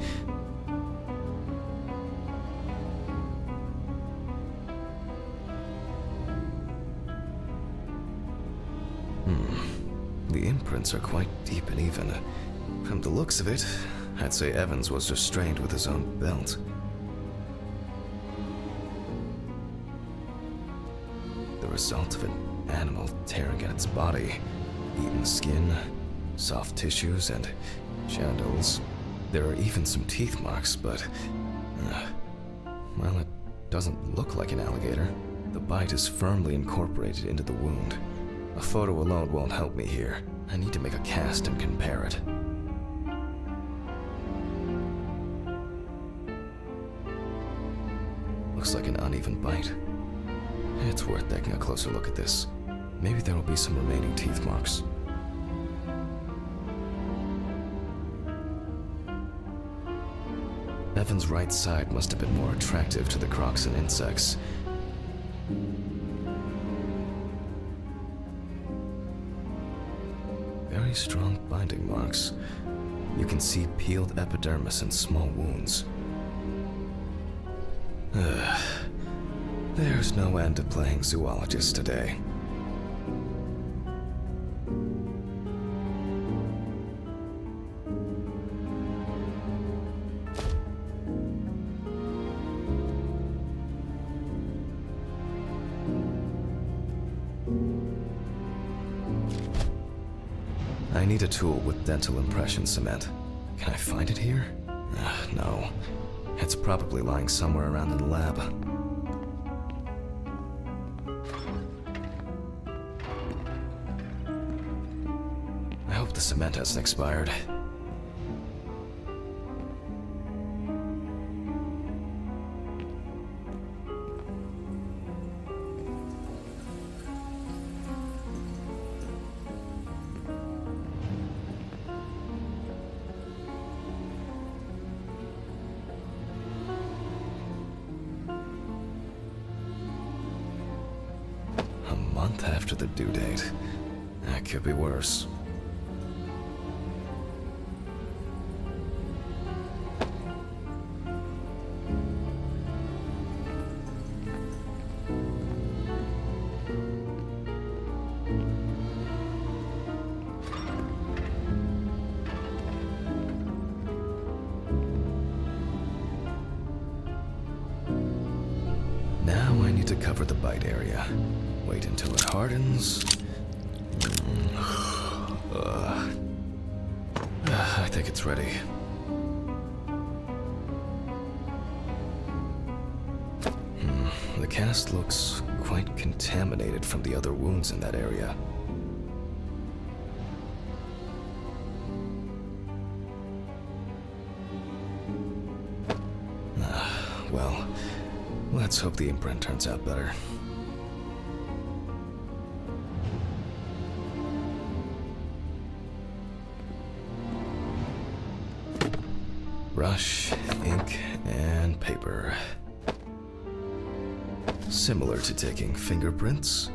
The imprints are quite deep and even. From the looks of it, I'd say Evans was restrained with his own belt. The result of an animal tearing at its body. Eaten skin, soft tissues, and genitals. There are even some teeth marks, but... well, it doesn't look like an alligator. The bite is firmly incorporated into the wound. A photo alone won't help me here. I need to make a cast and compare it. Looks like an uneven bite. It's worth taking a closer look at this. Maybe there will be some remaining teeth marks. Evan's right side must have been more attractive to the crocs and insects. Very strong binding marks. You can see peeled epidermis and small wounds. There's no end to playing zoologist today. I need a tool with dental impression cement. Can I find it here? No. It's probably lying somewhere around in the lab. I hope the cement hasn't expired. A month after the due date. That could be worse. Now I need to cover the bite area. Wait until it hardens. I think it's ready. The cast looks quite contaminated from the other wounds in that area. Well, let's hope the imprint turns out better. Brush, ink, and paper. Similar to taking fingerprints.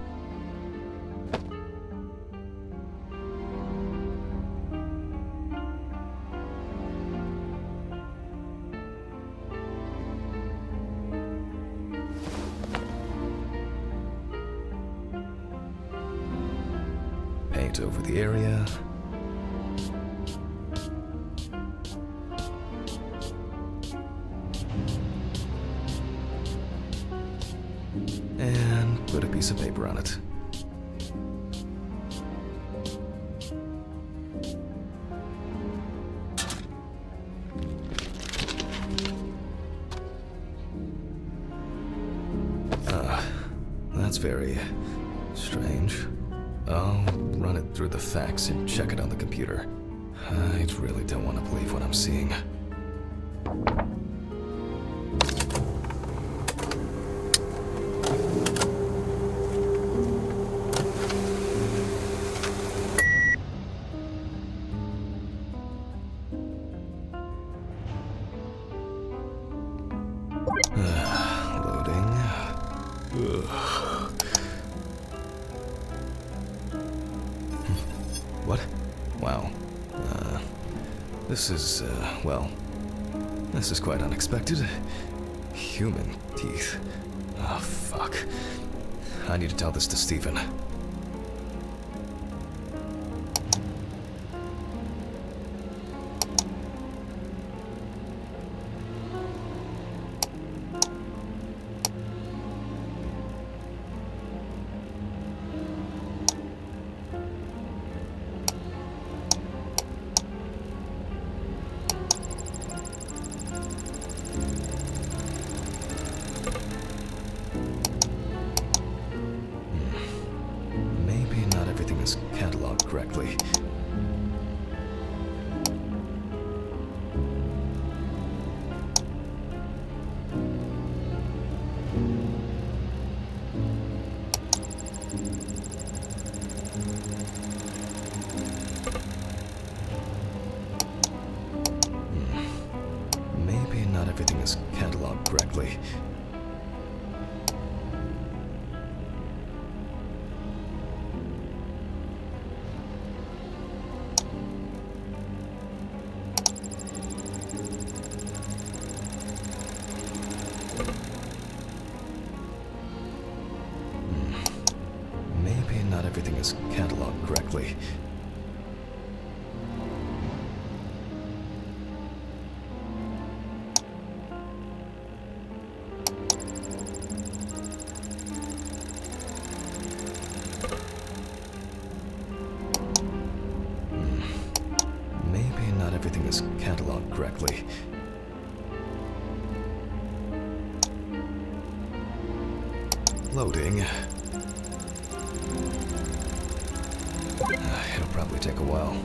Paint over the area. And put a piece of paper on it. That's very strange. I'll run it through the facts and check it on the computer. I really don't want to believe what I'm seeing. Loading. What? Wow. This is, well, this is quite unexpected. Human teeth. Oh, fuck. I need to tell this to Stephen. Maybe not everything is cataloged correctly. Maybe not everything is cataloged correctly. Maybe not everything is cataloged correctly. Maybe not everything is cataloged correctly. Loading. It'll probably take a while.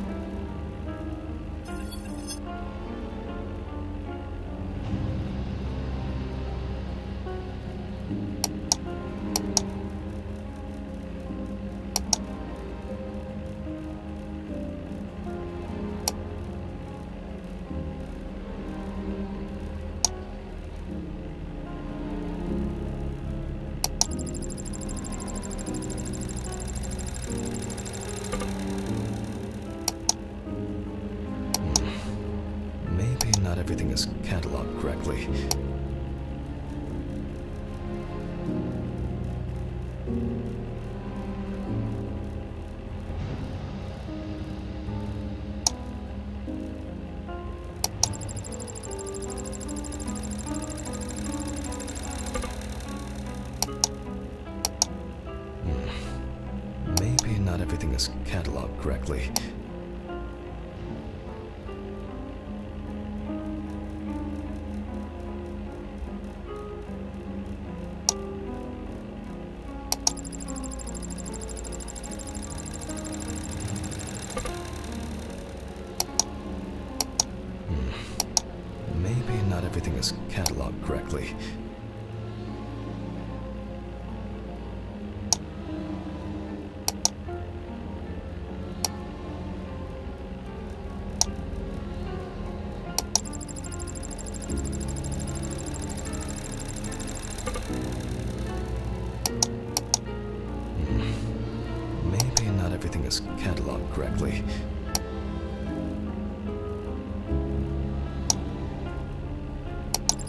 Maybe not everything is cataloged correctly. is cataloged correctly. Maybe not everything is cataloged correctly. Maybe not everything is cataloged correctly.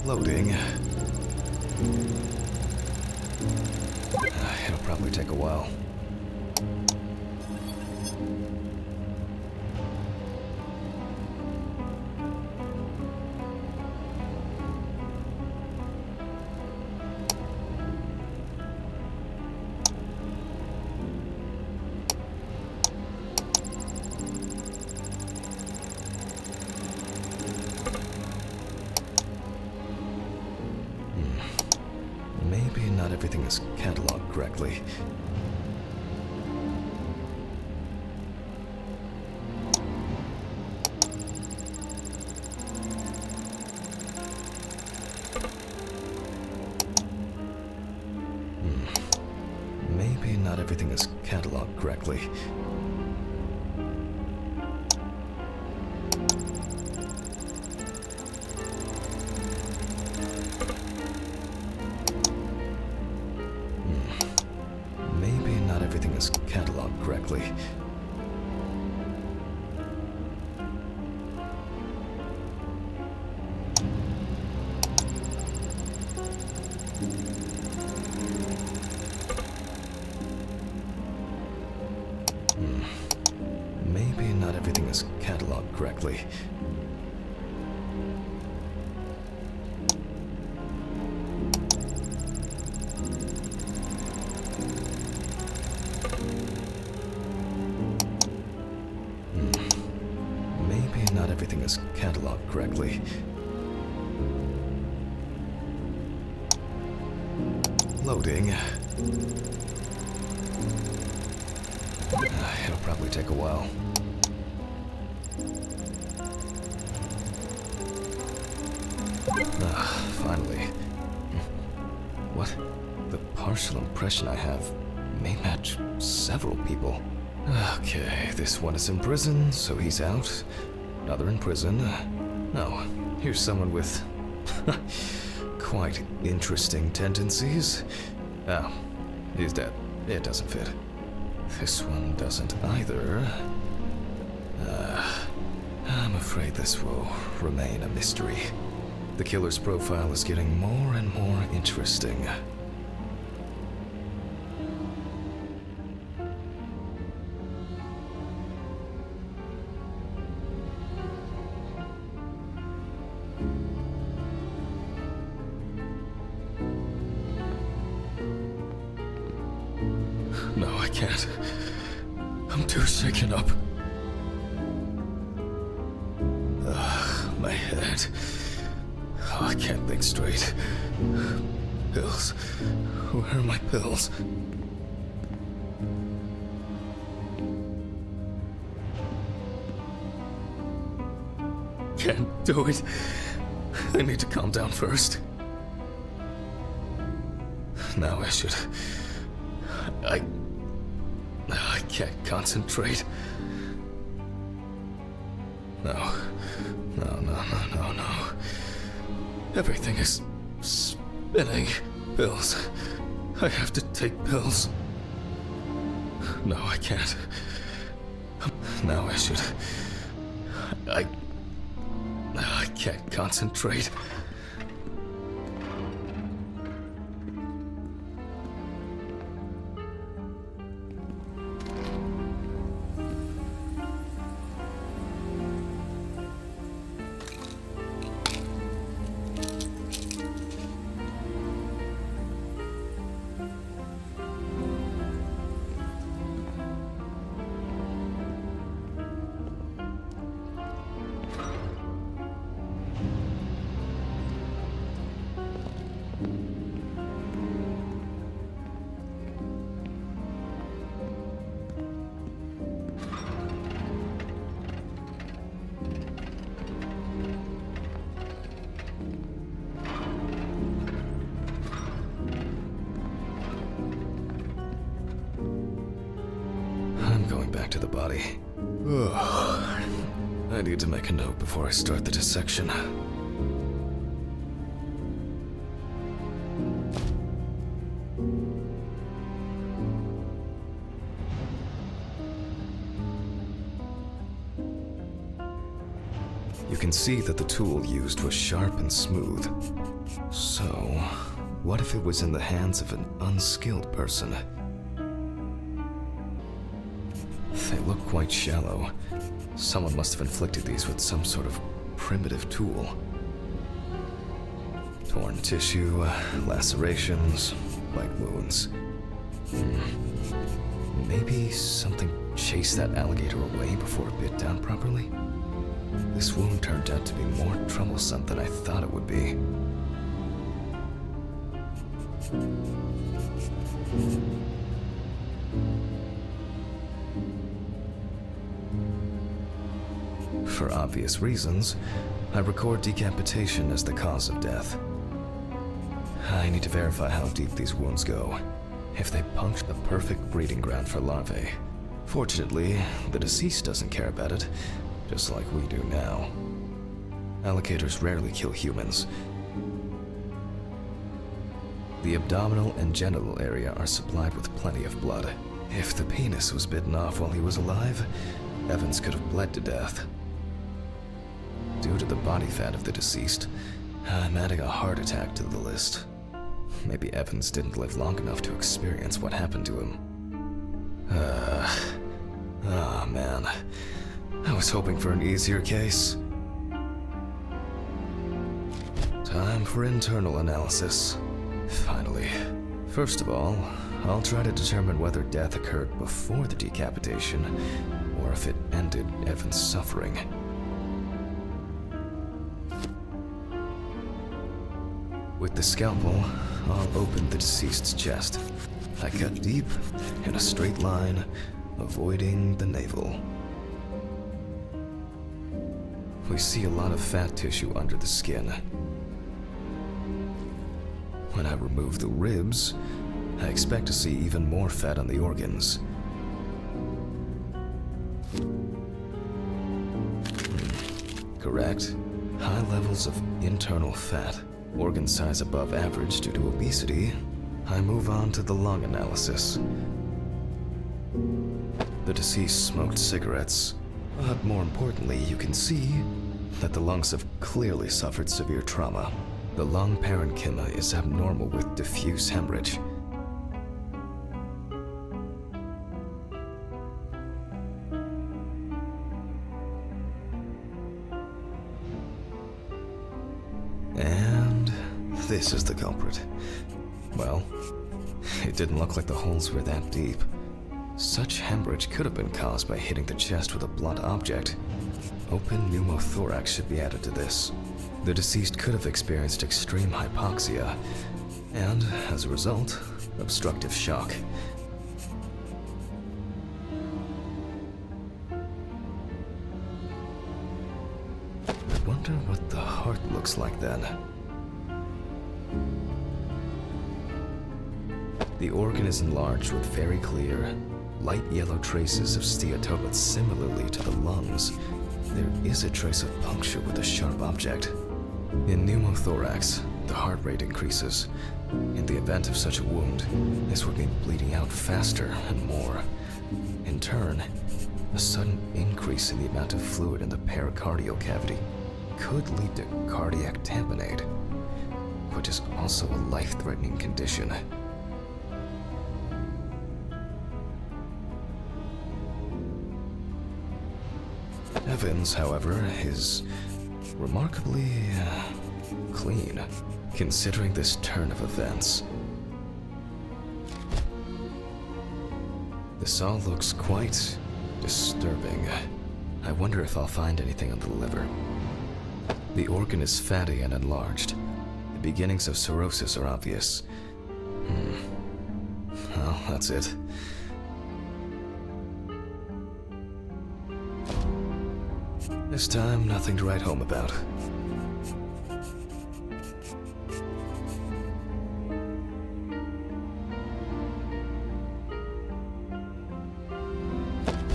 Loading. It'll probably take a while. Maybe not everything is cataloged correctly. Maybe not everything is cataloged correctly. Maybe not everything is cataloged correctly. Maybe not everything is cataloged correctly. Maybe not everything is cataloged correctly. Loading. It'll probably take a while. Finally. What? The partial impression I have may match several people. Okay, this one is in prison, so he's out. Another in prison. No, here's someone with quite interesting tendencies. Oh, he's dead. It doesn't fit. This one doesn't either. I'm afraid this will remain a mystery. The killer's profile is getting more and more interesting. No, I can't. I'm too shaken up. My head. Oh, I can't think straight. Pills. Where are my pills? Can't do it. I need to calm down first. Now I should... I can't concentrate. No. Everything is spinning. Pills. I have to take pills. No, I can't. Now I should... I can't concentrate. back to the body. Ugh. I need to make a note before I start the dissection. You can see that the tool used was sharp and smooth. So, what if it was in the hands of an unskilled person? They look quite shallow. Someone must have inflicted these with some sort of primitive tool. Torn tissue, lacerations, bite wounds. Maybe something chased that alligator away before it bit down properly? This wound turned out to be more troublesome than I thought it would be. For obvious reasons, I record decapitation as the cause of death. I need to verify how deep these wounds go, if they puncture the perfect breeding ground for larvae. Fortunately, the deceased doesn't care about it, just like we do now. Alligators rarely kill humans. The abdominal and genital area are supplied with plenty of blood. If the penis was bitten off while he was alive, Evans could have bled to death. Due to the body fat of the deceased, I'm adding a heart attack to the list. Maybe Evans didn't live long enough to experience what happened to him. Man. I was hoping for an easier case. Time for internal analysis. Finally. First of all, I'll try to determine whether death occurred before the decapitation, or if it ended Evan's suffering. With the scalpel, I'll open the deceased's chest. I cut deep, in a straight line, avoiding the navel. We see a lot of fat tissue under the skin. When I remove the ribs, I expect to see even more fat on the organs. Correct. High levels of internal fat. Organ size above average due to obesity. I move on to the lung analysis. The deceased smoked cigarettes, but more importantly, you can see that the lungs have clearly suffered severe trauma. The lung parenchyma is abnormal with diffuse hemorrhage. And this is the culprit. Well, it didn't look like the holes were that deep. Such hemorrhage could have been caused by hitting the chest with a blunt object. Open pneumothorax should be added to this. The deceased could have experienced extreme hypoxia, and, as a result, obstructive shock. I wonder what the heart looks like then. The organ is enlarged with very clear, light yellow traces of steatomas similarly to the lungs. There is a trace of puncture with a sharp object. In pneumothorax, the heart rate increases. In the event of such a wound, this would mean bleeding out faster and more. In turn, a sudden increase in the amount of fluid in the pericardial cavity could lead to cardiac tamponade, which is also a life-threatening condition. Evans, however, is remarkably clean, considering this turn of events. This all looks quite disturbing. I wonder if I'll find anything on the liver. The organ is fatty and enlarged. The beginnings of cirrhosis are obvious. Well, that's it. This time, nothing to write home about.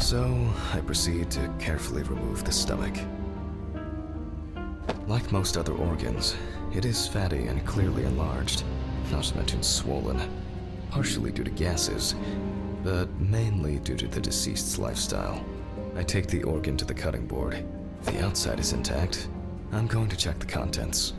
So, I proceed to carefully remove the stomach. Like most other organs, it is fatty and clearly enlarged, not to mention swollen, partially due to gases, but mainly due to the deceased's lifestyle. I take the organ to the cutting board. If the outside is intact, I'm going to check the contents.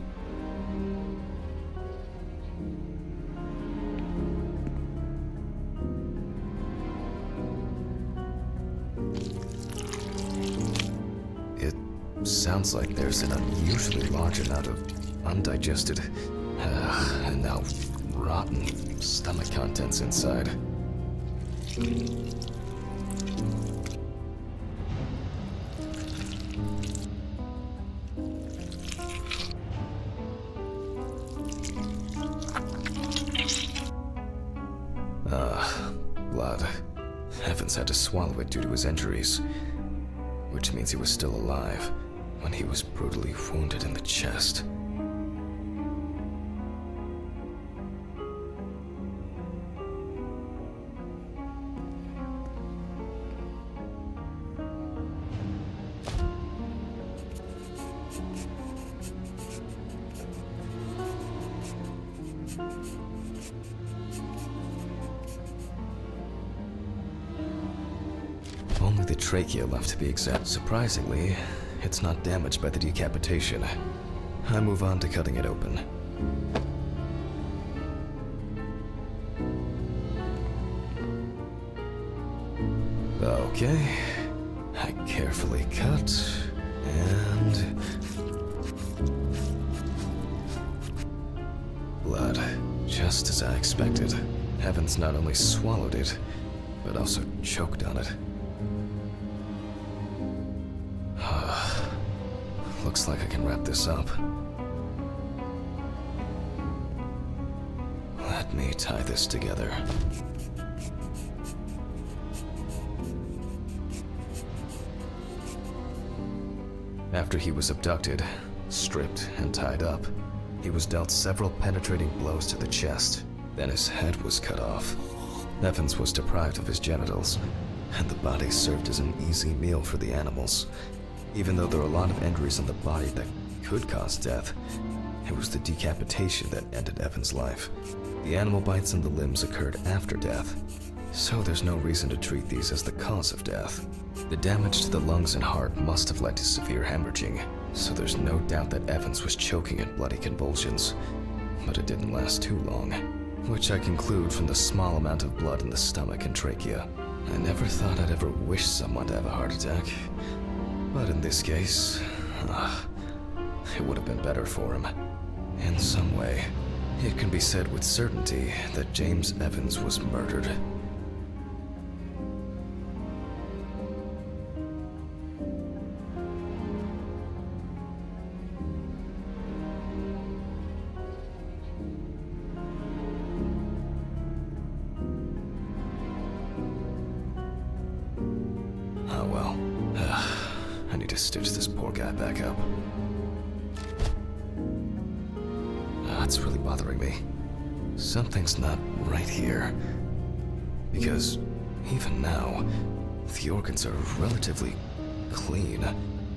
It sounds like there's an unusually large amount of undigested, and now rotten stomach contents inside. Blood. Evans had to swallow it due to his injuries, which means he was still alive when he was brutally wounded in the chest. Only the trachea left to be examined. Surprisingly, it's not damaged by the decapitation. I move on to cutting it open. Okay. I carefully cut, and... blood. Just as I expected. Evans not only swallowed it, but also choked on it. Looks like I can wrap this up. Let me tie this together. After he was abducted, stripped, and tied up, he was dealt several penetrating blows to the chest. Then his head was cut off. Evans was deprived of his genitals, and the body served as an easy meal for the animals. Even though there are a lot of injuries on the body that could cause death, it was the decapitation that ended Evan's life. The animal bites on the limbs occurred after death, so there's no reason to treat these as the cause of death. The damage to the lungs and heart must have led to severe hemorrhaging, so there's no doubt that Evans was choking in bloody convulsions. But it didn't last too long, which I conclude from the small amount of blood in the stomach and trachea. I never thought I'd ever wish someone to have a heart attack. But in this case, it would have been better for him. In some way, it can be said with certainty that James Evans was murdered. Oh well. I need to stitch this poor guy back up. It's really bothering me. Something's not right here. Because even now, the organs are relatively clean.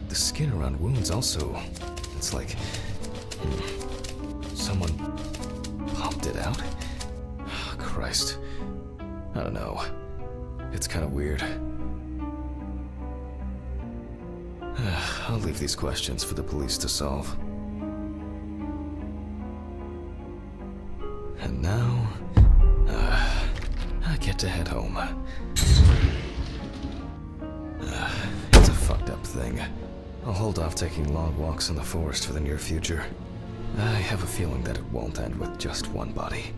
The skin around wounds also, it's like someone popped it out? Oh, Christ. I don't know. It's kind of weird. I'll leave these questions for the police to solve. And now, I get to head home. It's a fucked up thing. I'll hold off taking long walks in the forest for the near future. I have a feeling that it won't end with just one body.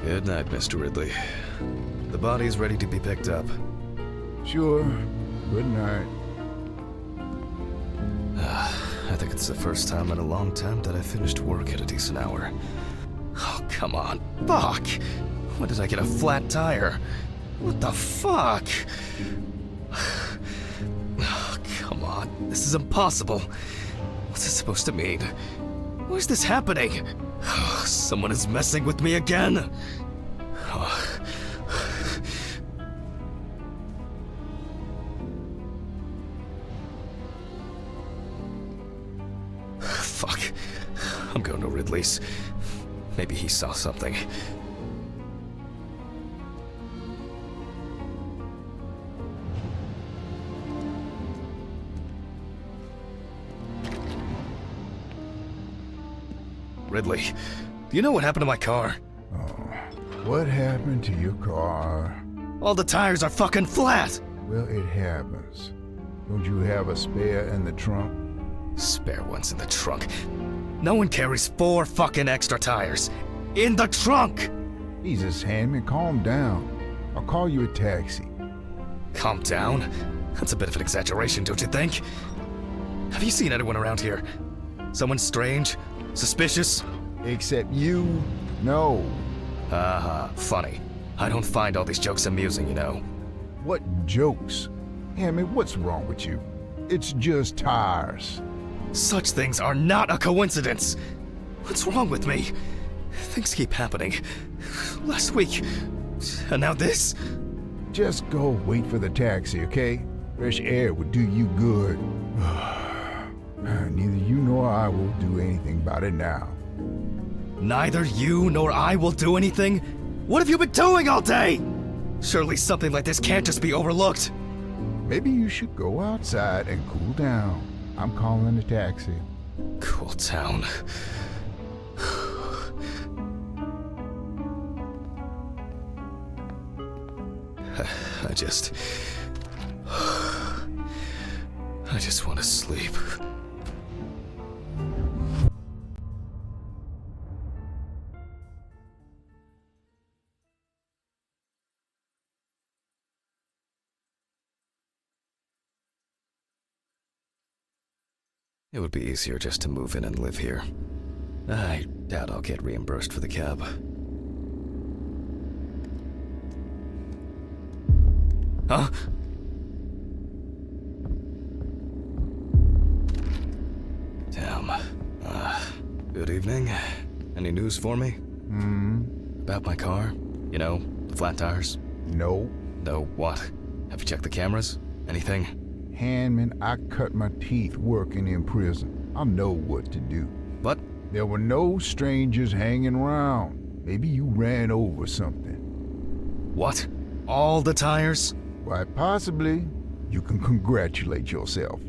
Good night, Mr. Ridley. The body's ready to be picked up. Sure. Good night. I think it's the first time in a long time that I finished work at a decent hour. Oh, come on. Fuck! When did I get a flat tire? What the fuck? Oh, God, this is impossible. What's this supposed to mean? Why is this happening? Someone is messing with me again. Fuck. I'm going to Ridley's. Maybe he saw something. Ridley, do you know what happened to my car? Oh, what happened to your car? All the tires are fucking flat! Well, it happens. Don't you have a spare in the trunk? Spare ones in the trunk. No one carries 4 fucking extra tires. In the trunk! Jesus, Handman, calm down. I'll call you a taxi. Calm down? That's a bit of an exaggeration, don't you think? Have you seen anyone around here? Someone strange? Suspicious? Except you? No. Haha, funny. I don't find all these jokes amusing, you know. What jokes? Handman, what's wrong with you? It's just tires. Such things are not a coincidence! What's wrong with me? Things keep happening. Last week, and now this? Just go wait for the taxi, okay? Fresh air would do you good. Neither you nor I will do anything about it now. Neither you nor I will do anything? What have you been doing all day? Surely something like this can't just be overlooked. Maybe you should go outside and cool down. I'm calling a taxi. Cool down. I just want to sleep. It would be easier just to move in and live here. I doubt I'll get reimbursed for the cab. Huh? Damn. Good evening. Any news for me? About my car? You know, the flat tires? No. No, what? Have you checked the cameras? Anything? Handman, I cut my teeth working in prison. I know what to do. What? There were no strangers hanging around. Maybe you ran over something. What? All the tires? Why, possibly. You can congratulate yourself.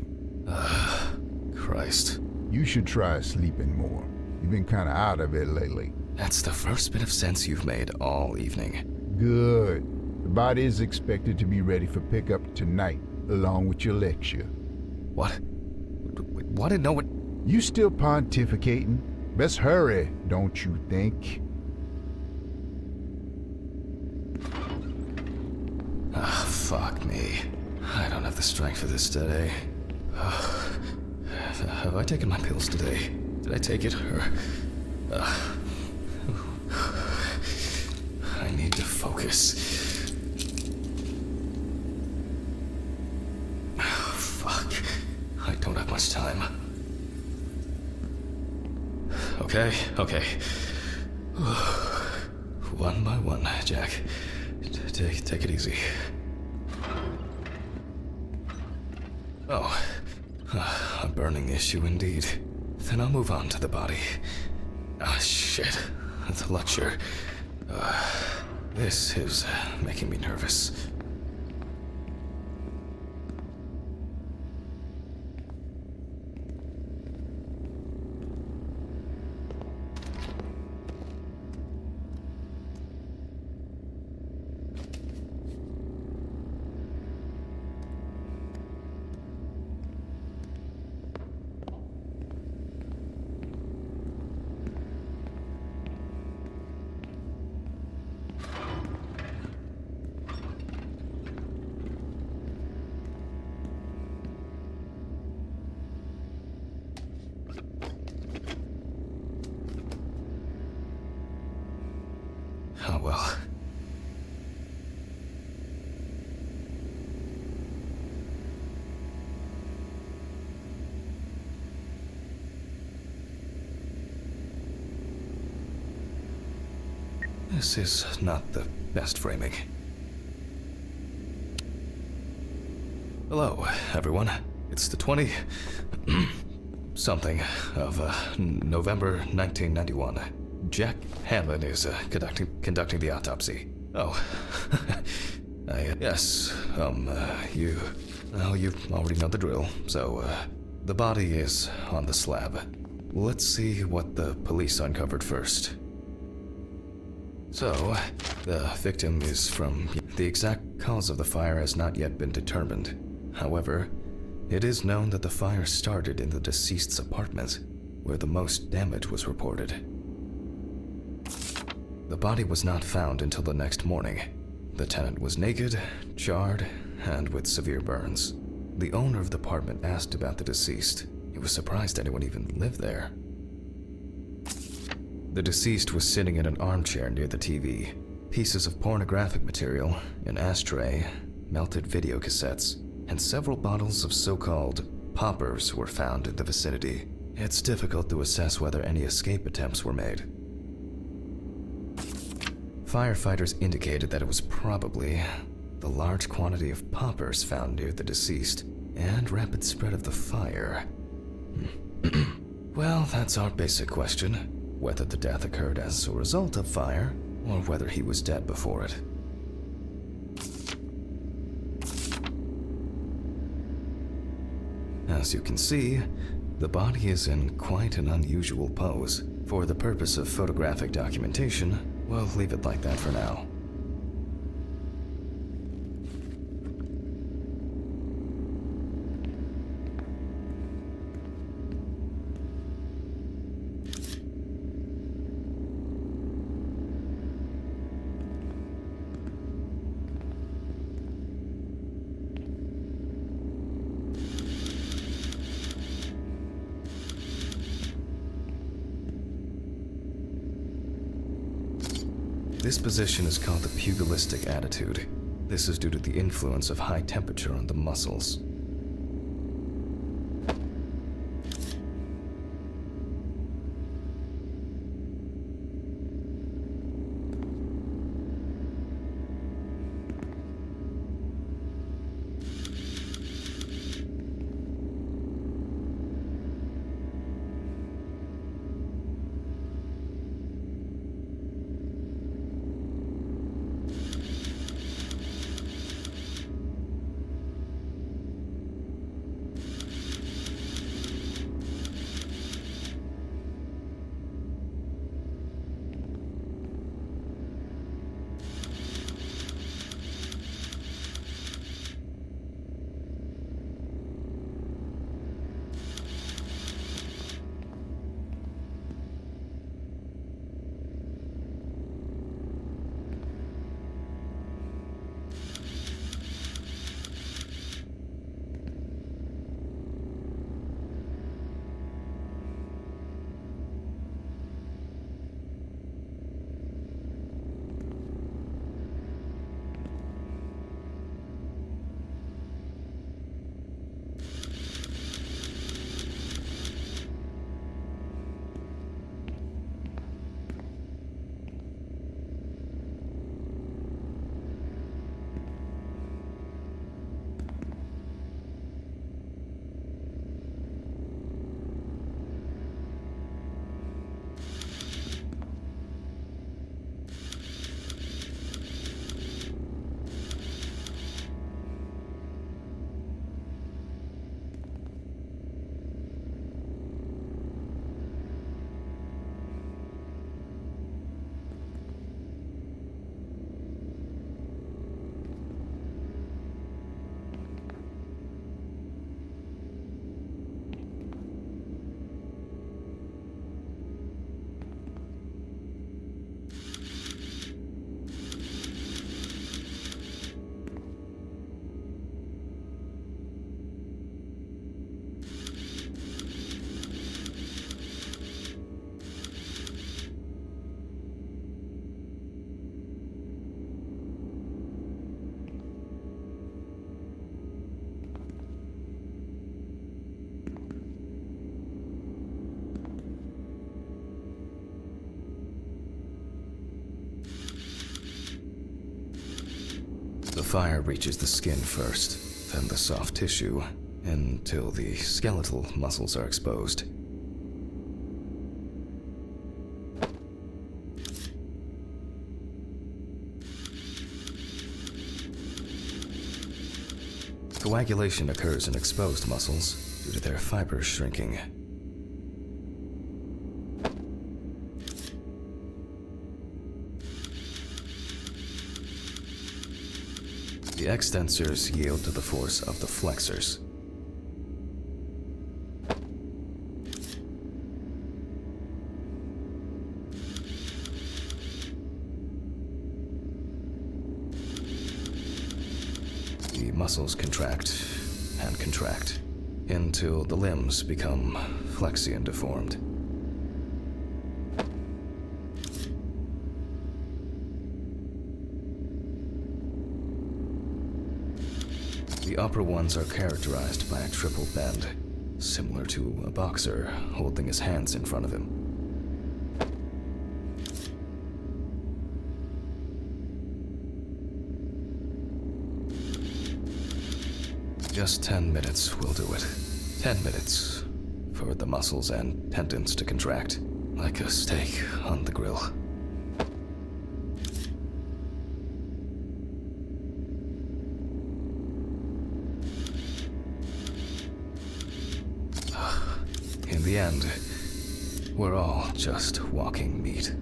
Christ. You should try sleeping more. You've been kind of out of it lately. That's the first bit of sense you've made all evening. Good. The body is expected to be ready for pickup tonight, along with your lecture. What? What did no one... You still pontificating? Best hurry, don't you think? Fuck me. I don't have the strength for this today. Have I taken my pills today? Did I take it, or... I need to focus. Fuck. I don't have much time. Okay. One by one, Jack. Take it easy. Oh, a burning issue indeed. Then I'll move on to the body. Ah, shit. The lecture. This is making me nervous. This is not the best framing. Hello, everyone. It's the 20... something of November 1991. Jack Hanlon is conducting the autopsy. Oh, yes, you already know the drill. So, the body is on the slab. Let's see what the police uncovered first. So, the victim is from... The exact cause of the fire has not yet been determined. However, it is known that the fire started in the deceased's apartment, where the most damage was reported. The body was not found until the next morning. The tenant was naked, charred, and with severe burns. The owner of the apartment asked about the deceased. He was surprised anyone even lived there. The deceased was sitting in an armchair near the TV. Pieces of pornographic material, an ashtray, melted video cassettes, and several bottles of so-called poppers were found in the vicinity. It's difficult to assess whether any escape attempts were made. Firefighters indicated that it was probably the large quantity of poppers found near the deceased and rapid spread of the fire. Well, that's our basic question. Whether the death occurred as a result of fire, or whether he was dead before it. As you can see, the body is in quite an unusual pose. For the purpose of photographic documentation, we'll leave it like that for now. This position is called the pugilistic attitude. This is due to the influence of high temperature on the muscles. The fire reaches the skin first, then the soft tissue, until the skeletal muscles are exposed. Coagulation occurs in exposed muscles due to their fibers shrinking. The extensors yield to the force of the flexors. The muscles contract and contract until the limbs become flexy and deformed. The upper ones are characterized by a triple bend, similar to a boxer holding his hands in front of him. Just 10 minutes will do it. 10 minutes for the muscles and tendons to contract, like a steak on the grill. In the end, we're all just walking meat.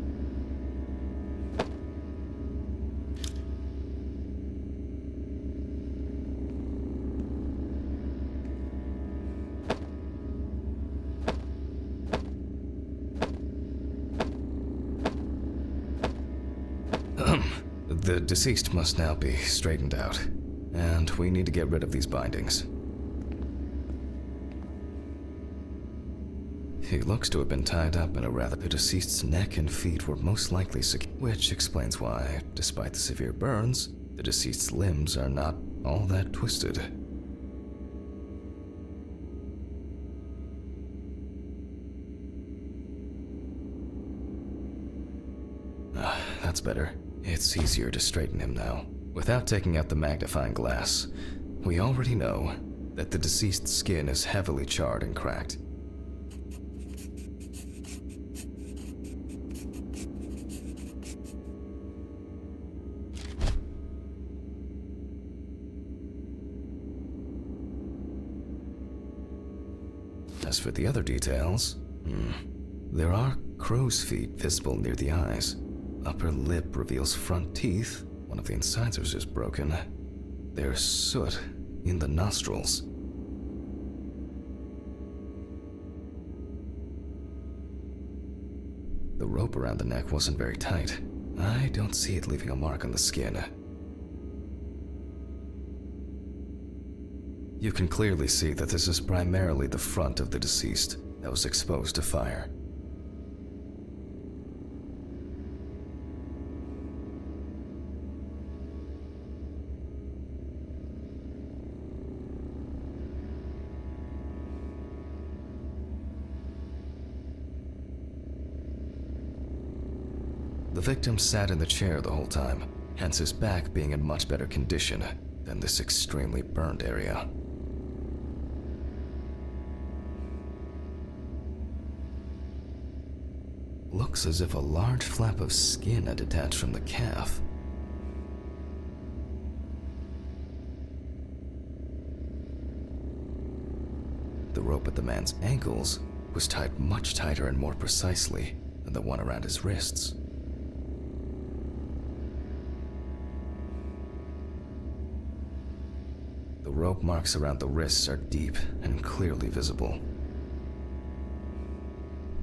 The deceased must now be straightened out, and we need to get rid of these bindings. He looks to have been tied up in a rather... The deceased's neck and feet were most likely secure, which explains why, despite the severe burns, the deceased's limbs are not all that twisted. That's better. It's easier to straighten him now. Without taking out the magnifying glass, we already know that the deceased's skin is heavily charred and cracked. As for the other details, there are crow's feet visible near the eyes. Upper lip reveals front teeth. One of the incisors is broken. There's soot in the nostrils. The rope around the neck wasn't very tight. I don't see it leaving a mark on the skin. You can clearly see that this is primarily the front of the deceased that was exposed to fire. The victim sat in the chair the whole time, hence his back being in much better condition than this extremely burned area. Looks as if a large flap of skin had detached from the calf. The rope at the man's ankles was tied much tighter and more precisely than the one around his wrists. The rope marks around the wrists are deep and clearly visible.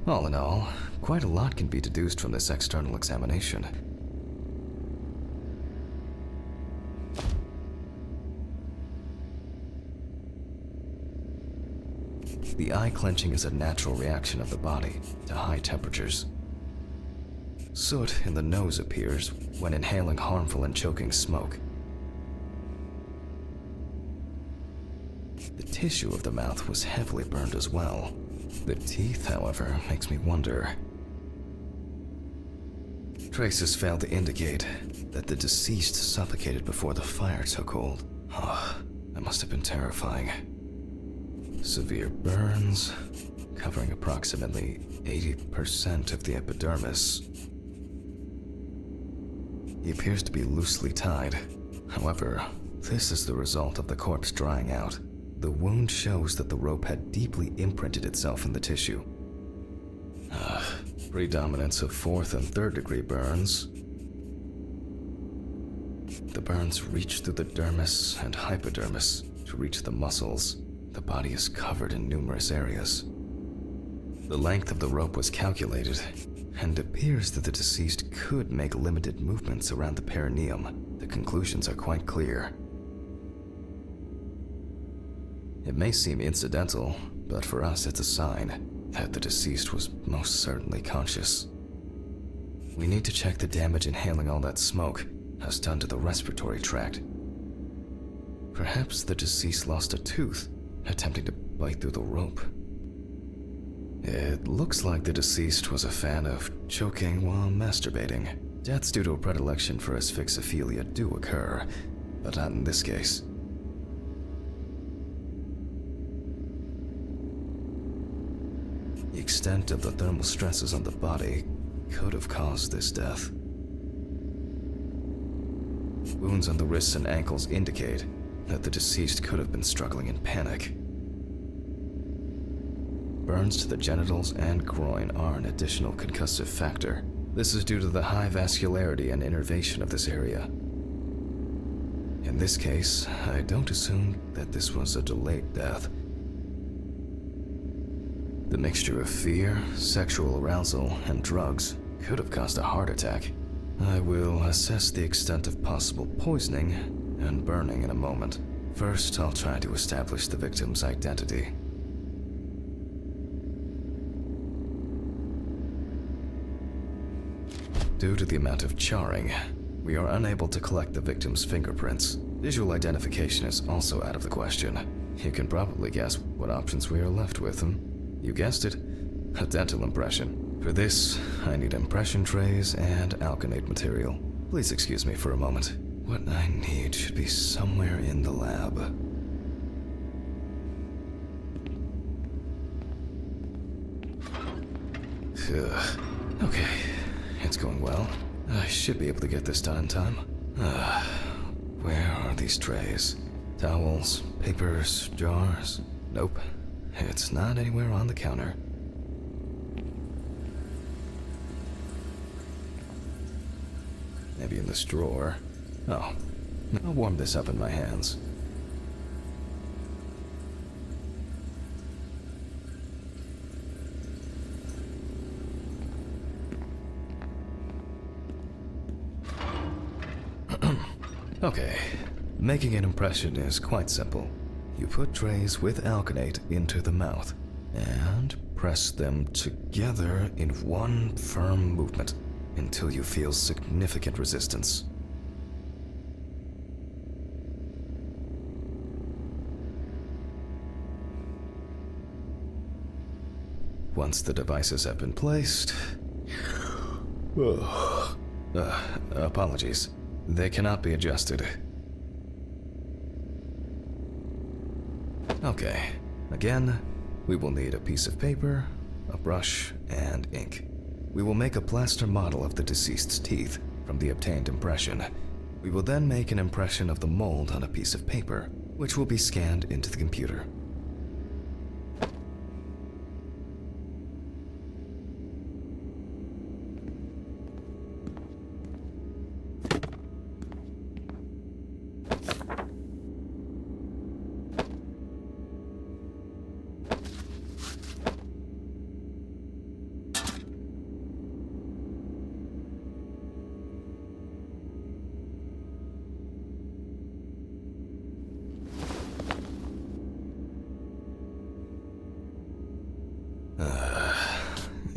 All in all, quite a lot can be deduced from this external examination. The eye clenching is a natural reaction of the body to high temperatures. Soot in the nose appears when inhaling harmful and choking smoke. The tissue of the mouth was heavily burned as well. The teeth, however, makes me wonder. Traces failed to indicate that the deceased suffocated before the fire took hold. Oh, that must have been terrifying. Severe burns, covering approximately 80% of the epidermis. He appears to be loosely tied. However, this is the result of the corpse drying out. The wound shows that the rope had deeply imprinted itself in the tissue. Predominance of 4th and 3rd degree burns. The burns reach through the dermis and hypodermis to reach the muscles. The body is covered in numerous areas. The length of the rope was calculated, and appears that the deceased could make limited movements around the perineum. The conclusions are quite clear. It may seem incidental, but for us it's a sign that the deceased was most certainly conscious. We need to check the damage inhaling all that smoke has done to the respiratory tract. Perhaps the deceased lost a tooth attempting to bite through the rope. It looks like the deceased was a fan of choking while masturbating. Deaths due to a predilection for asphyxophilia do occur, but not in this case. The extent of the thermal stresses on the body could have caused this death. Wounds on the wrists and ankles indicate that the deceased could have been struggling in panic. Burns to the genitals and groin are an additional concussive factor. This is due to the high vascularity and innervation of this area. In this case, I don't assume that this was a delayed death. The mixture of fear, sexual arousal, and drugs could have caused a heart attack. I will assess the extent of possible poisoning and burning in a moment. First, I'll try to establish the victim's identity. Due to the amount of charring, we are unable to collect the victim's fingerprints. Visual identification is also out of the question. You can probably guess what options we are left with. You guessed it, a dental impression. For this, I need impression trays and alkanate material. Please excuse me for a moment. What I need should be somewhere in the lab. Okay, it's going well. I should be able to get this done in time. Where are these trays? Towels, papers, jars? Nope. It's not anywhere on the counter. Maybe in this drawer. Oh, I'll warm this up in my hands. Okay, making an impression is quite simple. You put trays with alkanate into the mouth and press them together in one firm movement until you feel significant resistance. Once the devices have been placed... apologies. They cannot be adjusted. Okay, again, we will need a piece of paper, a brush, and ink. We will make a plaster model of the deceased's teeth from the obtained impression. We will then make an impression of the mold on a piece of paper, which will be scanned into the computer.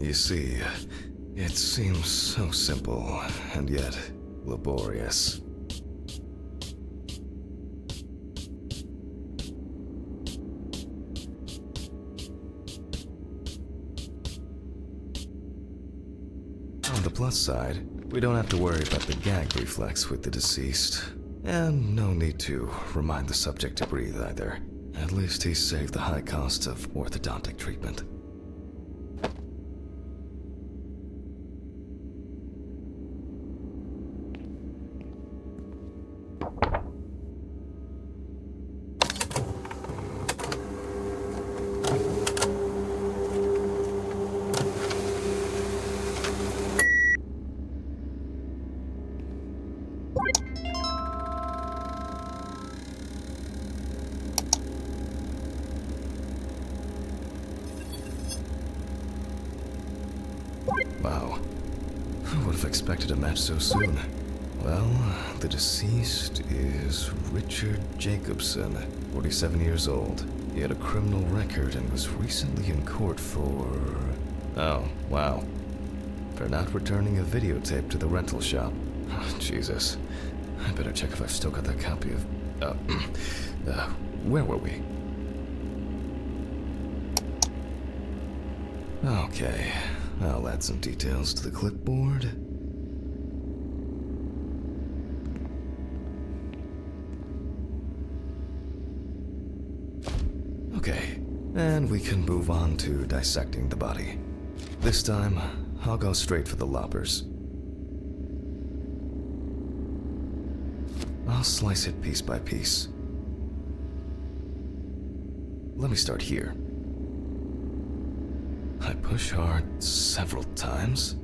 You see, it seems so simple, and yet laborious. On the plus side, We don't have to worry about the gag reflex with the deceased. And no need to remind the subject to breathe either. At least he saved the high cost of orthodontic treatment. Wow. Who would have expected a match so soon? Well, the deceased is Richard Jacobson, 47 years old. He had a criminal record and was recently in court for... Oh, wow. For not returning a videotape to the rental shop. Oh, Jesus. I better check if I've still got that copy of... where were we? Okay. I'll add some details to the clipboard. Okay, and we can move on to dissecting the body. This time, I'll go straight for the loppers. I'll slice it piece by piece. Let me start here. I push hard several times.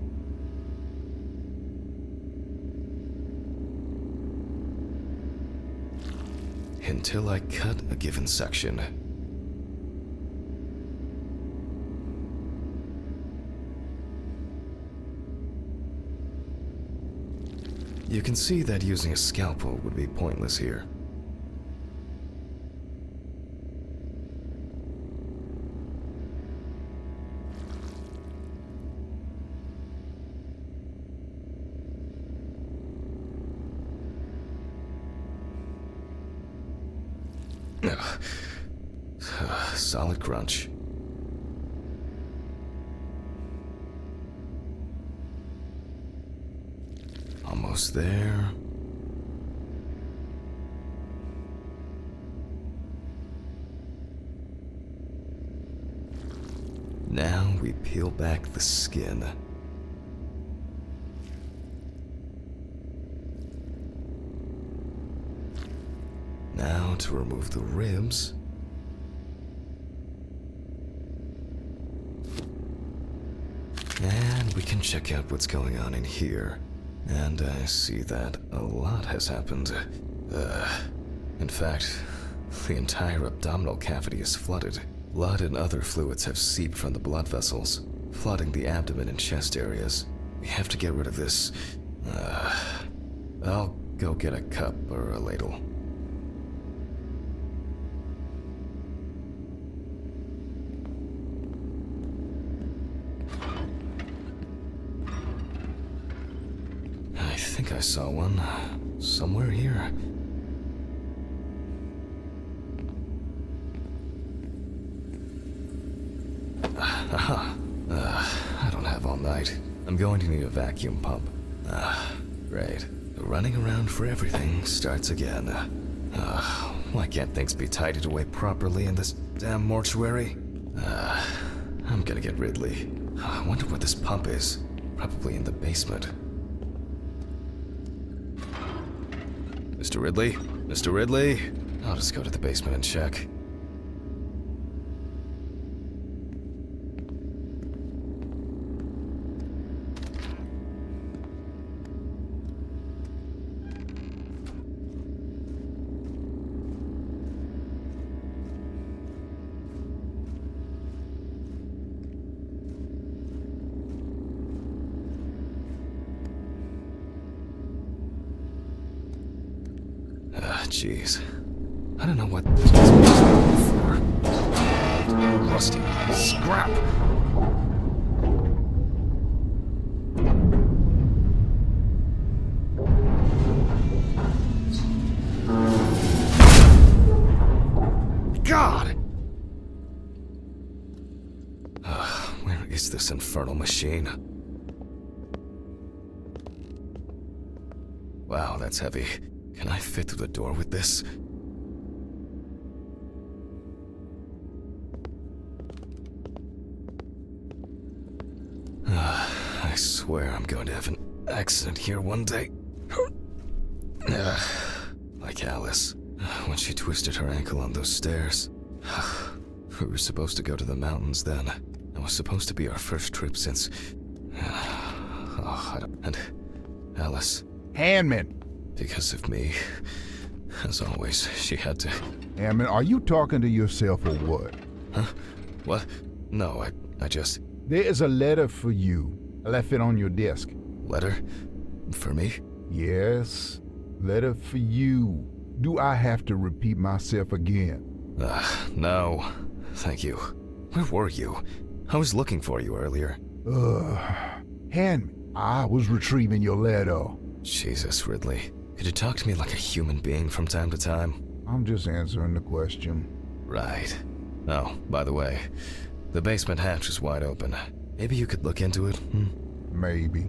Until I cut a given section. You can see that using a scalpel would be pointless here. Solid crunch. Almost there. Now we peel back the skin. Now to remove the ribs. And we can check out what's going on in here. And I see that a lot has happened. In fact, the entire abdominal cavity is flooded. Blood and other fluids have seeped from the blood vessels, flooding the abdomen and chest areas. We have to get rid of this. I'll go get a cup or a ladle. I think I saw one somewhere here. Aha. I don't have all night. I'm going to need a vacuum pump. Great. The running around for everything starts again. Why can't things be tidied away properly in this damn mortuary? I'm gonna get Ridley. I wonder where this pump is. Probably in the basement. Mr. Ridley? Mr. Ridley? I'll just go to the basement and check. Jeez. I don't know what this is for. Rusty scrap! God! Where is this infernal machine? Wow, that's heavy. Can I fit through the door with this? I swear I'm going to have an accident here one day. Like Alice, when she twisted her ankle on those stairs. We were supposed to go to the mountains then. It was supposed to be our first trip since... And Alice, Handman! because of me, as always, she had to... Handman, are you talking to yourself or what? Huh? What? No, I just... There is a letter for you. I left it on your desk. Letter? For me? Yes, letter for you. Do I have to repeat myself again? No. Thank you. Where were you? I was looking for you earlier. Handman, I was retrieving your letter. Jesus, Ridley. Could you talk to me like a human being from time to time? I'm just answering the question. Right. Oh, by the way, the basement hatch is wide open. Maybe you could look into it? Maybe.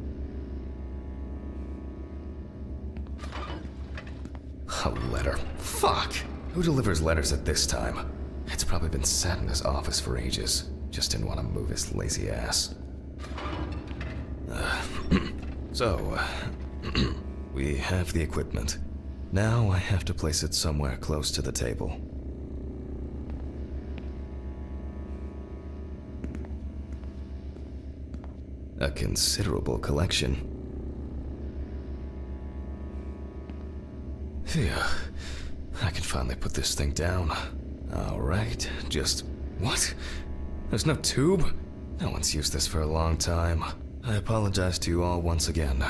A letter. Fuck! Who delivers letters at this time? It's probably been sat in his office for ages. Just didn't want to move his lazy ass. So, we have the equipment. Now I have to place it somewhere close to the table. A considerable collection. Phew. I can finally put this thing down. Alright, just... What? There's no tube? No one's used this for a long time. I apologize to you all once again.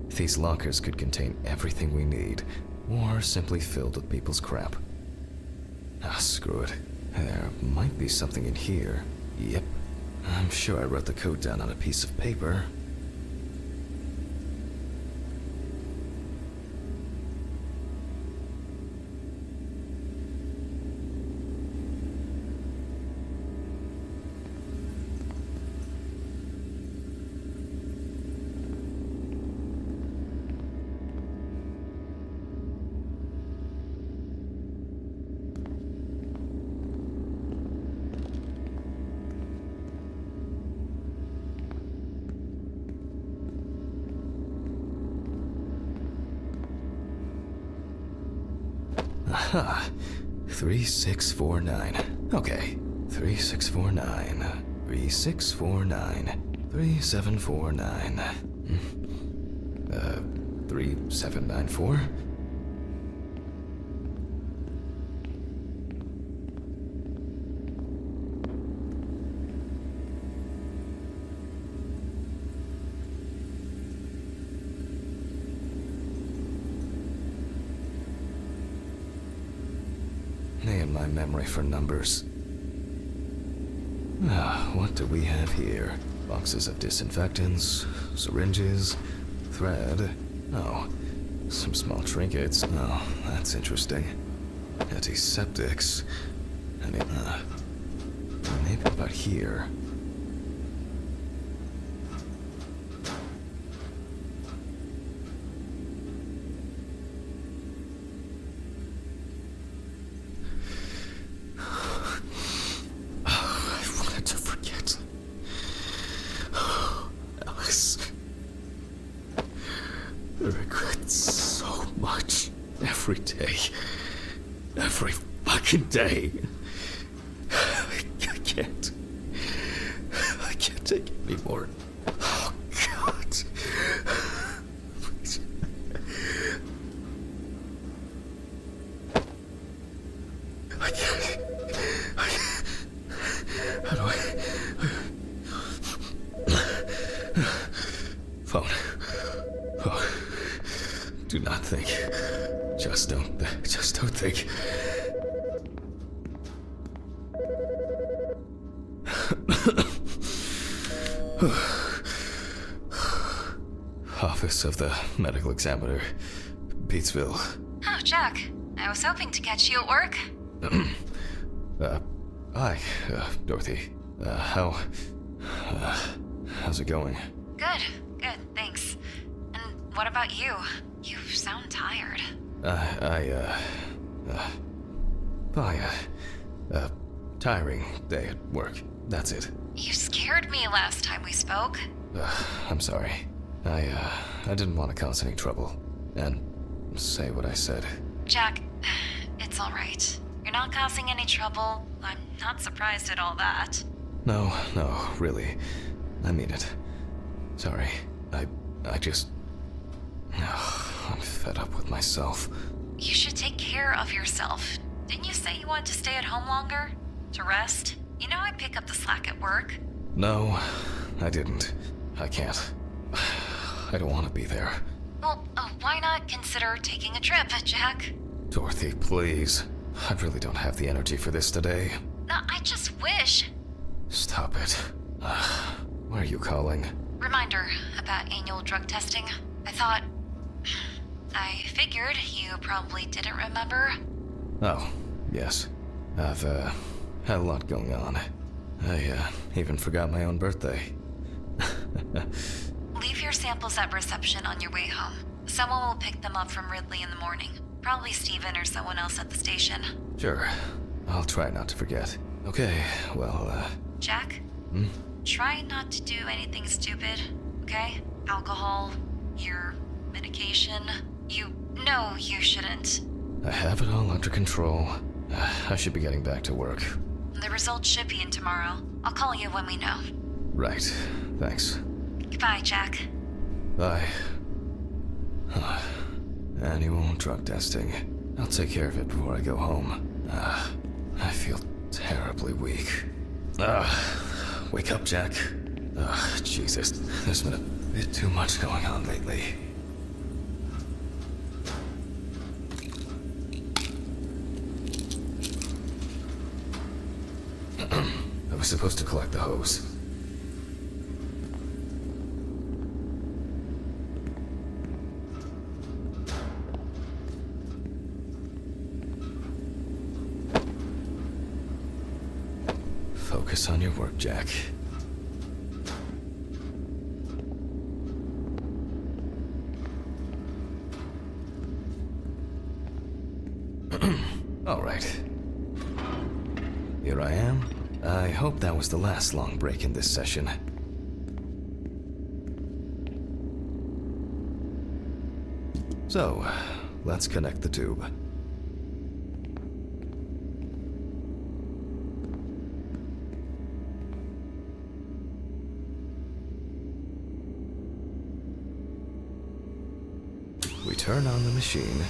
These lockers could contain everything we need, or simply filled with people's crap. Screw it. There might be something in here. Yep. I'm sure I wrote the code down on a piece of paper. Aha. 3649. Okay. 3649. 3649. 3749. 3794? Man, my memory for numbers. What do we have here? Boxes of disinfectants, syringes, thread. Oh, some small trinkets. Oh, that's interesting. Antiseptics. And maybe about here. I regret so much. Every day. Every fucking day. I can't take it anymore. Oh, God. I can't. How do I... Phone. Oh. Do not think. Just don't think. Office. office of the medical examiner, Beatsville. Oh, Jack. I was hoping to catch you at work. Hi, Dorothy. How's it going? Good, thanks. And what about you? You sound tired. Tiring day at work. That's it. You scared me last time we spoke. I'm sorry. I didn't want to cause any trouble. And say what I said. Jack, it's alright. You're not causing any trouble. I'm not surprised at all that. No, really. I mean it. Sorry. I just... I'm fed up with myself. You should take care of yourself. Didn't you say you wanted to stay at home longer? To rest? You know I pick up the slack at work. No, I didn't. I can't. I don't want to be there. Well, why not consider taking a trip, Jack? Dorothy, please. I really don't have the energy for this today. No, I just wish. Stop it. Why are you calling? Reminder about annual drug testing. I figured you probably didn't remember. Oh, yes. I've, had a lot going on. I, even forgot my own birthday. Leave your samples at reception on your way home. Someone will pick them up from Ridley in the morning. Probably Steven or someone else at the station. Sure. I'll try not to forget. Okay, well, Jack? Try not to do anything stupid, okay? Alcohol, your medication. No, you shouldn't. I have it all under control. I should be getting back to work. The results should be in tomorrow. I'll call you when we know. Right. Thanks. Goodbye, Jack. Bye. Annual drug testing. I'll take care of it before I go home. I feel terribly weak. Wake up, Jack. Jesus. There's been a bit too much going on lately. I was supposed to collect the hose. Focus on your work, Jack. All right. Here I am. I hope that was the last long break in this session. So, let's connect the tube. We turn on the machine.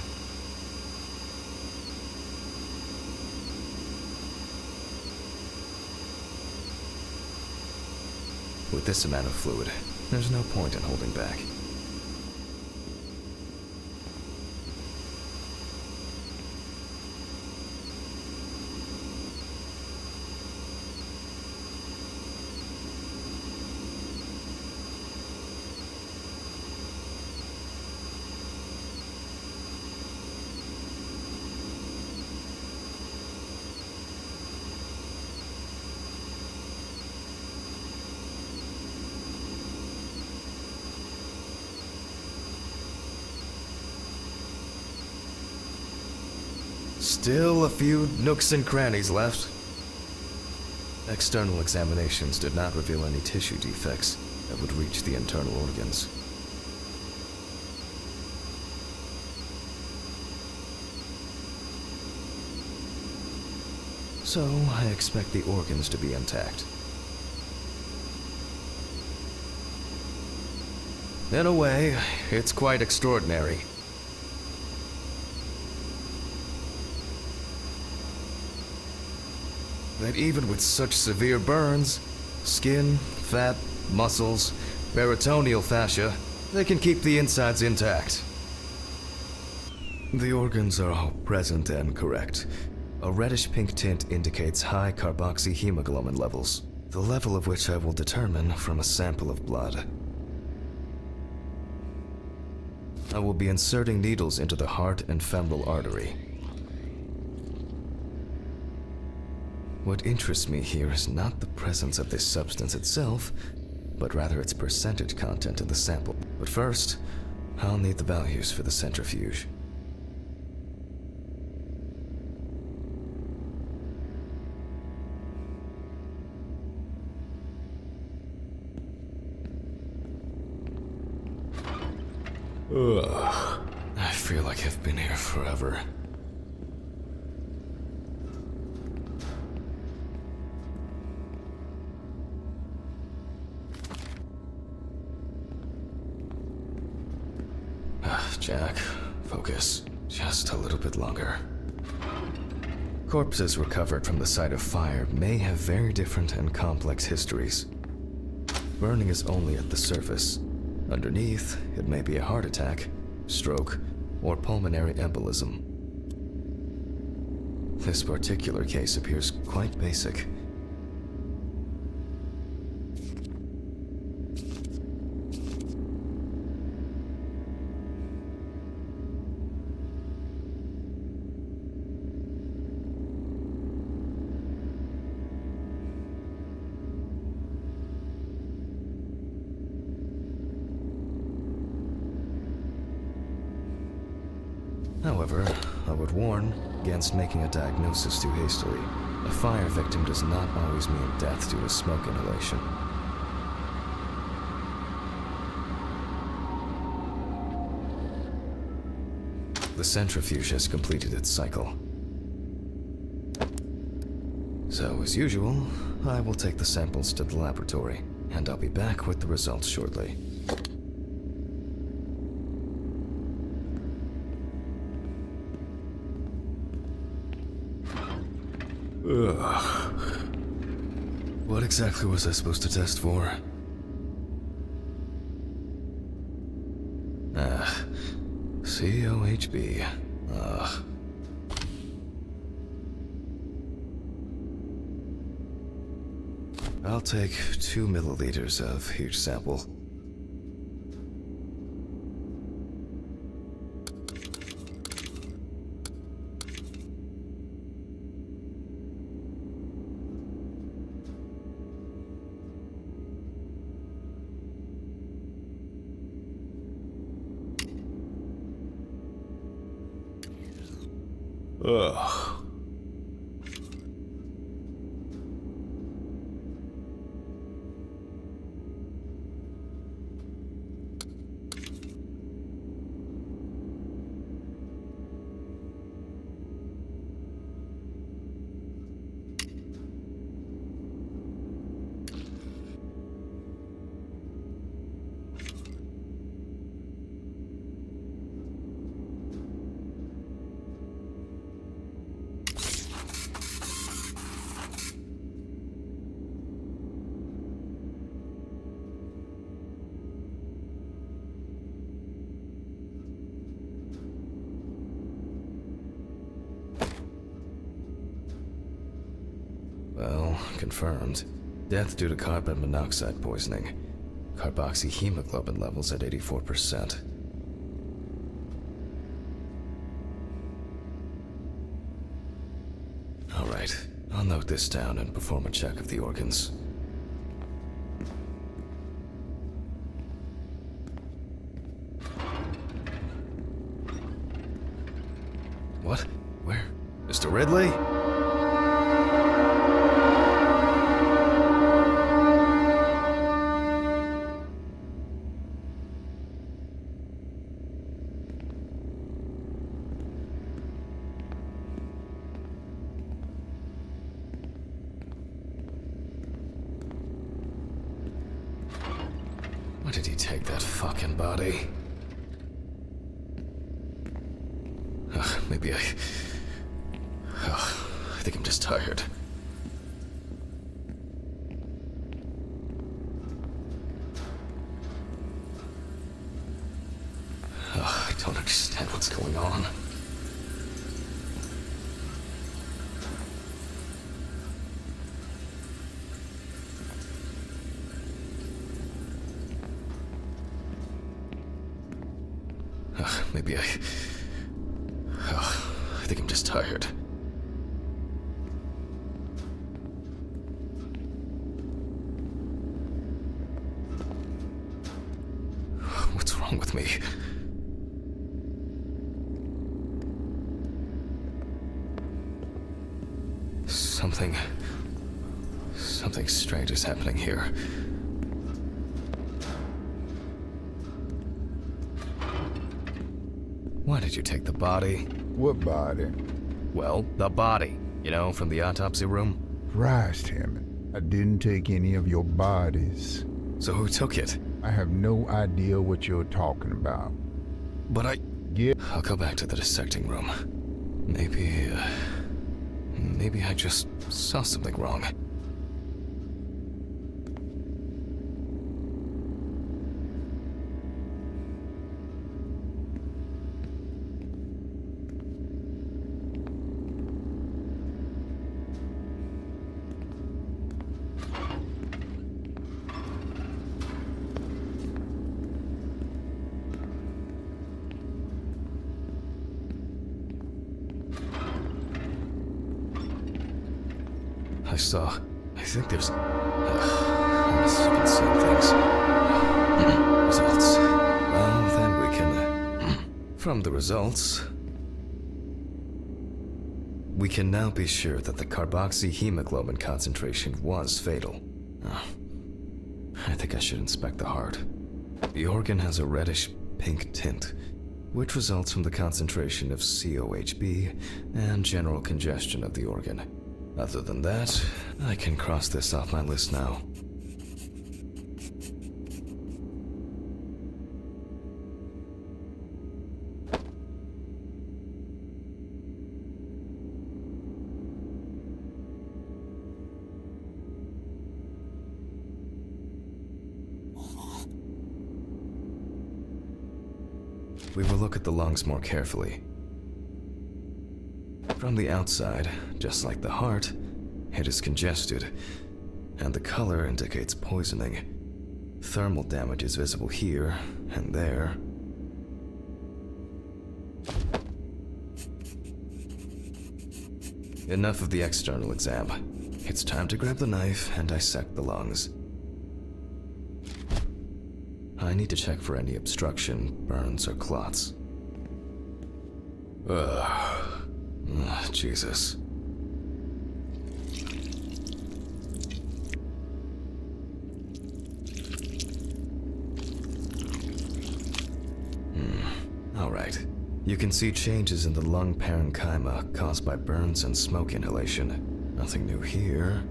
With this amount of fluid, there's no point in holding back. Still a few nooks and crannies left. External examinations did not reveal any tissue defects that would reach the internal organs. So, I expect the organs to be intact. In a way, it's quite extraordinary. That even with such severe burns, skin, fat, muscles, peritoneal fascia, they can keep the insides intact. The organs are all present and correct. A reddish-pink tint indicates high carboxyhemoglobin levels, the level of which I will determine from a sample of blood. I will be inserting needles into the heart and femoral artery. What interests me here is not the presence of this substance itself, but rather its percentage content in the sample. But first, I'll need the values for the centrifuge. Ugh. I feel like I've been here forever. Jack, focus. Just a little bit longer. Corpses recovered from the site of fire may have very different and complex histories. Burning is only at the surface. Underneath, it may be a heart attack, stroke, or pulmonary embolism. This particular case appears quite basic. However, I would warn against making a diagnosis too hastily. A fire victim does not always mean death due to smoke inhalation. The centrifuge has completed its cycle. So, as usual, I will take the samples to the laboratory, and I'll be back with the results shortly. Ugh. What exactly was I supposed to test for? COHB. I'll take 2 milliliters of each sample. Ugh. Well, confirmed. Death due to carbon monoxide poisoning. Carboxyhemoglobin levels at 84%. Alright, I'll note this down and perform a check of the organs. What? Where? Mr. Ridley? Why did he take that fucking body? Maybe I think I'm just tired. I don't understand what's going on. Maybe I think I'm just tired. What's wrong with me? Something strange is happening here. Why did you take the body? What body? Well, the body. You know, from the autopsy room? Christ, Hammond. I didn't take any of your bodies. So who took it? I have no idea what you're talking about. But Yeah. I'll go back to the dissecting room. Maybe I just saw something wrong. I think there's... I must have been seeing things. Results. Well, then we can... From the results... We can now be sure that the carboxyhemoglobin concentration was fatal. I think I should inspect the heart. The organ has a reddish pink tint, which results from the concentration of COHB and general congestion of the organ. Other than that, I can cross this off my list now. We will look at the lungs more carefully. From the outside, just like the heart, it is congested, and the color indicates poisoning. Thermal damage is visible here and there. Enough of the external exam. It's time to grab the knife and dissect the lungs. I need to check for any obstruction, burns, or clots. Jesus. Alright. You can see changes in the lung parenchyma caused by burns and smoke inhalation. Nothing new here.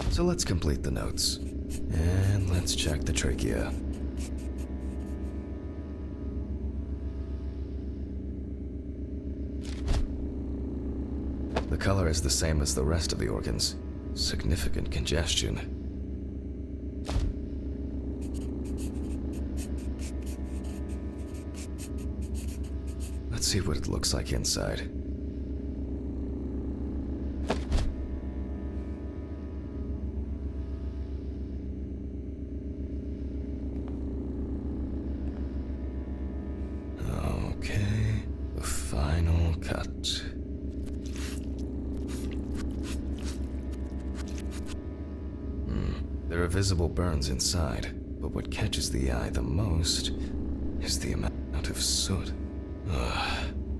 So let's complete the notes. And let's check the trachea. The color is the same as the rest of the organs. Significant congestion. Let's see what it looks like inside. Okay, the final cut. There are visible burns inside, but what catches the eye the most is the amount of soot.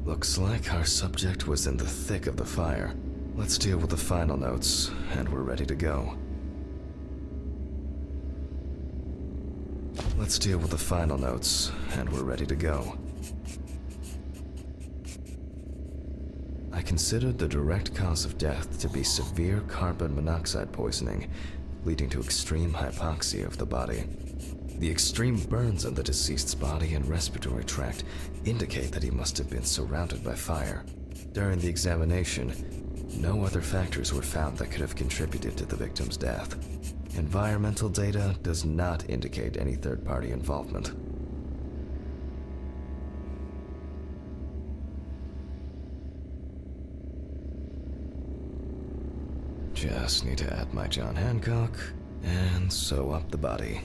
Looks like our subject was in the thick of the fire. Let's deal with the final notes, and we're ready to go. Let's deal with the final notes, and we're ready to go. I considered the direct cause of death to be severe carbon monoxide poisoning, leading to extreme hypoxia of the body. The extreme burns on the deceased's body and respiratory tract indicate that he must have been surrounded by fire. During the examination, no other factors were found that could have contributed to the victim's death. Environmental data does not indicate any third-party involvement. Just need to add my John Hancock and sew up the body.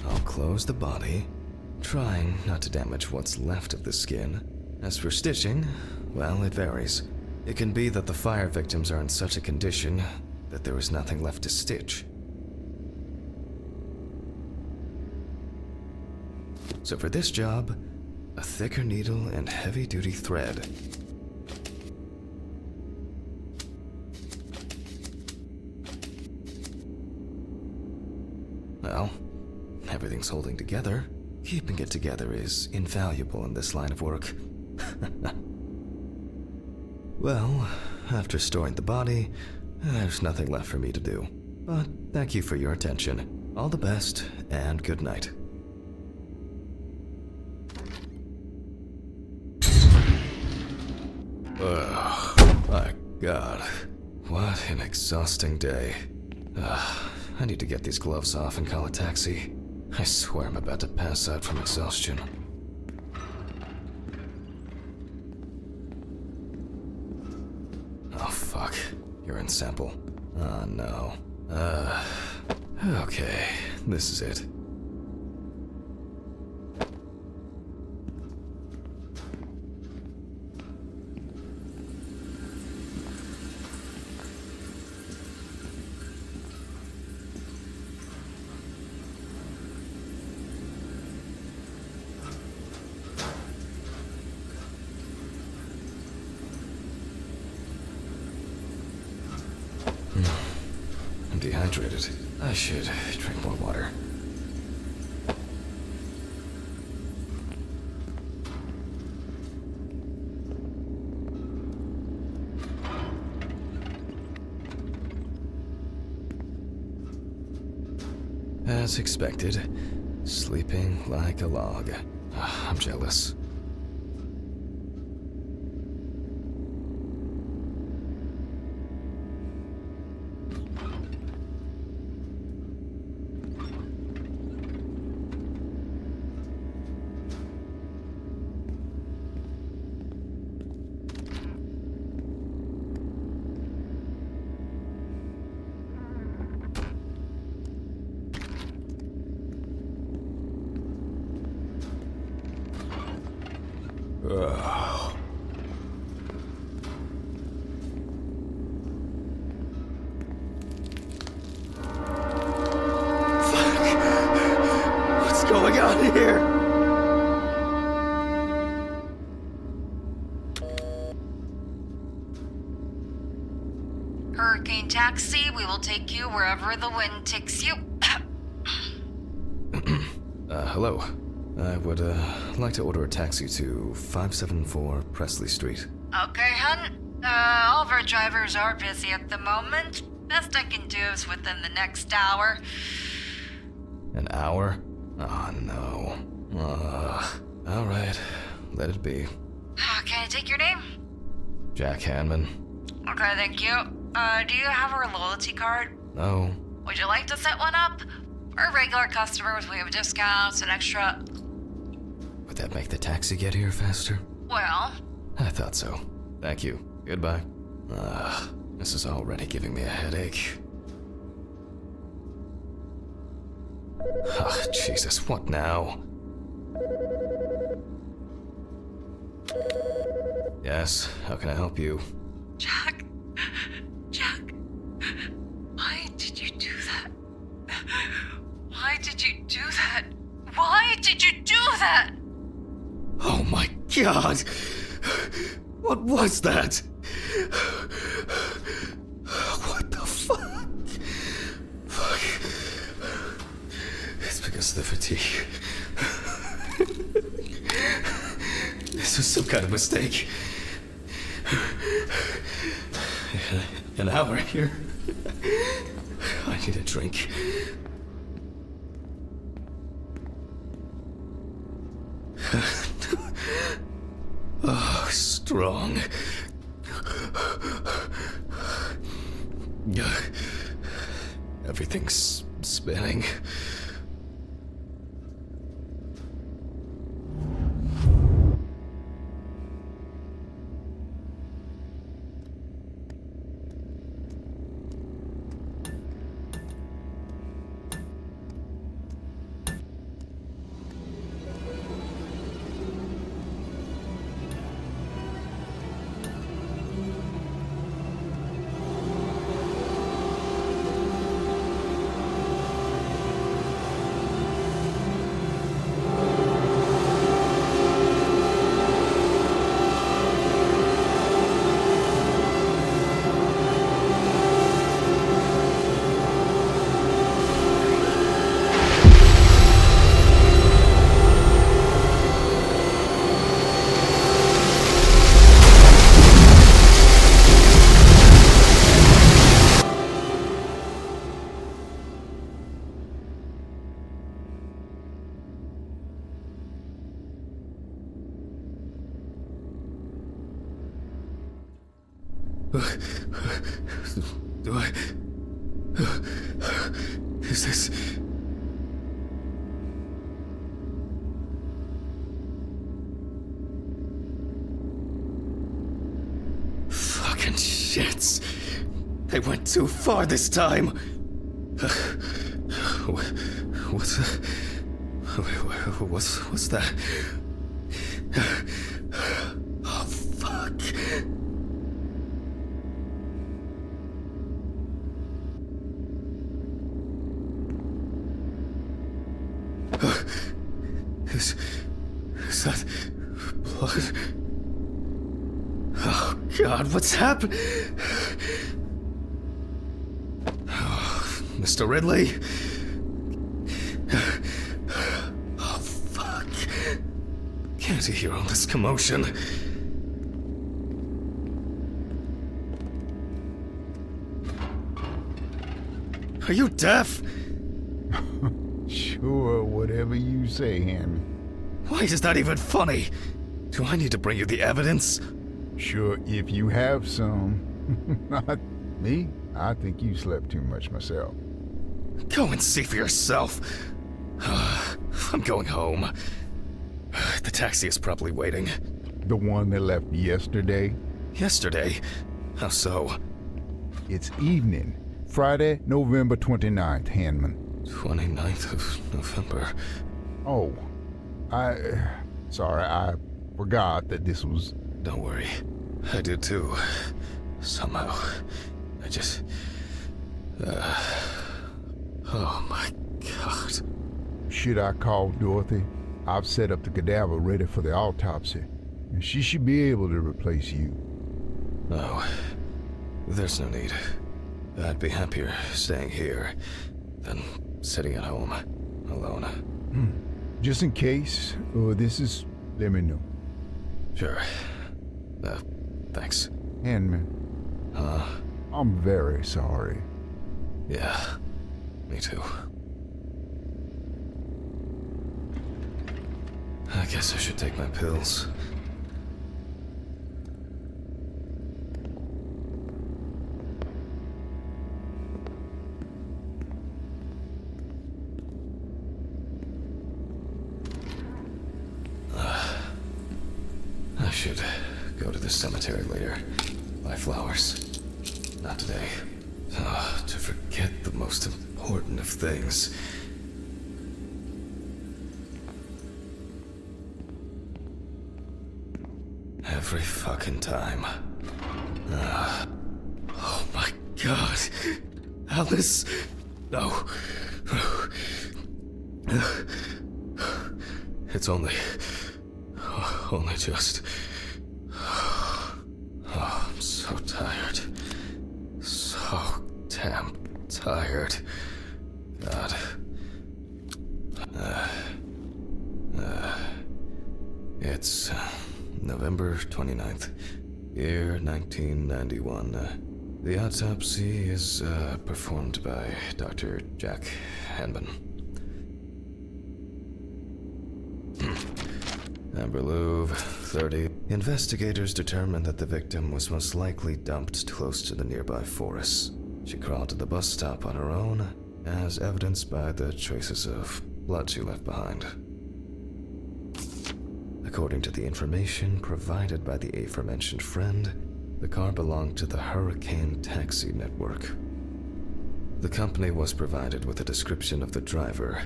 I'll close the body, trying not to damage what's left of the skin. As for stitching, well, it varies. It can be that the fire victims are in such a condition that there is nothing left to stitch. So for this job, a thicker needle and heavy-duty thread. Well, everything's holding together. Keeping it together is invaluable in this line of work. Well, after storing the body, there's nothing left for me to do. But thank you for your attention. All the best, and good night. Oh, my God. What an exhausting day. I need to get these gloves off and call a taxi. I swear I'm about to pass out from exhaustion. Oh, fuck. Urine sample. Oh, no. Okay. This is it. I'm dehydrated. I should drink more water. As expected, sleeping like a log. I'm jealous. Ugh. What's going on here? Hurricane Taxi, we will take you wherever the wind takes you. Hello. I would, like to order a taxi to 574 Presley Street. Okay, hun. All of our drivers are busy at the moment. Best I can do is within the next hour. An hour? Oh, no. Alright. Let it be. Can I take your name? Jack Hanman. Okay, thank you. Do you have our loyalty card? No. Would you like to set one up? For regular customers, we have discounts and extra... Would that make the taxi get here faster? Well... I thought so. Thank you. Goodbye. This is already giving me a headache. Jesus, what now? Yes, how can I help you? Jack, why did you do that? Why did you do that? Why did you do that? Oh my God! What was that? What the fuck? Fuck. It's because of the fatigue. This was some kind of mistake. An hour here. I need a drink. Oh, strong. Everything's spinning. Do I... Is this... Fucking shits. They went too far this time. What's that? Oh, fuck. Is that blood? Oh, God, what's happened? Oh, Mr. Ridley? Oh, fuck. Can't you hear all this commotion? Are you deaf? Sure, whatever you say, Hammond. Why is that even funny? Do I need to bring you the evidence? Sure, if you have some. Not me. I think you slept too much myself. Go and see for yourself. I'm going home. The taxi is probably waiting. The one that left yesterday? Yesterday? How so? It's evening. Friday, November 29th, Hanman. 29th of November. Oh, sorry, I forgot that this was... Don't worry. I did too. Somehow. I just... Oh my God. Should I call Dorothy? I've set up the cadaver ready for the autopsy, and she should be able to replace you. No. There's no need. I'd be happier staying here than sitting at home, alone. Just in case, let me know. Sure. Thanks. Hanman, I'm very sorry. Yeah, me too. I guess I should take my pills. I should go to the cemetery later. Buy flowers. Not today. To forget the most important of things. Every fucking time. Oh my God. Alice. No. It's only just... Oh, I'm so tired. So damn tired. God. It's November 29th, year 1991. The autopsy is performed by Dr. Jack Hanban. Amber Louvre, 30. Investigators determined that the victim was most likely dumped close to the nearby forests. She crawled to the bus stop on her own, as evidenced by the traces of blood she left behind. According to the information provided by the aforementioned friend, the car belonged to the Hurricane Taxi Network. The company was provided with a description of the driver.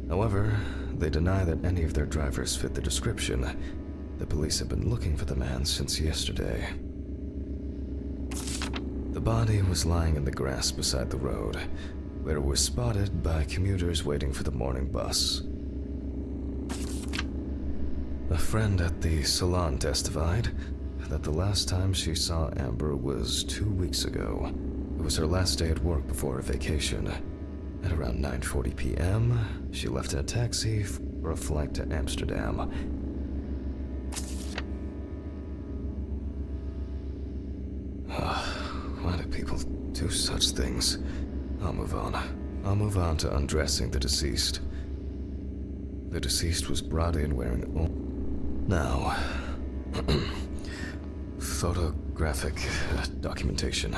However, they deny that any of their drivers fit the description. The police have been looking for the man since yesterday. The body was lying in the grass beside the road, where it was spotted by commuters waiting for the morning bus. A friend at the salon testified that the last time she saw Amber was 2 weeks ago. It was her last day at work before her vacation. At around 9:40 p.m., she left in a taxi for a flight to Amsterdam. Why do people do such things? I'll move on. I'll move on to undressing the deceased. The deceased was brought in wearing Now, photographic documentation.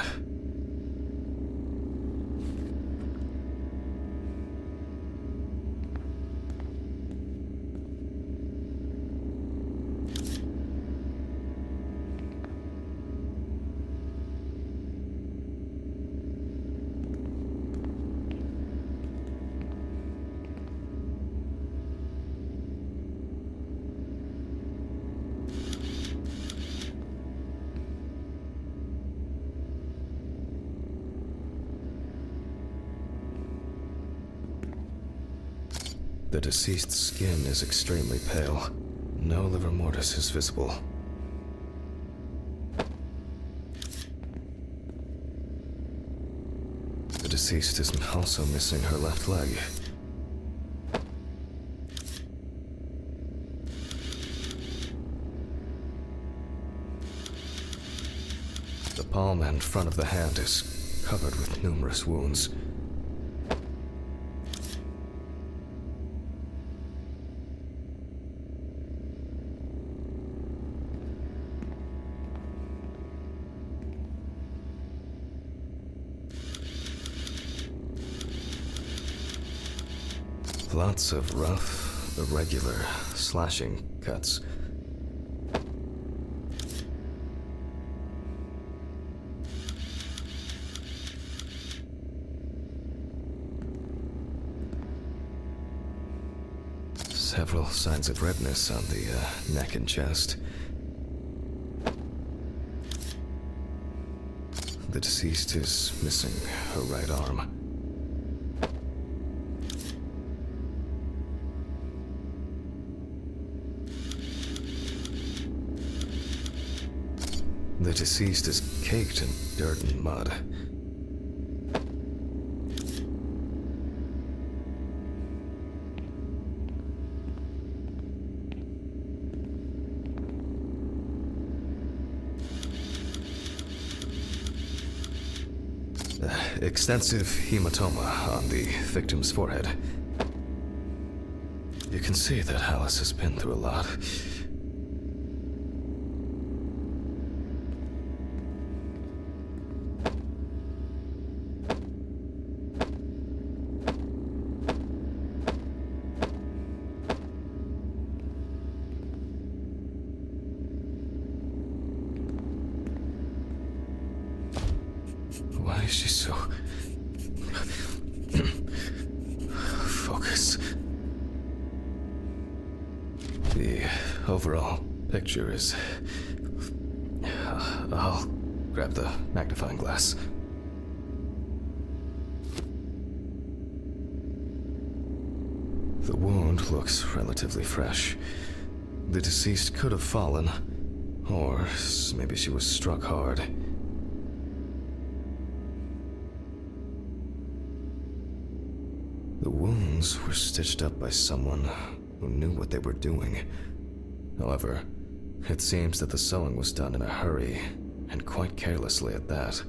The deceased's skin is extremely pale. No livor mortis is visible. The deceased is also missing her left leg. The palm and front of the hand is covered with numerous wounds. Lots of rough, irregular slashing cuts. Several signs of redness on the neck and chest. The deceased is missing her right arm. The deceased is caked in dirt and mud. Extensive hematoma on the victim's forehead. You can see that Alice has been through a lot. Why is she so... Focus. The overall picture is... I'll grab the magnifying glass. The wound looks relatively fresh. The deceased could have fallen, or maybe she was struck hard. The wounds were stitched up by someone who knew what they were doing. However, it seems that the sewing was done in a hurry, and quite carelessly at that.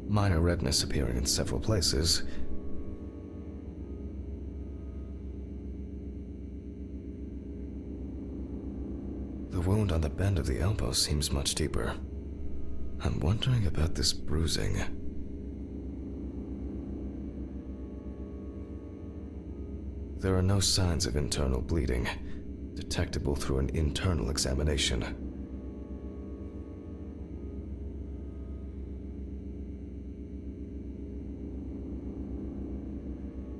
Minor redness appearing in several places. wound on the bend of the elbow seems much deeper. I'm wondering about this bruising. There are no signs of internal bleeding, detectable through an internal examination.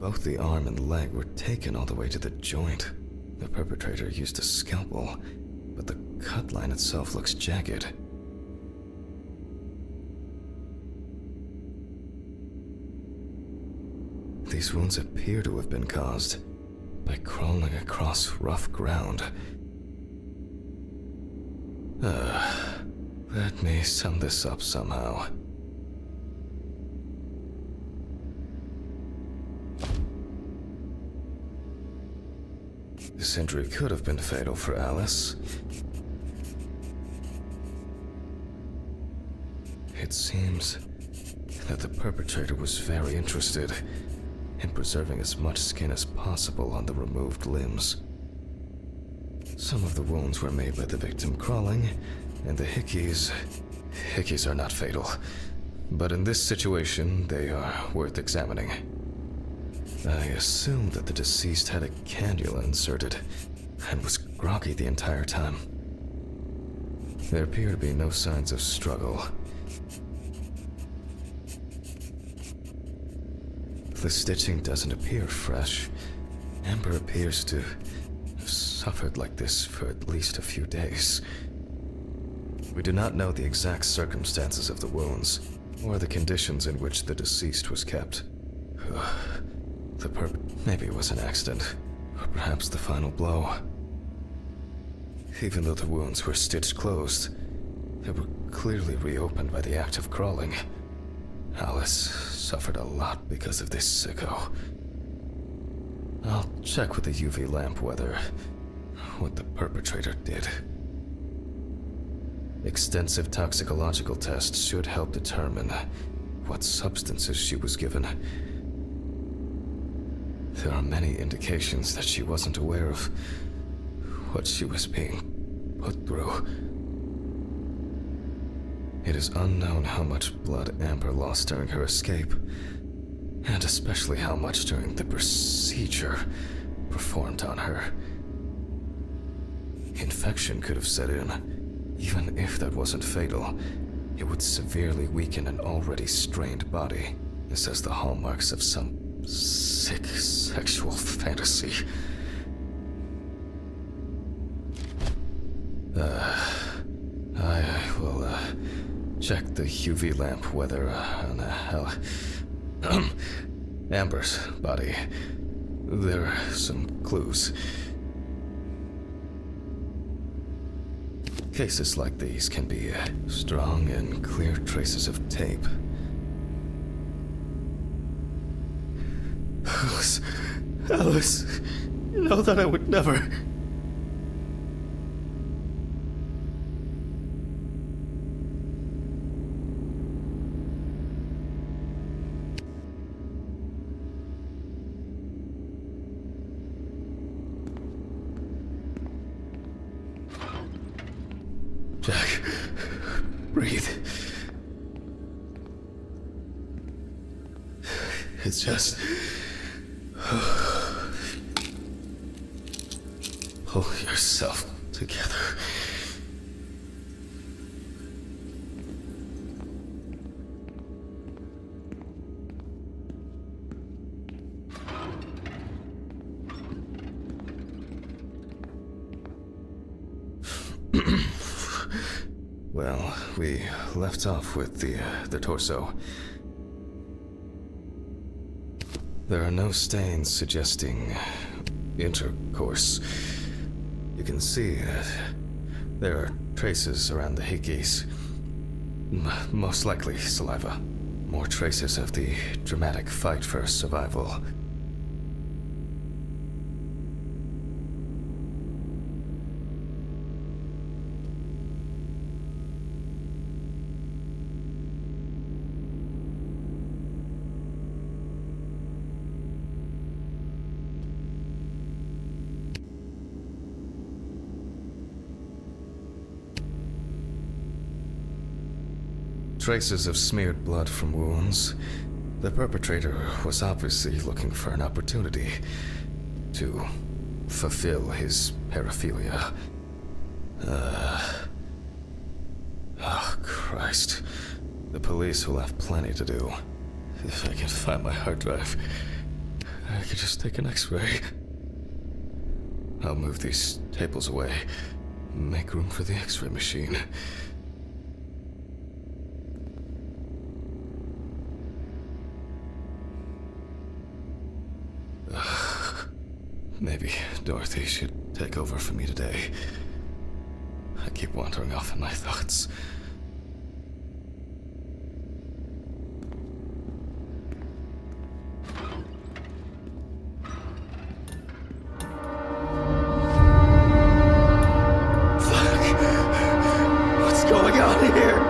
Both the arm and leg were taken all the way to the joint. The perpetrator used a scalpel, but the cut line itself looks jagged. These wounds appear to have been caused by crawling across rough ground. Let me sum this up somehow. This injury could have been fatal for Alice. It seems that the perpetrator was very interested in preserving as much skin as possible on the removed limbs. Some of the wounds were made by the victim crawling, and the hickeys are not fatal. But in this situation, they are worth examining. I assume that the deceased had a cannula inserted and was groggy the entire time. There appear to be no signs of struggle. The stitching doesn't appear fresh. Amber appears to have suffered like this for at least a few days. We do not know the exact circumstances of the wounds, or the conditions in which the deceased was kept. Maybe it was an accident, or perhaps the final blow. Even though the wounds were stitched closed, they were clearly reopened by the act of crawling. Alice suffered a lot because of this sicko. I'll check with the UV lamp whether what the perpetrator did. Extensive toxicological tests should help determine what substances she was given. There are many indications that she wasn't aware of what she was being put through. It is unknown how much blood Amber lost during her escape, and especially how much during the procedure performed on her. Infection could have set in. Even if that wasn't fatal, it would severely weaken an already strained body. This has the hallmarks of some sick sexual fantasy. I will check the UV lamp whether on Amber's body there are some clues. Cases like these can be strong and clear traces of tape. Alice, you know that I would never. Jack, breathe. It's just... pull yourself together. Well, we left off with the torso. There are no stains suggesting intercourse. You can see that there are traces around the hickeys. Most likely saliva. More traces of the dramatic fight for survival. Traces of smeared blood from wounds. The perpetrator was obviously looking for an opportunity to fulfill his paraphilia. Oh, Christ. The police will have plenty to do. If I can find my hard drive, I could just take an X-ray. I'll move these tables away. Make room for the X-ray machine. Maybe Dorothy should take over for me today. I keep wandering off in my thoughts. Fuck! What's going on here?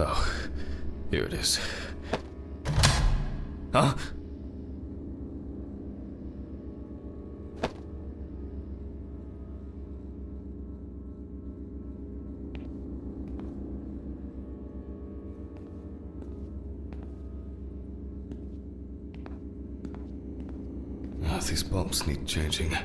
Oh, here it is. Huh? Oh, these bulbs need changing.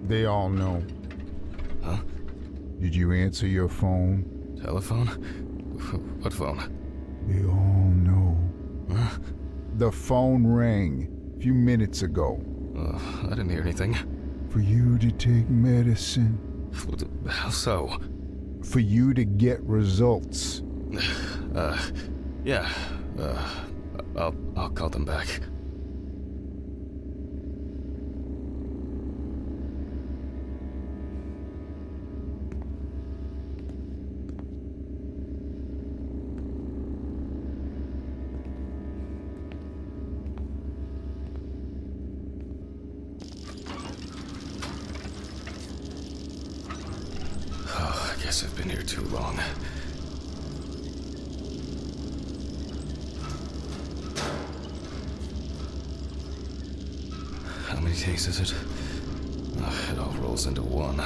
They all know. Huh? Did you answer your phone? Telephone? What phone? They all know. Huh? The phone rang a few minutes ago. I didn't hear anything. For you to take medicine. How so? For you to get results. Yeah. I'll call them back. I guess I've been here too long. How many days is it? It all rolls into one.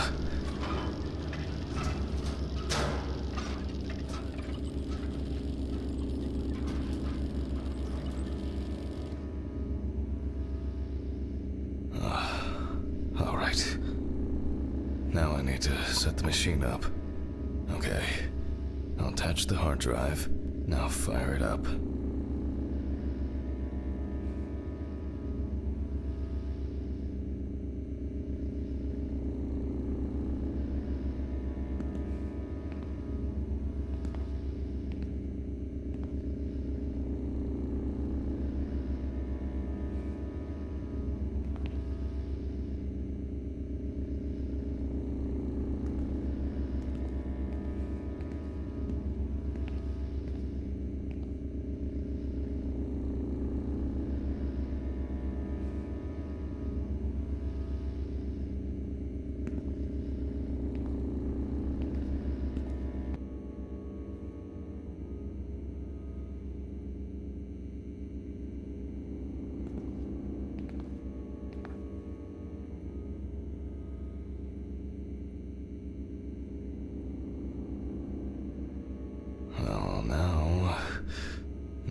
All right. Now I need to set the machine up. Okay. I'll attach the hard drive. Now fire it up.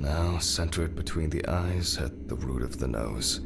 Now center it between the eyes at the root of the nose.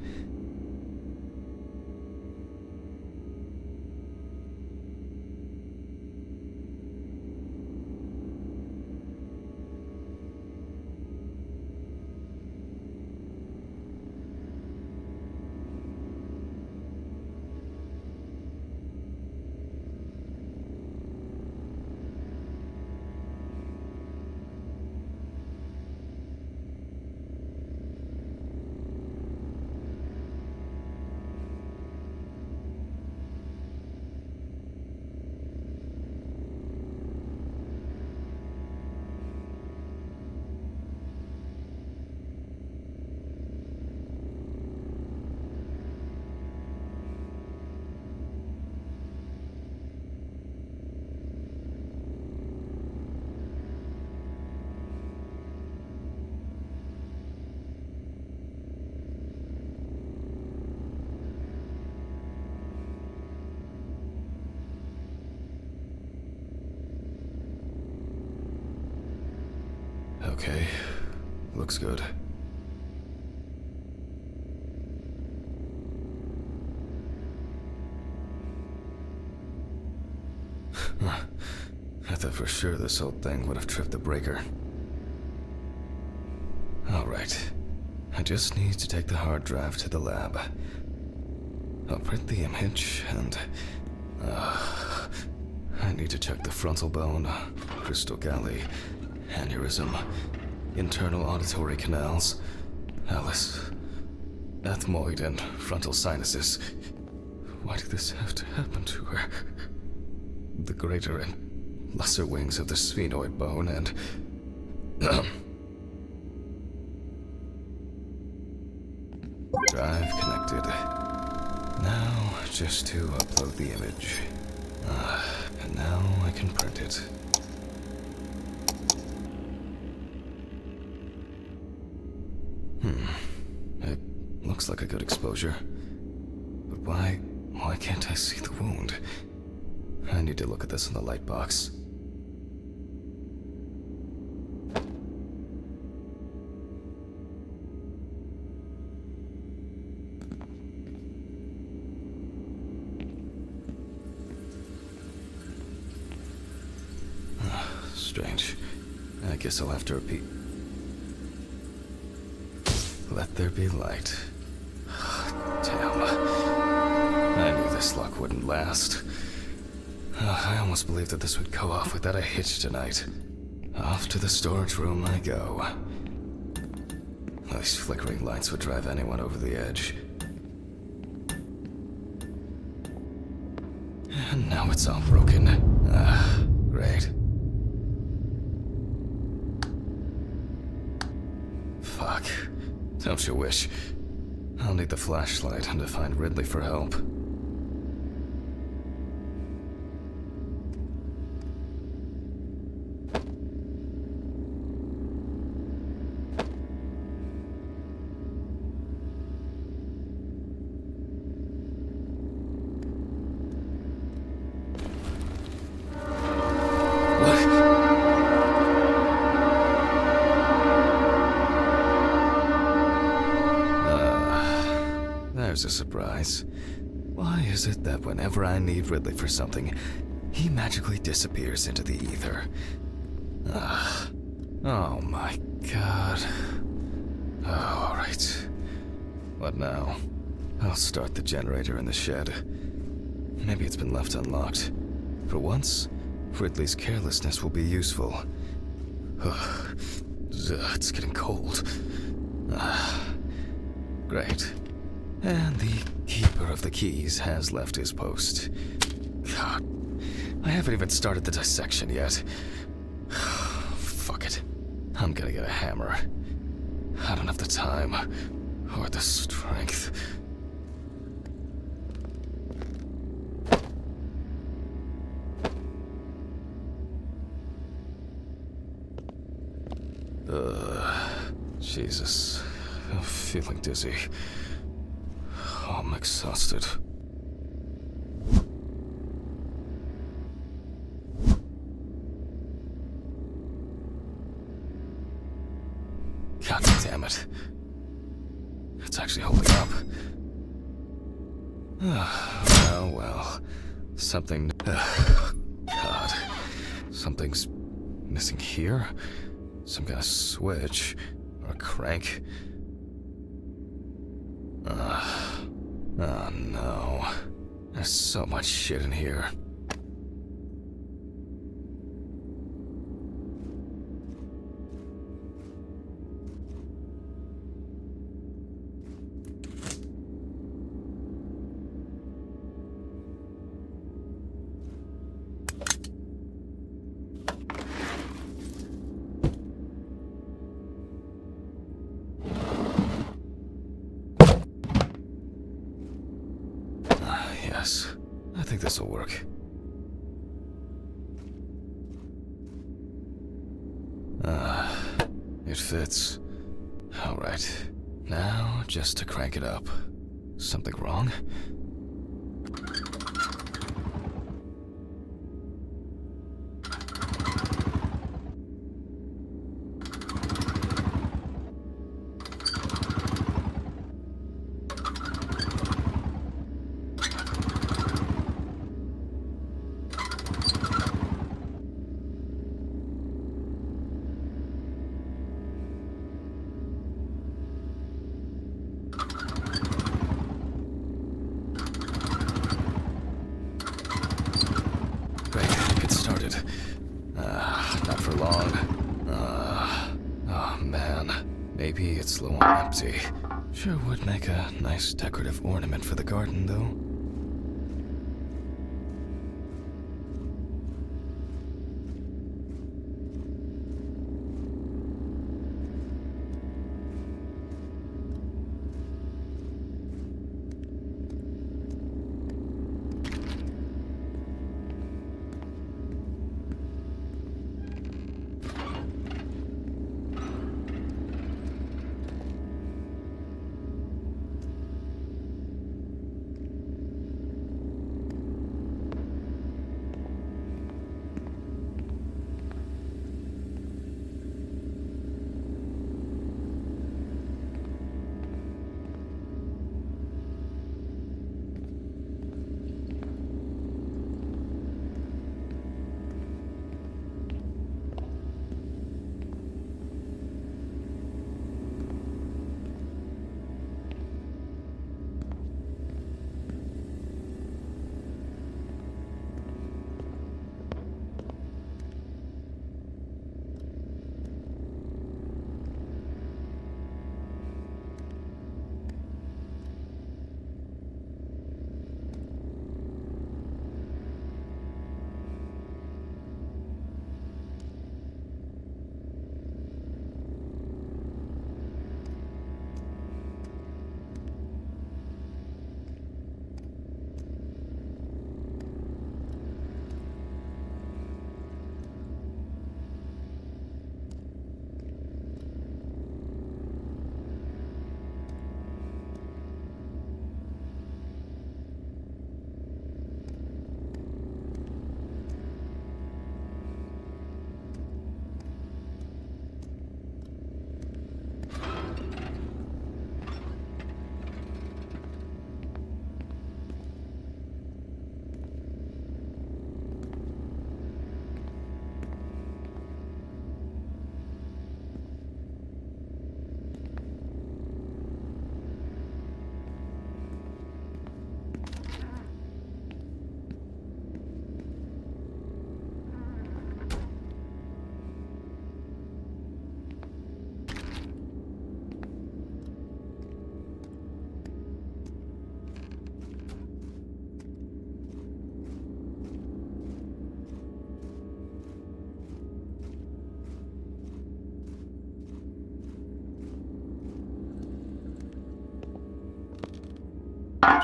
Okay, looks good. I thought for sure this whole thing would have tripped the breaker. Alright, I just need to take the hard drive to the lab. I'll print the image and... I need to check the frontal bone, crystal galley, aneurysm, internal auditory canals, Alice, ethmoid and frontal sinuses. Why did this have to happen to her? The greater and lesser wings of the sphenoid bone and... Drive connected. Now, just to upload the image. And now I can print it. It looks like a good exposure. But why can't I see the wound? I need to look at this in the light box. Strange. I guess I'll have to repeat. Let there be light. Damn. I knew this luck wouldn't last. I almost believed that this would go off without a hitch tonight. Off to the storage room I go. These flickering lights would drive anyone over the edge. And now it's all broken. Great. Fuck. Don't you wish? I'll need the flashlight and to find Ridley for help. There's a surprise. Why is it that whenever I need Ridley for something, he magically disappears into the ether? Oh my god. Oh, alright. What now? I'll start the generator in the shed. Maybe it's been left unlocked. For once, Ridley's carelessness will be useful. It's getting cold. Great. And the keeper of the keys has left his post. God, I haven't even started the dissection yet. Fuck it. I'm gonna get a hammer. I don't have the time or the strength. Jesus. I'm feeling dizzy. I'm exhausted. God damn it. It's actually holding up. Well. Something... God. Something's missing here? Some kind of switch? Or a crank? Oh no. There's so much shit in here. Yes, I think this will work. It fits. Alright. Now, just to crank it up. Something wrong? Not for long. Oh man. Maybe it's low on empty. Sure would make a nice decorative ornament for the garden, though.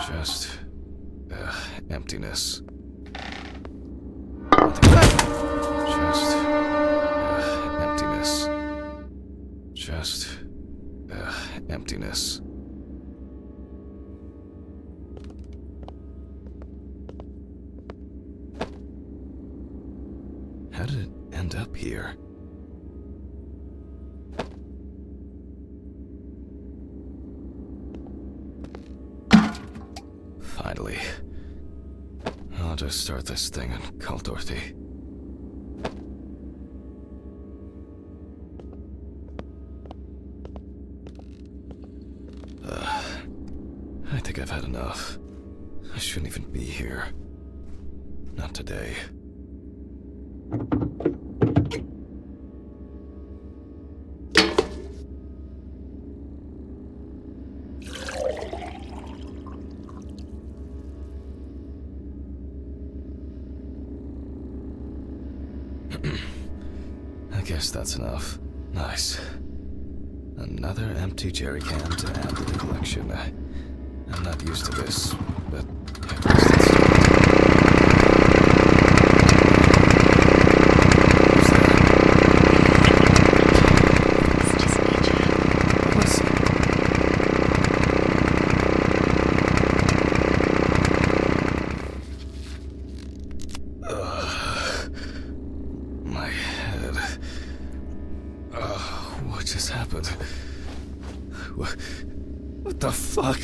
Just emptiness. Just emptiness. Just emptiness. How did it end up here? Finally. I'll just start this thing and call Dorothy. I think I've had enough. I shouldn't even be here. Not today. I guess that's enough. Nice. Another empty jerry can to add to the collection. I'm not used to this, but at least it's... Who's there? It's just me, Jack. What's... My head. What just happened? What the fuck?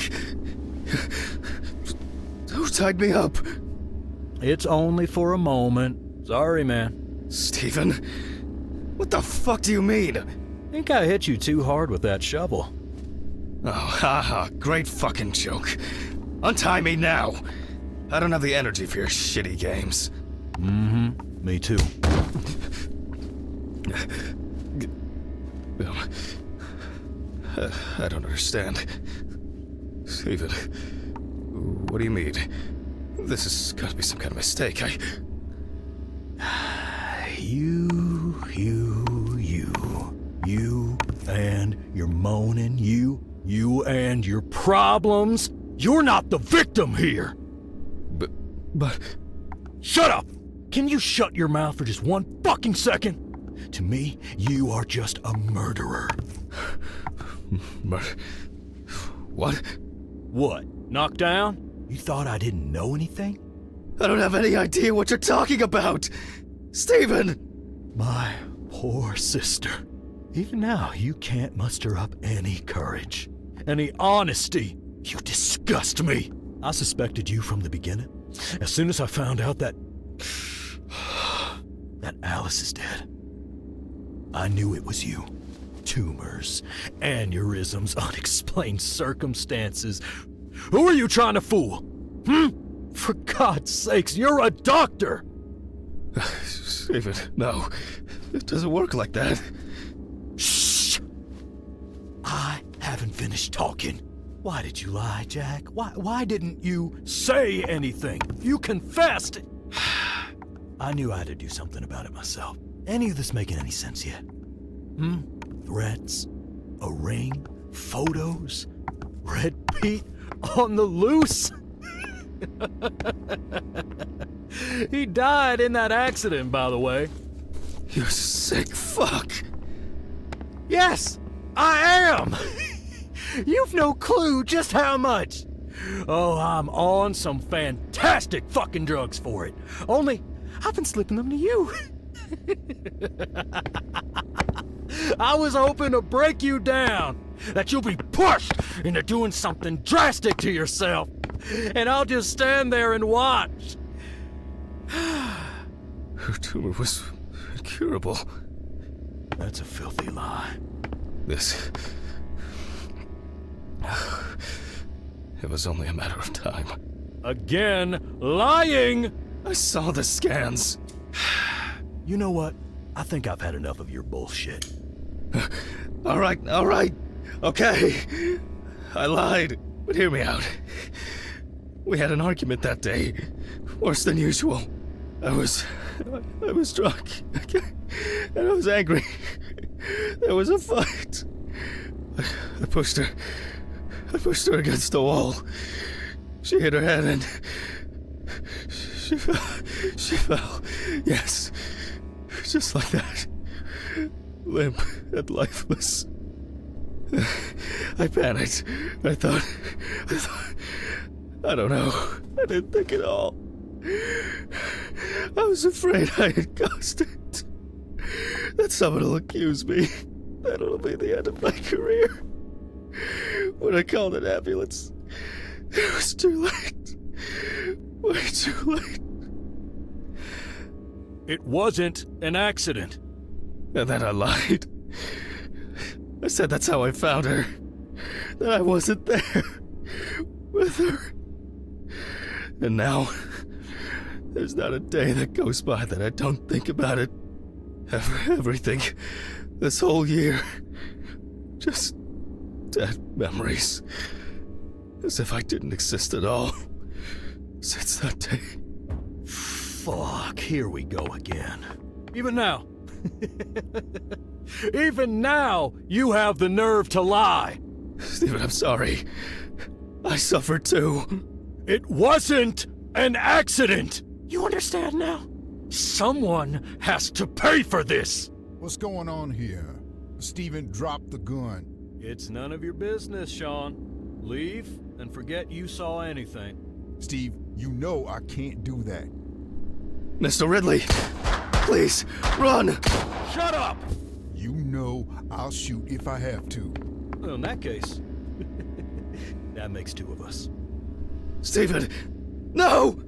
Who tied me up? It's only for a moment. Sorry, man. Steven? What the fuck do you mean? Think I hit you too hard with that shovel. Oh, haha, great fucking joke. Untie me now. I don't have the energy for your shitty games. Mm-hmm. Me too. I don't understand. Steven, what do you mean? This has got to be some kind of mistake. You and your moaning, you and your problems. You're not the victim here. But... Shut up! Can you shut your mouth for just one fucking second? To me, you are just a murderer. What? What? Knocked down? You thought I didn't know anything? I don't have any idea what you're talking about! Steven! My poor sister. Even now, you can't muster up any courage, any honesty. You disgust me. I suspected you from the beginning. As soon as I found out that Alice is dead, I knew it was you. Tumors, aneurysms, unexplained circumstances. Who are you trying to fool? For God's sakes, you're a doctor! Steven, no. It doesn't work like that. Shh! I haven't finished talking. Why did you lie, Jack? Why didn't you say anything? You confessed! I knew I had to do something about it myself. Any of this making any sense yet? Threats? A ring? Photos? Red Pete on the loose? He died in that accident, by the way. You sick fuck! Yes, I am! You've no clue just how much. Oh, I'm on some fantastic fucking drugs for it. Only, I've been slipping them to you. I was hoping to break you down, that you'll be pushed into doing something drastic to yourself, and I'll just stand there and watch. Her tumor was incurable. That's a filthy lie. This... It was only a matter of time. Again, lying! I saw the scans. You know what? I think I've had enough of your bullshit. All right. Okay. I lied, but hear me out. We had an argument that day. Worse than usual. I was drunk. And I was angry. There was a fight. I pushed her against the wall. She hit her head and... She fell. Yes. Just like that. Limp and lifeless. I panicked. I thought... I don't know. I didn't think at all. I was afraid I had caused it. That someone will accuse me. That it'll be the end of my career. When I called an ambulance, it was too late. Way too late. It wasn't an accident. And then I lied. I said that's how I found her. That I wasn't there with her. And now, there's not a day that goes by that I don't think about it. Everything. This whole year. Just dead memories. As if I didn't exist at all. Since that day. Fuck, here we go again. Even now. Even now, you have the nerve to lie. Stephen, I'm sorry. I suffered too. It wasn't an accident! You understand now? Someone has to pay for this! What's going on here? Steven, drop the gun. It's none of your business, Sean. Leave and forget you saw anything. Steve, you know I can't do that. Mr. Ridley, please, run! Shut up! You know I'll shoot if I have to. Well, in that case, that makes two of us. Stephen, no!